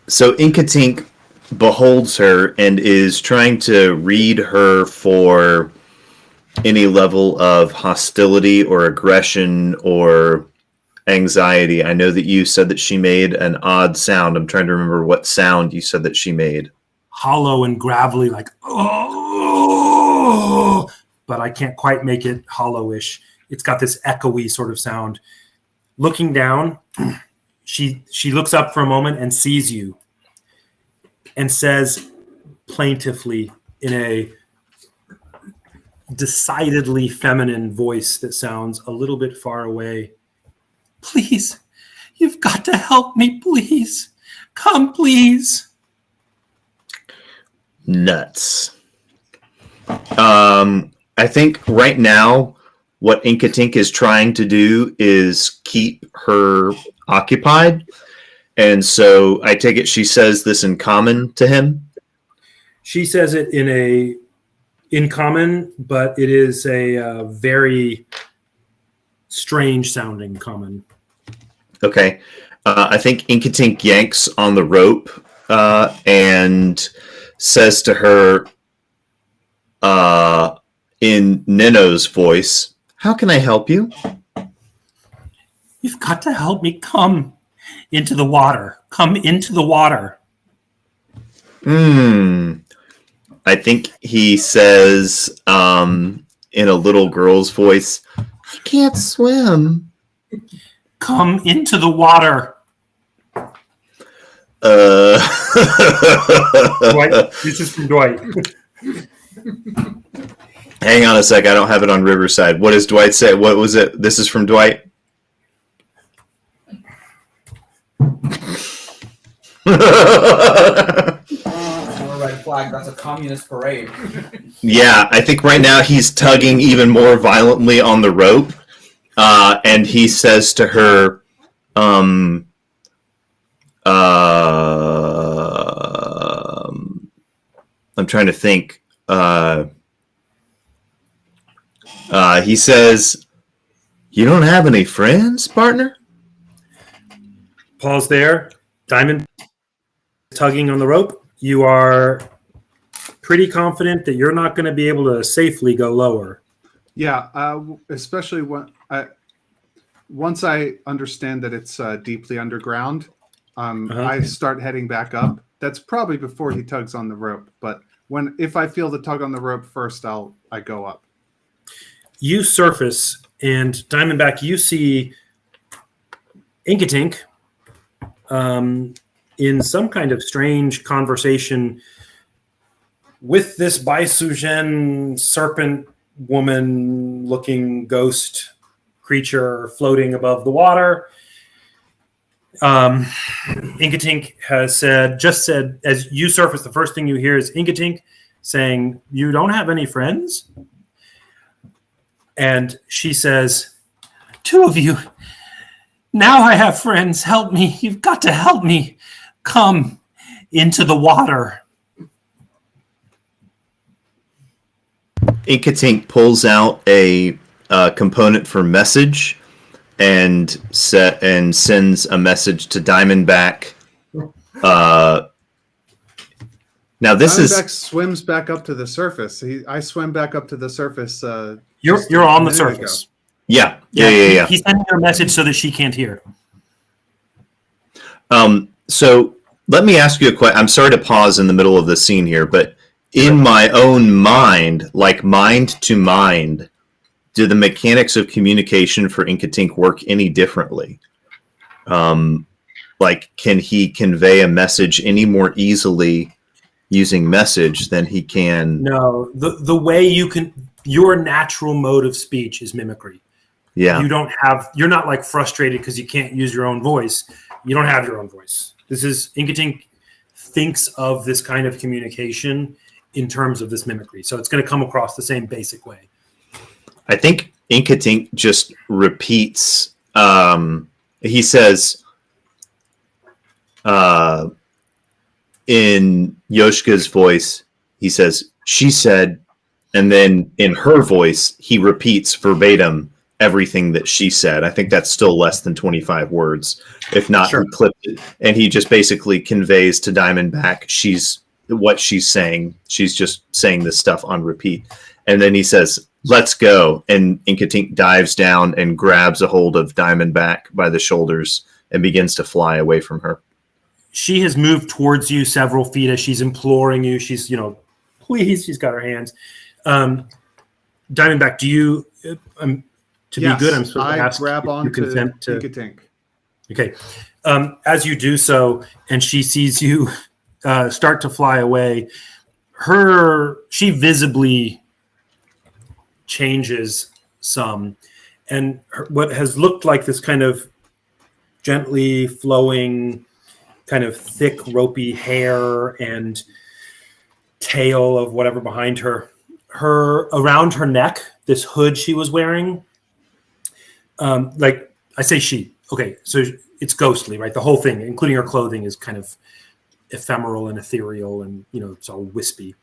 So Inkatink beholds her and is trying to read her for any level of hostility or aggression or anxiety. I know that you said that she made an odd sound. I'm trying to remember what sound you said that she made. Hollow and gravelly, like, oh, but I can't quite make it hollowish. It's got this echoey sort of sound. Looking down, she looks up for a moment and sees you and says plaintively in a decidedly feminine voice that sounds a little bit far away, Please, you've got to help me, please. Come, please. Nuts. I think right now what Inkatink is trying to do is keep her occupied. And so I take it she says this in common to him. She says it in common, but it is a very strange sounding common. Okay. I think Inkatink yanks on the rope and says to her in Nino's voice, "How can I help you?" You've got to help me come into the water. Come into the water. I think he says in a little girl's voice, "I can't swim." Come into the water. Dwight, this is from Dwight. Hang on a sec. I don't have it on Riverside. What does Dwight say? What was it? This is from Dwight? Red flag. That's a communist parade. Yeah, I think right now he's tugging even more violently on the rope. And he says to her, I'm trying to think. He says, "You don't have any friends, partner?" Paul's there. Diamond tugging on the rope. You are pretty confident that you're not going to be able to safely go lower. Yeah, especially when once I understand that it's deeply underground, I start heading back up. That's probably before he tugs on the rope. But if I feel the tug on the rope first, I go up. You surface, and Diamondback, you see Inkatink in some kind of strange conversation with this Baisugen serpent woman looking ghost creature floating above the water. Inkatink has said, as you surface, the first thing you hear is Inkatink saying, "You don't have any friends?" And she says, "Two of you. Now I have friends. Help me. You've got to help me. Come into the water." Inkatink pulls out a component for message and sends a message to Diamondback. Now this Diamondback is swims back up to the surface. I swim back up to the surface. You're on the surface. yeah. He's sending her a message so that she can't hear. So let me ask you a question. I'm sorry to pause in the middle of the scene here, but in my own mind, like mind to mind, do the mechanics of communication for Inkatink work any differently? Like, can he convey a message any more easily using message than he can? No, the way you can, your natural mode of speech is mimicry. Yeah. You're not like frustrated because you can't use your own voice. You don't have your own voice. Inkatink thinks of this kind of communication in terms of this mimicry. So it's going to come across the same basic way. I think Inkatink just repeats. He says in Yoshka's voice, he says, "She said," and then in her voice, he repeats verbatim everything that she said. I think that's still less than 25 words. If not, Sure. He clipped it. And he just basically conveys to Diamondback what she's saying. She's just saying this stuff on repeat. And then he says, "Let's go." And Inkatink dives down and grabs a hold of Diamondback by the shoulders and begins to fly away from her. She has moved towards you several feet as she's imploring you. She's, please, she's got her hands. Diamondback, do you, to Yes, be good, I'm supposed to ask grab if you on to consent to. Inkatink. Okay. As you do so, and she sees you start to fly away, she visibly changes some. And what has looked like this kind of gently flowing, kind of thick, ropey hair and tail of whatever behind her. Around her neck, this hood she was wearing, like I say she, okay, so it's ghostly, right? The whole thing, including her clothing, is kind of ephemeral and ethereal, and it's all wispy.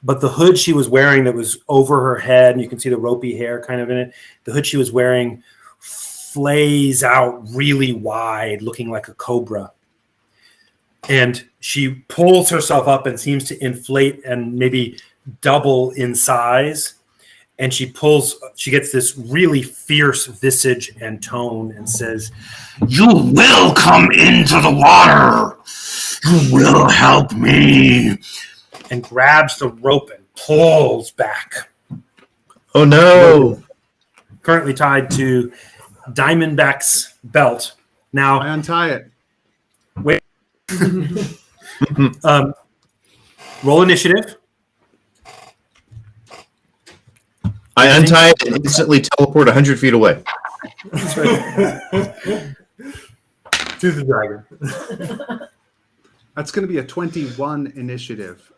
But the hood she was wearing that was over her head, and you can see the ropey hair kind of in it, the hood she was wearing flays out really wide, looking like a cobra. And she pulls herself up and seems to inflate and maybe double in size. And she gets this really fierce visage and tone and says, "You will come into the water. You will help me." And grabs the rope and pulls back. Oh no! Currently tied to Diamondback's belt. Now, I untie it. wait. Roll initiative. I untie it and instantly teleport 100 feet away. To the dragon. That's going to be a 21 initiative.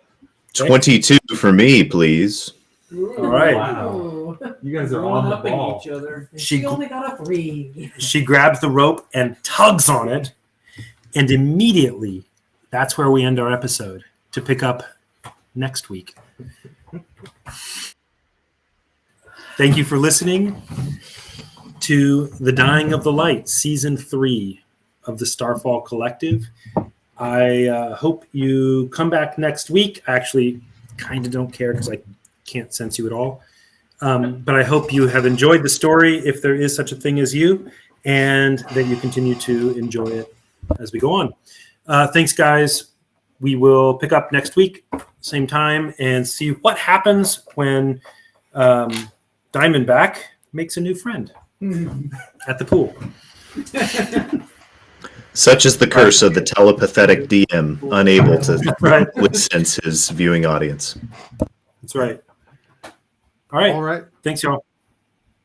22 for me, please. All right. Wow. Ooh. You guys are Rolling on the up at ball. each other. She She only got a 3. She grabs the rope and tugs on it, and immediately that's where we end our episode, to pick up next week. Thank you for listening to The Dying of the Light, Season 3 of the Starfall Collective. I hope you come back next week. I actually kind of don't care because I can't sense you at all. But I hope you have enjoyed the story, if there is such a thing as you, and that you continue to enjoy it as we go on. Thanks, guys. We will pick up next week, same time, and see what happens when Diamondback makes a new friend at the pool. Such is the curse of the telepathetic DM, unable to Right. sense his viewing audience. That's right. All right. All right. Thanks, y'all.